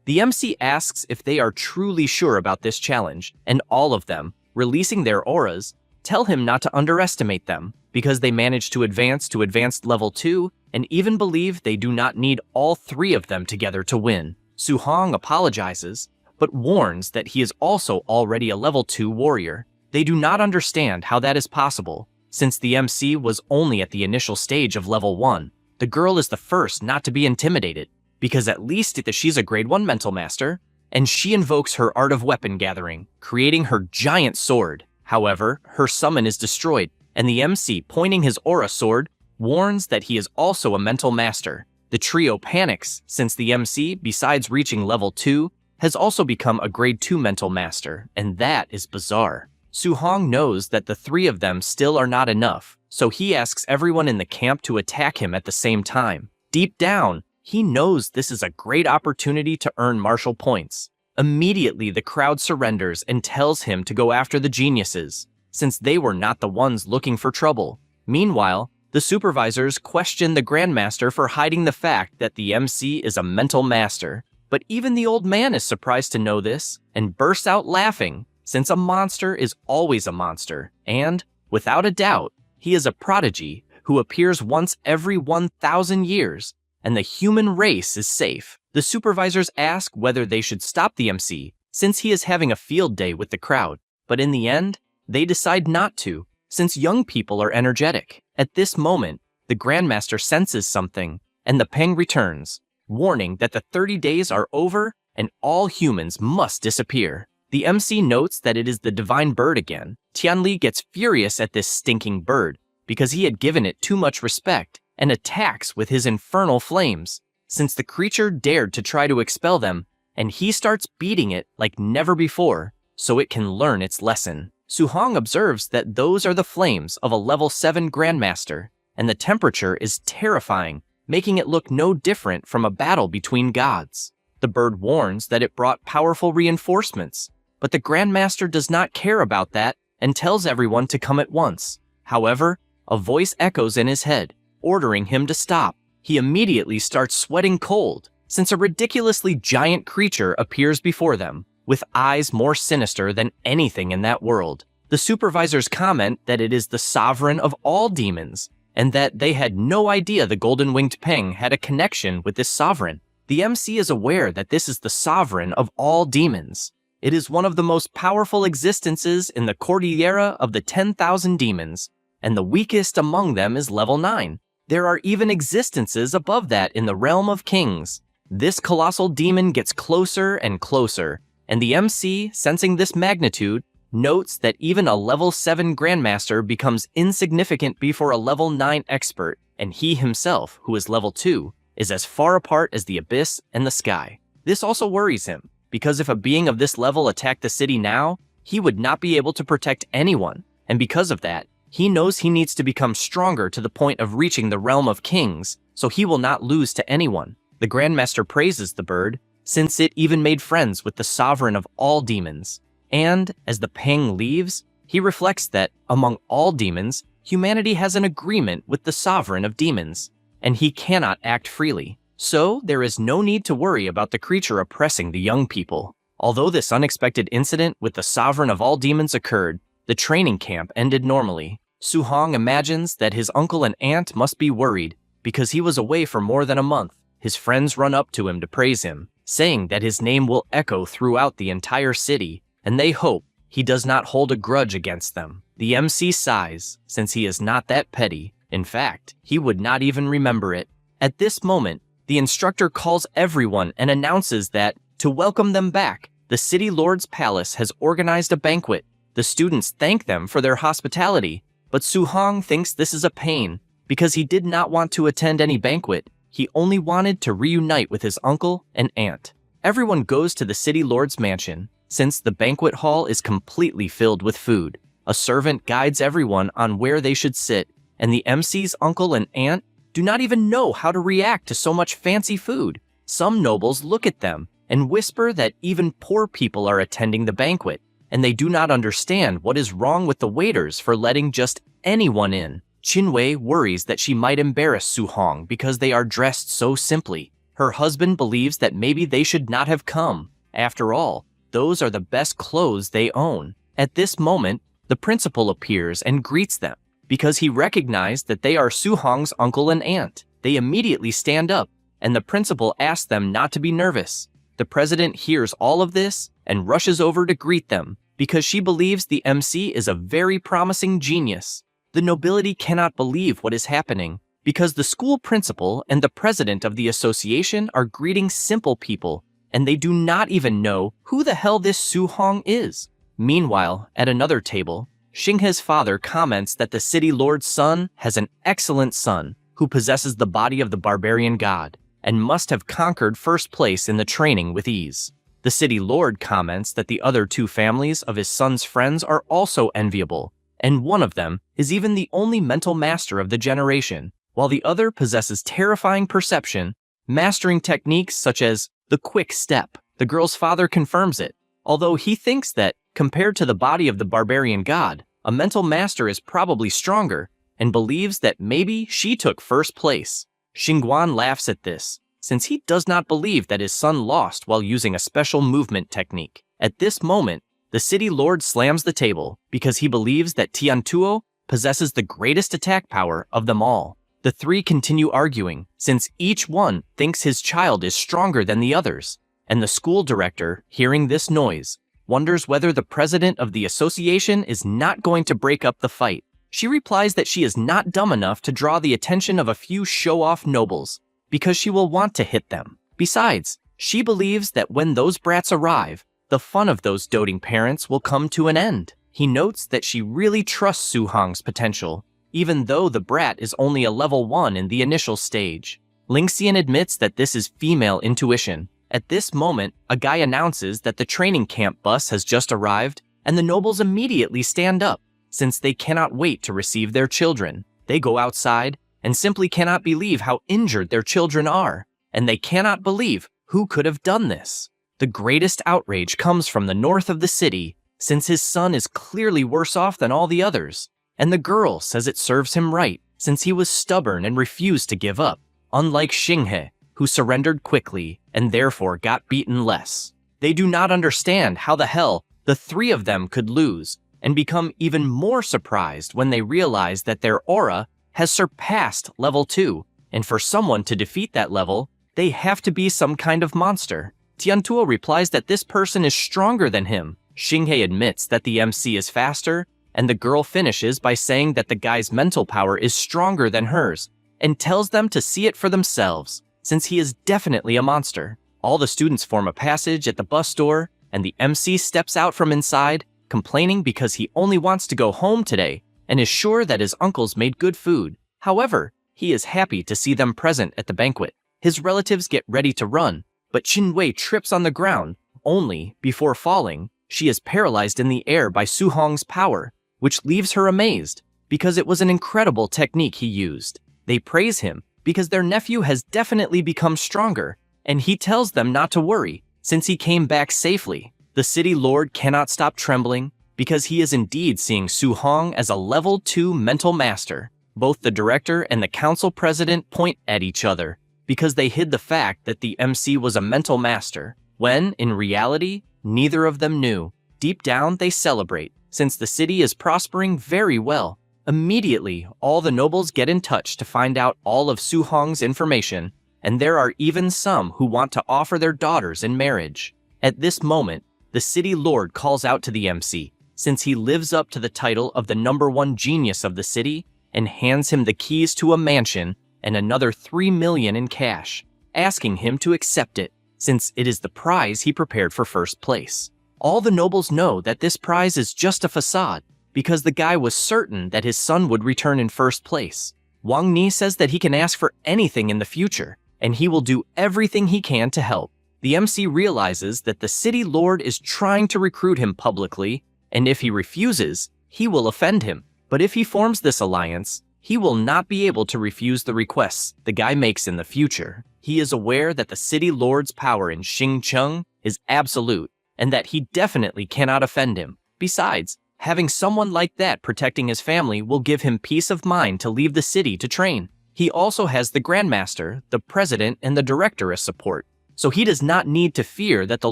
The MC asks if they are truly sure about this challenge, and all of them, releasing their auras, tell him not to underestimate them, because they manage to advance to advanced level 2 and even believe they do not need all 3 of them together to win. Su-hong apologizes, but warns that he is also already a level 2 warrior. They do not understand how that is possible, since the MC was only at the initial stage of level 1. The girl is the first not to be intimidated, because at least she's a grade 1 mental master, and she invokes her art of weapon gathering, creating her giant sword. However, her summon is destroyed, and the MC, pointing his aura sword, warns that he is also a mental master. The trio panics, since the MC, besides reaching level 2, has also become a grade 2 mental master, and that is bizarre. Su-hong knows that the 3 of them still are not enough, so he asks everyone in the camp to attack him at the same time. Deep down, he knows this is a great opportunity to earn martial points. Immediately, the crowd surrenders and tells him to go after the geniuses, since they were not the ones looking for trouble. Meanwhile, the supervisors question the Grandmaster for hiding the fact that the MC is a mental master, but even the old man is surprised to know this and bursts out laughing, since a monster is always a monster, and, without a doubt, he is a prodigy who appears once every 1,000 years, and the human race is safe. The supervisors ask whether they should stop the MC, since he is having a field day with the crowd, but in the end, they decide not to, since young people are energetic. At this moment, the Grandmaster senses something, and the ping returns, warning that the 30 days are over and all humans must disappear. The MC notes that it is the divine bird again. Tianli gets furious at this stinking bird, because he had given it too much respect, and attacks with his infernal flames, since the creature dared to try to expel them, and he starts beating it like never before, so it can learn its lesson. Su-hong observes that those are the flames of a level 7 Grandmaster, and the temperature is terrifying, making it look no different from a battle between gods. The bird warns that it brought powerful reinforcements, but the Grandmaster does not care about that and tells everyone to come at once. However, a voice echoes in his head, ordering him to stop. He immediately starts sweating cold, since a ridiculously giant creature appears before them, with eyes more sinister than anything in that world. The supervisors comment that it is the sovereign of all demons, and that they had no idea the golden-winged peng had a connection with this sovereign. The MC is aware that this is the sovereign of all demons. It is one of the most powerful existences in the Cordillera of the 10,000 demons, and the weakest among them is level 9. There are even existences above that in the realm of kings. This colossal demon gets closer and closer, and the MC, sensing this magnitude, notes that even a level 7 Grandmaster becomes insignificant before a level 9 expert, and he himself, who is level 2, is as far apart as the abyss and the sky. This also worries him, because if a being of this level attacked the city now, he would not be able to protect anyone, and because of that, he knows he needs to become stronger to the point of reaching the realm of kings, so he will not lose to anyone. The Grandmaster praises the bird, since it even made friends with the sovereign of all demons. And, as the peng leaves, he reflects that, among all demons, humanity has an agreement with the sovereign of demons, and he cannot act freely. So, there is no need to worry about the creature oppressing the young people. Although this unexpected incident with the sovereign of all demons occurred, the training camp ended normally. Su-hong imagines that his uncle and aunt must be worried, because he was away for more than a month. His friends run up to him to praise him, saying that his name will echo throughout the entire city, and they hope he does not hold a grudge against them. The MC sighs, since he is not that petty. In fact, he would not even remember it. At this moment, the instructor calls everyone and announces that, to welcome them back, the city lord's palace has organized a banquet. The students thank them for their hospitality, but Su-hong thinks this is a pain, because he did not want to attend any banquet. He only wanted to reunite with his uncle and aunt. Everyone goes to the city lord's mansion, since the banquet hall is completely filled with food. A servant guides everyone on where they should sit, and the MC's uncle and aunt do not even know how to react to so much fancy food. Some nobles look at them and whisper that even poor people are attending the banquet, and they do not understand what is wrong with the waiters for letting just anyone in. Qinwei worries that she might embarrass Su-hong because they are dressed so simply. Her husband believes that maybe they should not have come. After all, those are the best clothes they own. At this moment, the principal appears and greets them. Because he recognized that they are Su-hong's uncle and aunt, they immediately stand up, and the principal asks them not to be nervous. The president hears all of this and rushes over to greet them, because she believes the MC is a very promising genius. The nobility cannot believe what is happening, because the school principal and the president of the association are greeting simple people, and they do not even know who the hell this Su-hong is. Meanwhile, at another table, Xinghe's father comments that the city lord's son has an excellent son who possesses the body of the barbarian god and must have conquered first place in the training with ease. The city lord comments that the other two families of his son's friends are also enviable, and one of them is even the only mental master of the generation, while the other possesses terrifying perception, mastering techniques such as the quick step. The girl's father confirms it, although he thinks that, compared to the body of the barbarian god, a mental master is probably stronger, and believes that maybe she took first place. Xingguan laughs at this, since he does not believe that his son lost while using a special movement technique. At this moment, the city lord slams the table because he believes that Tiantuo possesses the greatest attack power of them all. The three continue arguing, since each one thinks his child is stronger than the others, and the school director, hearing this noise, wonders whether the president of the association is not going to break up the fight. She replies that she is not dumb enough to draw the attention of a few show-off nobles, because she will want to hit them. Besides, she believes that when those brats arrive, the fun of those doting parents will come to an end. He notes that she really trusts Su-hong's potential, even though the brat is only a level 1 in the initial stage. Lingxian admits that this is female intuition. At this moment, a guy announces that the training camp bus has just arrived, and the nobles immediately stand up, since they cannot wait to receive their children. They go outside and simply cannot believe how injured their children are, and they cannot believe who could have done this. The greatest outrage comes from the north of the city, since his son is clearly worse off than all the others, and the girl says it serves him right, since he was stubborn and refused to give up, unlike Xinghe, who surrendered quickly and therefore got beaten less. They do not understand how the hell the three of them could lose, and become even more surprised when they realize that their aura has surpassed level 2, and for someone to defeat that level, they have to be some kind of monster. Tiantuo replies that this person is stronger than him. Xinghe admits that the MC is faster, and the girl finishes by saying that the guy's mental power is stronger than hers, and tells them to see it for themselves, since he is definitely a monster. All the students form a passage at the bus door, and the MC steps out from inside, complaining because he only wants to go home today and is sure that his uncles made good food. However, he is happy to see them present at the banquet. His relatives get ready to run, but Qinwei trips on the ground, only, before falling, she is paralyzed in the air by Su-hong's power, which leaves her amazed, because it was an incredible technique he used. They praise him because their nephew has definitely become stronger, and he tells them not to worry, since he came back safely. The city lord cannot stop trembling, because he is indeed seeing Su-hong as a level 2 mental master. Both the director and the council president point at each other, because they hid the fact that the MC was a mental master, when, in reality, neither of them knew. Deep down, they celebrate, since the city is prospering very well. Immediately, all the nobles get in touch to find out all of Su-hong's information, and there are even some who want to offer their daughters in marriage. At this moment, the city lord calls out to the MC, since he lives up to the title of the #1 genius of the city and hands him the keys to a mansion and another 3 million in cash, asking him to accept it, since it is the prize he prepared for first place. All the nobles know that this prize is just a facade, because the guy was certain that his son would return in first place. Wang Ni says that he can ask for anything in the future, and he will do everything he can to help. The MC realizes that the city lord is trying to recruit him publicly, and if he refuses, he will offend him. But if he forms this alliance, he will not be able to refuse the requests the guy makes in the future. He is aware that the city lord's power in Xingcheng is absolute, and that he definitely cannot offend him. Besides, having someone like that protecting his family will give him peace of mind to leave the city to train. He also has the Grandmaster, the President, and the Director as support, so he does not need to fear that the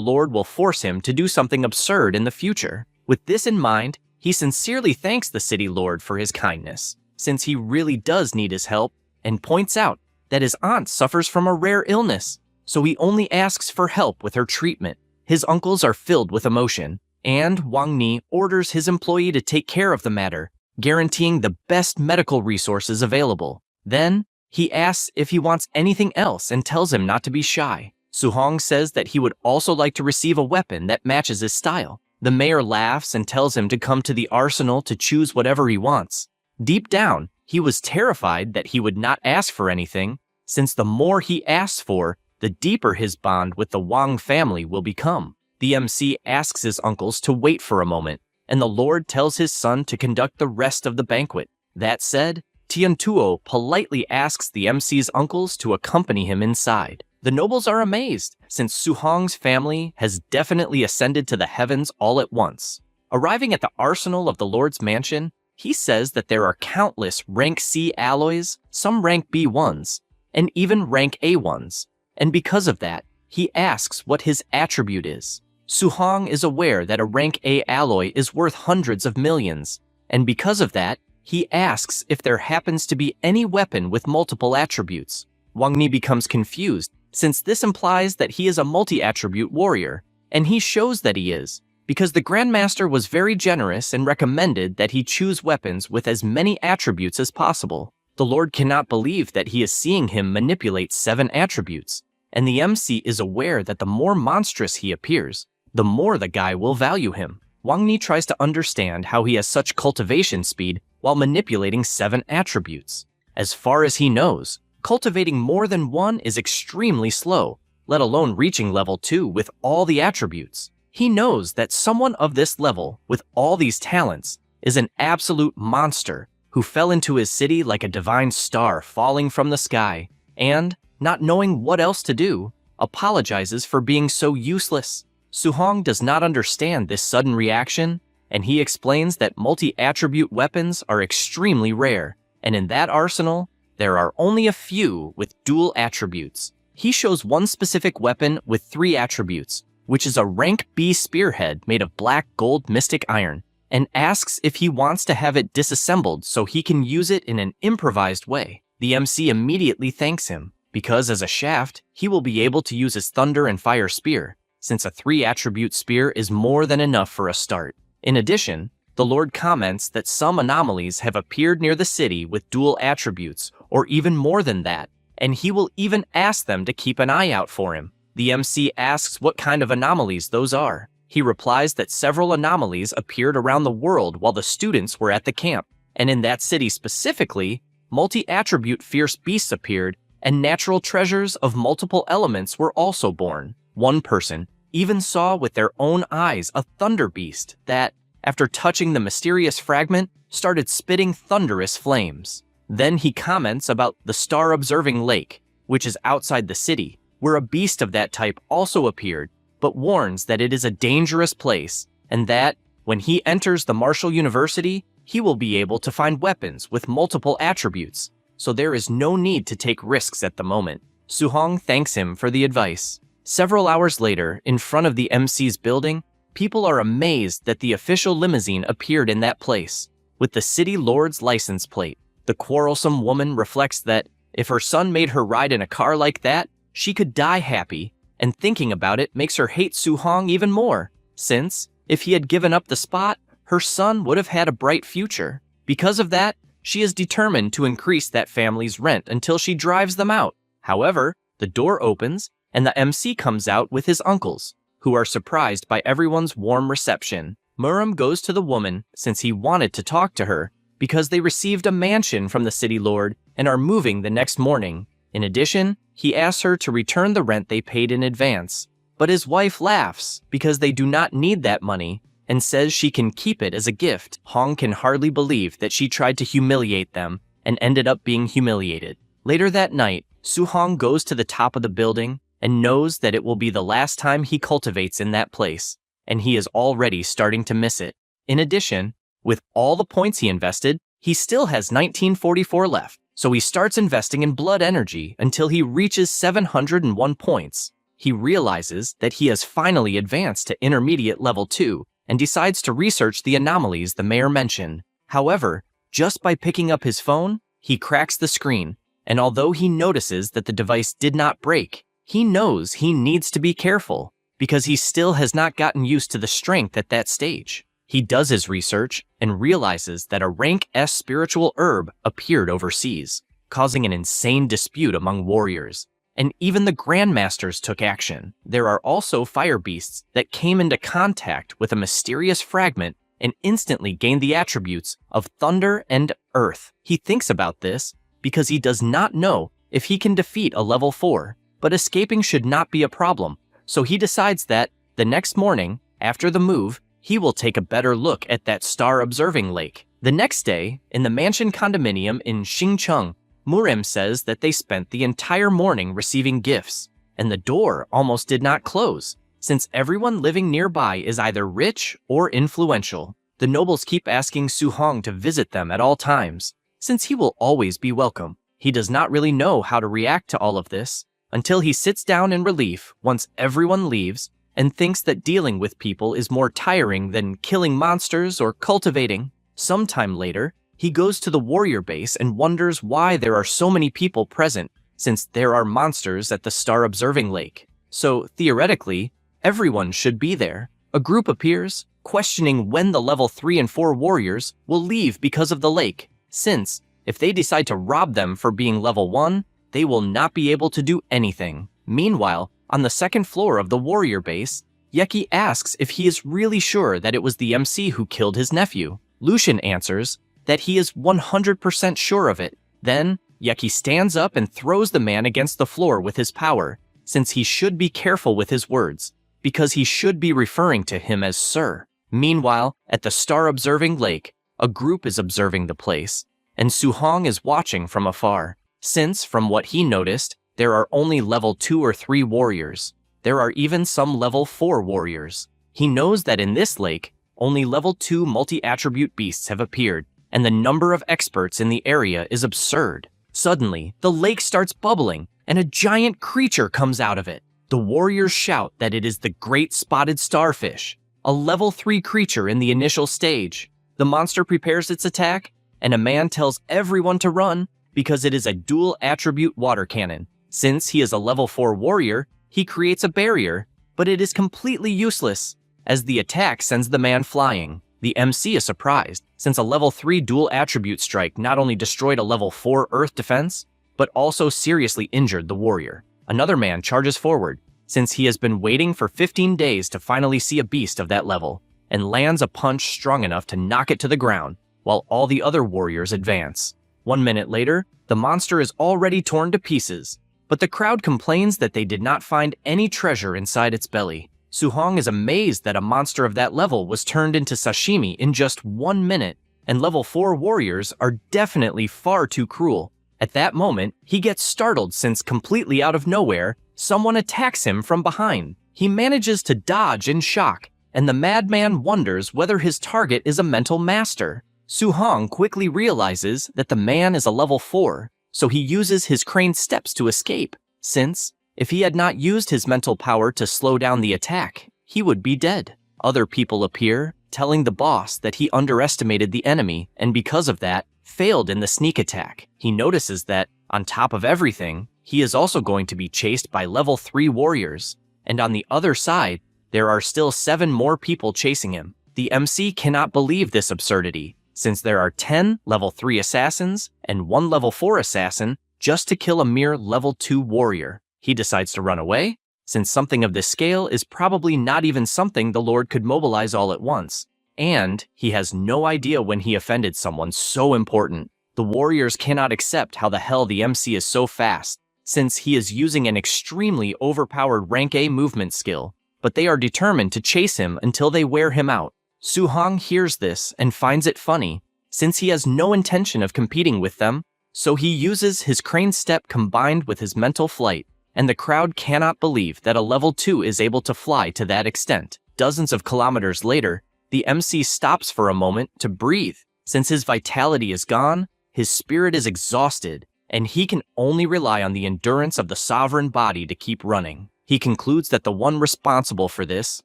Lord will force him to do something absurd in the future. With this in mind, he sincerely thanks the city lord for his kindness, since he really does need his help, and points out that his aunt suffers from a rare illness, so he only asks for help with her treatment. His uncles are filled with emotion, and Wang Ni orders his employee to take care of the matter, guaranteeing the best medical resources available. Then, he asks if he wants anything else and tells him not to be shy. Su Hong says that he would also like to receive a weapon that matches his style. The mayor laughs and tells him to come to the arsenal to choose whatever he wants. Deep down, he was terrified that he would not ask for anything, since the more he asks for, the deeper his bond with the Wang family will become. The MC asks his uncles to wait for a moment, and the Lord tells his son to conduct the rest of the banquet. That said, Tian Tuo politely asks the MC's uncles to accompany him inside. The nobles are amazed, since Su Hong's family has definitely ascended to the heavens all at once. Arriving at the arsenal of the Lord's mansion, he says that there are countless rank C alloys, some rank B ones, and even rank A ones, and because of that, he asks what his attribute is. Su Hong is aware that a rank A alloy is worth hundreds of millions, and because of that, he asks if there happens to be any weapon with multiple attributes. Wang Ni becomes confused, since this implies that he is a multi-attribute warrior, and he shows that he is, because the Grandmaster was very generous and recommended that he choose weapons with as many attributes as possible. The Lord cannot believe that he is seeing him manipulate 7 attributes, and the MC is aware that the more monstrous he appears, the more the guy will value him. Wang Ni tries to understand how he has such cultivation speed while manipulating 7 attributes. As far as he knows, cultivating more than one is extremely slow, let alone reaching level 2 with all the attributes. He knows that someone of this level, with all these talents, is an absolute monster who fell into his city like a divine star falling from the sky, and, not knowing what else to do, apologizes for being so useless. Su Hong does not understand this sudden reaction, and he explains that multi-attribute weapons are extremely rare, and in that arsenal, there are only a few with dual attributes. He shows one specific weapon with 3 attributes, which is a rank B spearhead made of black gold mystic iron, and asks if he wants to have it disassembled so he can use it in an improvised way. The MC immediately thanks him, because as a shaft, he will be able to use his thunder and fire spear, since a 3-attribute spear is more than enough for a start. In addition, the Lord comments that some anomalies have appeared near the city with dual attributes, or even more than that, and he will even ask them to keep an eye out for him. The MC asks what kind of anomalies those are. He replies that several anomalies appeared around the world while the students were at the camp, and in that city specifically, multi-attribute fierce beasts appeared, and natural treasures of multiple elements were also born. One person even saw with their own eyes a thunder beast that, after touching the mysterious fragment, started spitting thunderous flames. Then he comments about the star-observing lake, which is outside the city, where a beast of that type also appeared, but warns that it is a dangerous place, and that, when he enters the Martial University, he will be able to find weapons with multiple attributes, so there is no need to take risks at the moment. Su Hong thanks him for the advice. Several hours later, in front of the MC's building, people are amazed that the official limousine appeared in that place, with the city lord's license plate. The quarrelsome woman reflects that, if her son made her ride in a car like that, she could die happy, and thinking about it makes her hate Su Hong even more, since, if he had given up the spot, her son would have had a bright future. Because of that, she is determined to increase that family's rent until she drives them out. However, the door opens and the MC comes out with his uncles, who are surprised by everyone's warm reception. Muram goes to the woman since he wanted to talk to her because they received a mansion from the city lord and are moving the next morning. In addition, he asks her to return the rent they paid in advance. But his wife laughs because they do not need that money and says she can keep it as a gift. Hong can hardly believe that she tried to humiliate them and ended up being humiliated. Later that night, Su-hong goes to the top of the building and knows that it will be the last time he cultivates in that place, and he is already starting to miss it. In addition, with all the points he invested, he still has 1944 left, so he starts investing in blood energy until he reaches 701 points. He realizes that he has finally advanced to intermediate level 2 and decides to research the anomalies the mayor mentioned. However, just by picking up his phone, he cracks the screen, and although he notices that the device did not break, he knows he needs to be careful because he still has not gotten used to the strength at that stage. He does his research and realizes that a rank S spiritual herb appeared overseas, causing an insane dispute among warriors. And even the grandmasters took action. There are also fire beasts that came into contact with a mysterious fragment and instantly gained the attributes of thunder and earth. He thinks about this because he does not know if he can defeat a level 4, but escaping should not be a problem, so he decides that the next morning, after the move, he will take a better look at that star-observing lake. The next day, in the mansion condominium in Xingcheng, Murim says that they spent the entire morning receiving gifts, and the door almost did not close, since everyone living nearby is either rich or influential. The nobles keep asking Su-hong to visit them at all times, since he will always be welcome. He does not really know how to react to all of this, until he sits down in relief once everyone leaves and thinks that dealing with people is more tiring than killing monsters or cultivating. Sometime later, he goes to the warrior base and wonders why there are so many people present, since there are monsters at the star-observing lake. So, theoretically, everyone should be there. A group appears, questioning when the level 3 and 4 warriors will leave because of the lake, since, if they decide to rob them for being level 1, they will not be able to do anything. Meanwhile, on the second floor of the warrior base, Yeki asks if he is really sure that it was the MC who killed his nephew. Lucian answers that he is 100% sure of it. Then, Yeki stands up and throws the man against the floor with his power, since he should be careful with his words, because he should be referring to him as Sir. Meanwhile, at the star-observing lake, a group is observing the place, and Su-hong is watching from afar. Since, from what he noticed, there are only level 2 or 3 warriors. There are even some level 4 warriors. He knows that in this lake, only level 2 multi-attribute beasts have appeared, and the number of experts in the area is absurd. Suddenly, the lake starts bubbling, and a giant creature comes out of it. The warriors shout that it is the Great Spotted Starfish, a level 3 creature in the initial stage. The monster prepares its attack, and a man tells everyone to run because it is a dual attribute water cannon. Since he is a level 4 warrior, he creates a barrier, but it is completely useless, as the attack sends the man flying. The MC is surprised, since a level 3 dual attribute strike not only destroyed a level 4 earth defense, but also seriously injured the warrior. Another man charges forward, since he has been waiting for 15 days to finally see a beast of that level, and lands a punch strong enough to knock it to the ground, while all the other warriors advance. 1 minute later, the monster is already torn to pieces, but the crowd complains that they did not find any treasure inside its belly. Su-hong is amazed that a monster of that level was turned into sashimi in just 1 minute, and level 4 warriors are definitely far too cruel. At that moment, he gets startled since completely out of nowhere, someone attacks him from behind. He manages to dodge in shock, and the madman wonders whether his target is a mental master. Su-hong quickly realizes that the man is a level 4, so he uses his crane steps to escape, since, if he had not used his mental power to slow down the attack, he would be dead. Other people appear, telling the boss that he underestimated the enemy and because of that, failed in the sneak attack. He notices that, on top of everything, he is also going to be chased by level 3 warriors, and on the other side, there are still 7 more people chasing him. The MC cannot believe this absurdity, since there are 10 level 3 assassins and 1 level 4 assassin just to kill a mere level 2 warrior. He decides to run away, since something of this scale is probably not even something the Lord could mobilize all at once, and he has no idea when he offended someone so important. The warriors cannot accept how the hell the MC is so fast, since he is using an extremely overpowered rank A movement skill, but they are determined to chase him until they wear him out. Su-hong hears this and finds it funny, since he has no intention of competing with them, so he uses his crane step combined with his mental flight, and the crowd cannot believe that a level 2 is able to fly to that extent. Dozens of kilometers later, the MC stops for a moment to breathe. Since his vitality is gone, his spirit is exhausted, and he can only rely on the endurance of the sovereign body to keep running. He concludes that the one responsible for this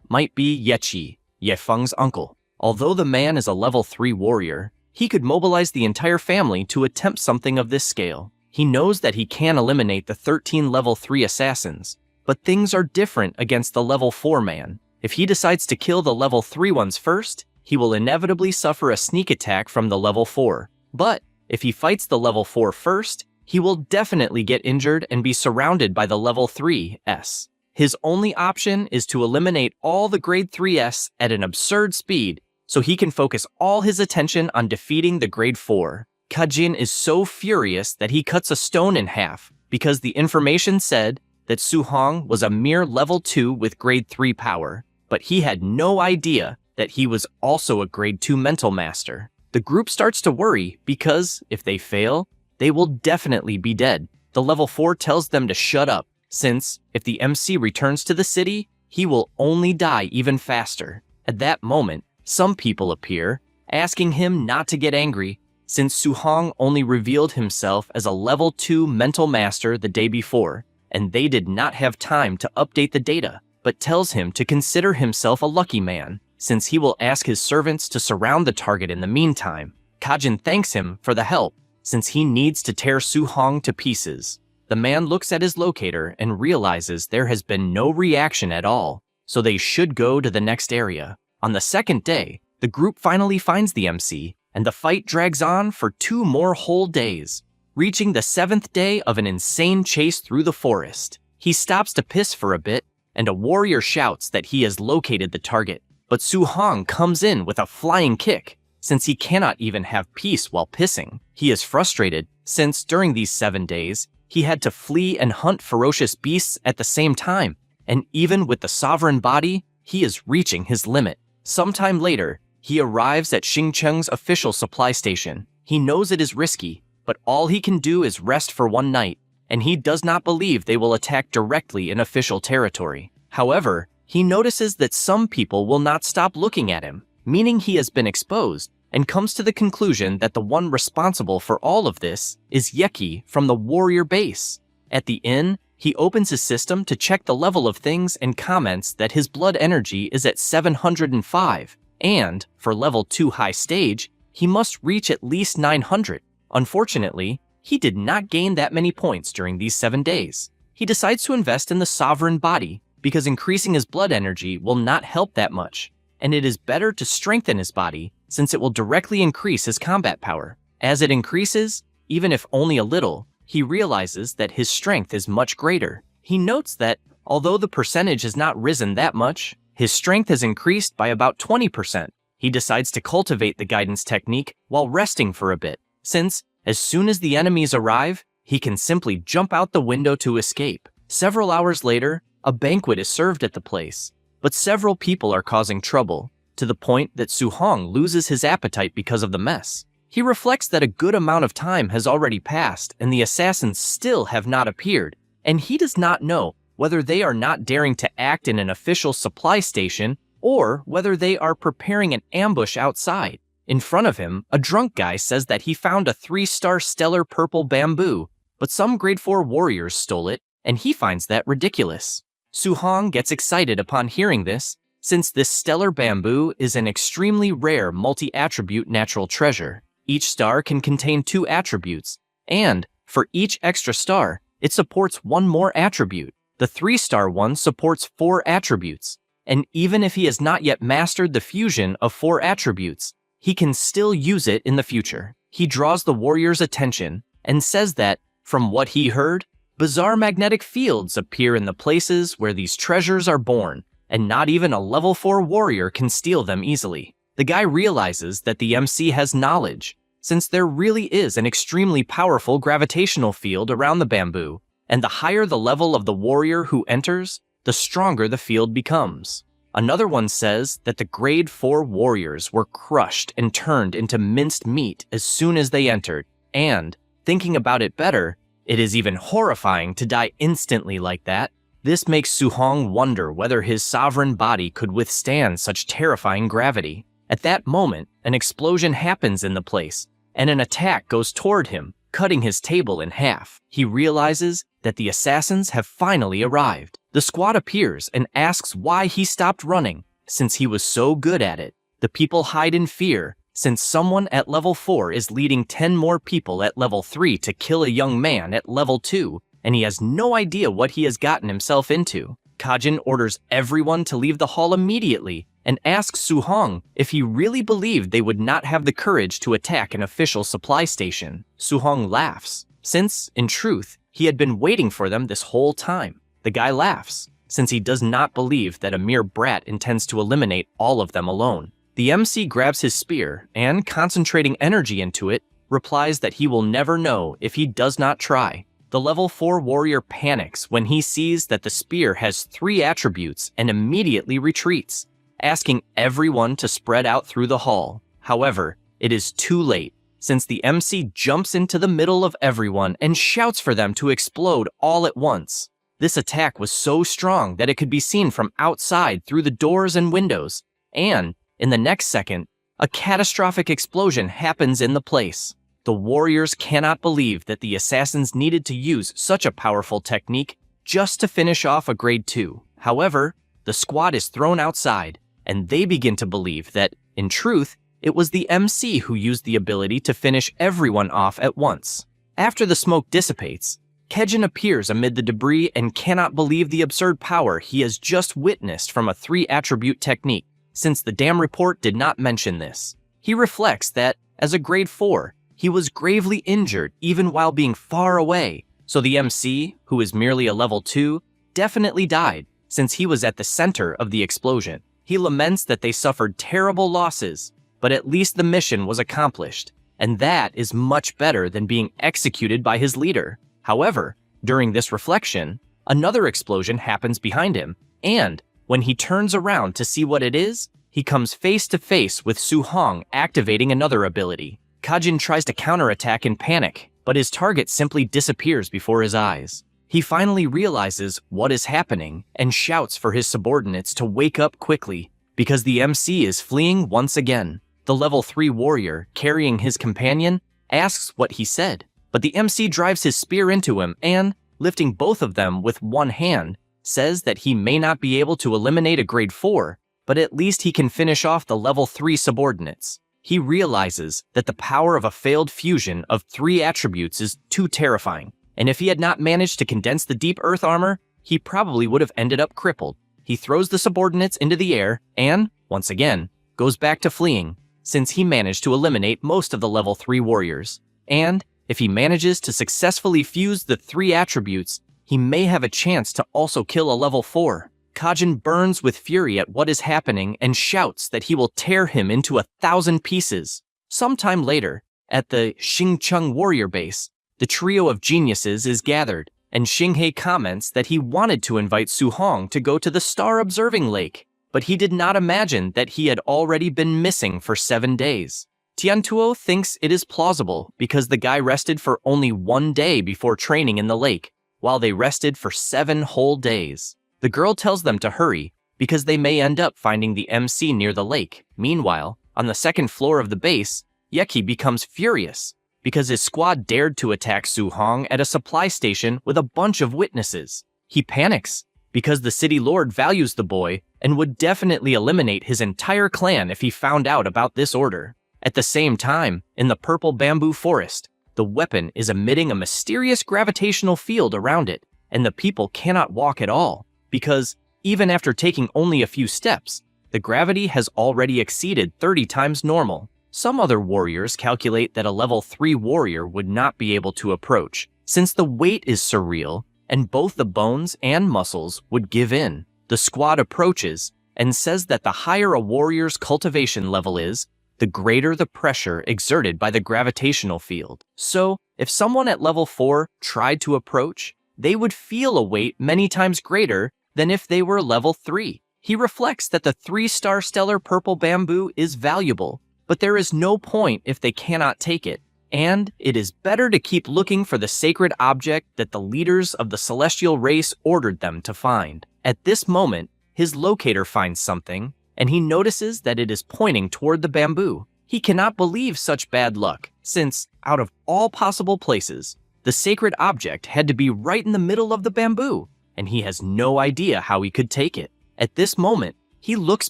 might be Yechi, Ye Feng's uncle. Although the man is a level 3 warrior, he could mobilize the entire family to attempt something of this scale. He knows that he can eliminate the 13 level 3 assassins, but things are different against the level 4 man. If he decides to kill the level 3 ones first, he will inevitably suffer a sneak attack from the level 4. But if he fights the level 4 first, he will definitely get injured and be surrounded by the level 3s. His only option is to eliminate all the grade 3s at an absurd speed, so he can focus all his attention on defeating the grade 4. Kajin is so furious that he cuts a stone in half, because the information said that Su-hong was a mere level 2 with grade 3 power, but he had no idea that he was also a grade 2 mental master. The group starts to worry because, if they fail, they will definitely be dead. The level 4 tells them to shut up, since, if the MC returns to the city, he will only die even faster. At that moment, some people appear, asking him not to get angry, since Su-hong only revealed himself as a level 2 mental master the day before, and they did not have time to update the data, but tells him to consider himself a lucky man, since he will ask his servants to surround the target in the meantime. Kajin thanks him for the help, since he needs to tear Su-hong to pieces. The man looks at his locator and realizes there has been no reaction at all, so they should go to the next area. On the second day, the group finally finds the MC, and the fight drags on for 2 more whole days, reaching the 7th day of an insane chase through the forest. He stops to piss for a bit, and a warrior shouts that he has located the target, but Su-hong comes in with a flying kick, since he cannot even have peace while pissing. He is frustrated, since during these 7 days, he had to flee and hunt ferocious beasts at the same time, and even with the sovereign body, he is reaching his limit. Sometime later, he arrives at Xingcheng's official supply station. He knows it is risky, but all he can do is rest for 1 night, and he does not believe they will attack directly in official territory. However, he notices that some people will not stop looking at him, meaning he has been exposed, and comes to the conclusion that the one responsible for all of this is Yeki from the warrior base. At the inn, he opens his system to check the level of things and comments that his blood energy is at 705, and, for level 2 high stage, he must reach at least 900. Unfortunately, he did not gain that many points during these 7 days. He decides to invest in the sovereign body, because increasing his blood energy will not help that much, and it is better to strengthen his body, since it will directly increase his combat power. As it increases, even if only a little, he realizes that his strength is much greater. He notes that, although the percentage has not risen that much, his strength has increased by about 20%. He decides to cultivate the guidance technique while resting for a bit, since, as soon as the enemies arrive, he can simply jump out the window to escape. Several hours later, a banquet is served at the place, but several people are causing trouble, to the point that Su-hong loses his appetite because of the mess. He reflects that a good amount of time has already passed and the assassins still have not appeared, and he does not know whether they are not daring to act in an official supply station or whether they are preparing an ambush outside. In front of him, a drunk guy says that he found a 3-star stellar purple bamboo, but some grade 4 warriors stole it, and he finds that ridiculous. Su-hong gets excited upon hearing this, since this stellar bamboo is an extremely rare multi-attribute natural treasure. Each star can contain 2 attributes, and, for each extra star, it supports 1 more attribute. The 3-star one supports 4 attributes, and even if he has not yet mastered the fusion of 4 attributes, he can still use it in the future. He draws the warrior's attention and says that, from what he heard, bizarre magnetic fields appear in the places where these treasures are born, and not even a level 4 warrior can steal them easily. The guy realizes that the MC has knowledge, since there really is an extremely powerful gravitational field around the bamboo, and the higher the level of the warrior who enters, the stronger the field becomes. Another one says that the grade 4 warriors were crushed and turned into minced meat as soon as they entered, and, thinking about it better, it is even horrifying to die instantly like that. This makes Su-hong wonder whether his sovereign body could withstand such terrifying gravity. At that moment, an explosion happens in the place, and an attack goes toward him, cutting his table in half. He realizes that the assassins have finally arrived. The squad appears and asks why he stopped running, since he was so good at it. The people hide in fear, since someone at level 4 is leading 10 more people at level 3 to kill a young man at level 2, and he has no idea what he has gotten himself into. Kajin orders everyone to leave the hall immediately and asks Su-hong if he really believed they would not have the courage to attack an official supply station. Su-hong laughs, since, in truth, he had been waiting for them this whole time. The guy laughs, since he does not believe that a mere brat intends to eliminate all of them alone. The MC grabs his spear and, concentrating energy into it, replies that he will never know if he does not try. The level 4 warrior panics when he sees that the spear has 3 attributes and immediately retreats, asking everyone to spread out through the hall. However, it is too late, since the MC jumps into the middle of everyone and shouts for them to explode all at once. This attack was so strong that it could be seen from outside through the doors and windows, and, in the next second, a catastrophic explosion happens in the place. The warriors cannot believe that the assassins needed to use such a powerful technique just to finish off a grade 2. However, the squad is thrown outside, and they begin to believe that, in truth, it was the MC who used the ability to finish everyone off at once. After the smoke dissipates, Kejin appears amid the debris and cannot believe the absurd power he has just witnessed from a 3-attribute technique, since the damn report did not mention this. He reflects that, as a grade 4, he was gravely injured even while being far away, so the MC, who is merely a level 2, definitely died, since he was at the center of the explosion. He laments that they suffered terrible losses, but at least the mission was accomplished, and that is much better than being executed by his leader. However, during this reflection, another explosion happens behind him, and when he turns around to see what it is, he comes face to face with Su-hong activating another ability. Kajin tries to counterattack in panic, but his target simply disappears before his eyes. He finally realizes what is happening and shouts for his subordinates to wake up quickly, because the MC is fleeing once again. The level 3 warrior, carrying his companion, asks what he said, but the MC drives his spear into him and, lifting both of them with one hand, says that he may not be able to eliminate a grade 4, but at least he can finish off the level 3 subordinates. He realizes that the power of a failed fusion of 3 attributes is too terrifying, and if he had not managed to condense the deep earth armor, he probably would have ended up crippled. He throws the subordinates into the air and, once again, goes back to fleeing, since he managed to eliminate most of the level 3 warriors. And, if he manages to successfully fuse the 3 attributes, he may have a chance to also kill a level 4. Kajin burns with fury at what is happening and shouts that he will tear him into 1,000 pieces. Sometime later, at the Xingcheng warrior base, the trio of geniuses is gathered, and Xinghei comments that he wanted to invite Su-hong to go to the star-observing lake, but he did not imagine that he had already been missing for 7 days. Tiantuo thinks it is plausible because the guy rested for only 1 day before training in the lake, while they rested for 7 whole days. The girl tells them to hurry, because they may end up finding the MC near the lake. Meanwhile, on the 2nd floor of the base, Yeki becomes furious, because his squad dared to attack Su-hong at a supply station with a bunch of witnesses. He panics, because the city lord values the boy and would definitely eliminate his entire clan if he found out about this order. At the same time, in the purple bamboo forest, the weapon is emitting a mysterious gravitational field around it, and the people cannot walk at all, because even after taking only a few steps, the gravity has already exceeded 30 times normal. Some other warriors calculate that a level 3 warrior would not be able to approach, since the weight is surreal and both the bones and muscles would give in. The squad approaches and says that the higher a warrior's cultivation level is, the greater the pressure exerted by the gravitational field. So, if someone at level 4 tried to approach, they would feel a weight many times greater than if they were level 3. He reflects that the 3-star stellar purple bamboo is valuable, but there is no point if they cannot take it, and it is better to keep looking for the sacred object that the leaders of the celestial race ordered them to find. At this moment, his locator finds something, and he notices that it is pointing toward the bamboo. He cannot believe such bad luck, since, out of all possible places, the sacred object had to be right in the middle of the bamboo, and he has no idea how he could take it. At this moment, he looks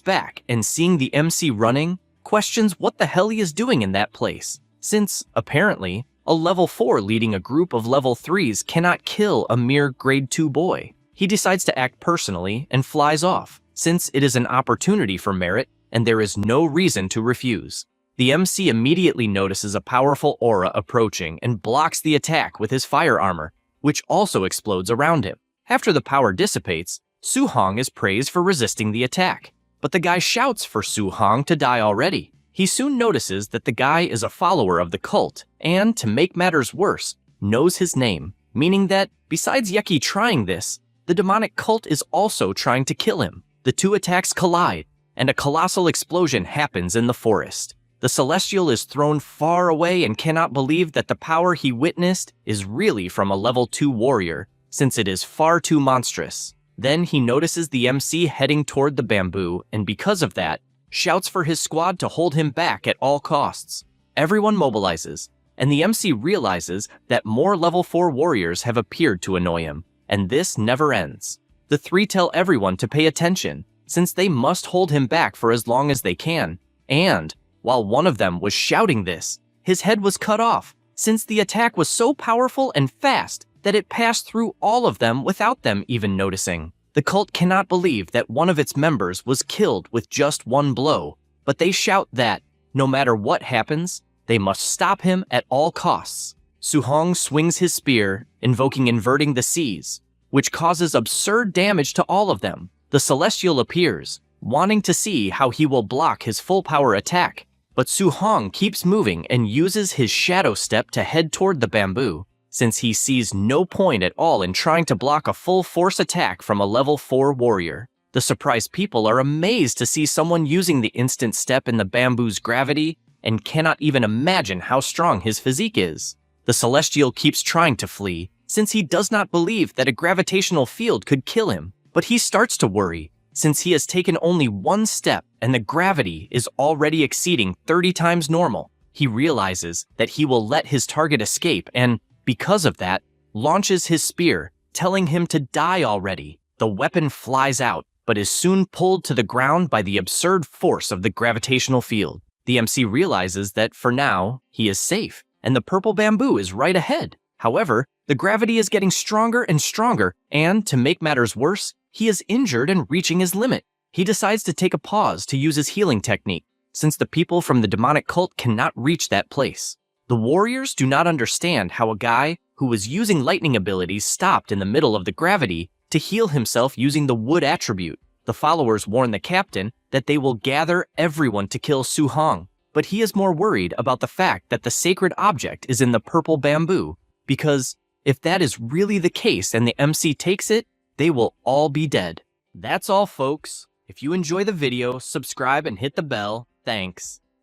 back and seeing the MC running, questions what the hell he is doing in that place, since, apparently, a level 4 leading a group of level 3s cannot kill a mere grade 2 boy. He decides to act personally and flies off, since it is an opportunity for merit and there is no reason to refuse. The MC immediately notices a powerful aura approaching and blocks the attack with his fire armor, which also explodes around him. After the power dissipates, Su-hong is praised for resisting the attack, but the guy shouts for Su-hong to die already. He soon notices that the guy is a follower of the cult, and, to make matters worse, knows his name, meaning that, besides Yeki trying this, the demonic cult is also trying to kill him. The two attacks collide, and a colossal explosion happens in the forest. The Celestial is thrown far away and cannot believe that the power he witnessed is really from a level 2 warrior, since it is far too monstrous. Then he notices the MC heading toward the bamboo, and because of that, shouts for his squad to hold him back at all costs. Everyone mobilizes, and the MC realizes that more level 4 warriors have appeared to annoy him, and this never ends. The three tell everyone to pay attention, since they must hold him back for as long as they can, and, while one of them was shouting this, his head was cut off, since the attack was so powerful and fast that it passed through all of them without them even noticing. The cult cannot believe that one of its members was killed with just one blow, but they shout that, no matter what happens, they must stop him at all costs. Su-hong swings his spear, invoking Inverting the Seas, which causes absurd damage to all of them. The Celestial appears, wanting to see how he will block his full power attack, but Su-hong keeps moving and uses his shadow step to head toward the bamboo, since he sees no point at all in trying to block a full force attack from a level 4 warrior. The surprised people are amazed to see someone using the instant step in the bamboo's gravity and cannot even imagine how strong his physique is. The Celestial keeps trying to flee, since he does not believe that a gravitational field could kill him, but he starts to worry, since he has taken only one step and the gravity is already exceeding 30 times normal. He realizes that he will let his target escape and, because of that, launches his spear, telling him to die already. The weapon flies out, but is soon pulled to the ground by the absurd force of the gravitational field. The MC realizes that, for now, he is safe, and the purple bamboo is right ahead. However, the gravity is getting stronger and stronger, and, to make matters worse, he is injured and reaching his limit. He decides to take a pause to use his healing technique, since the people from the demonic cult cannot reach that place. The warriors do not understand how a guy who was using lightning abilities stopped in the middle of the gravity to heal himself using the wood attribute. The followers warn the captain that they will gather everyone to kill Su-hong, but he is more worried about the fact that the sacred object is in the purple bamboo, because if that is really the case and the MC takes it, they will all be dead. That's all, folks. If you enjoy the video, subscribe and hit the bell. Thanks.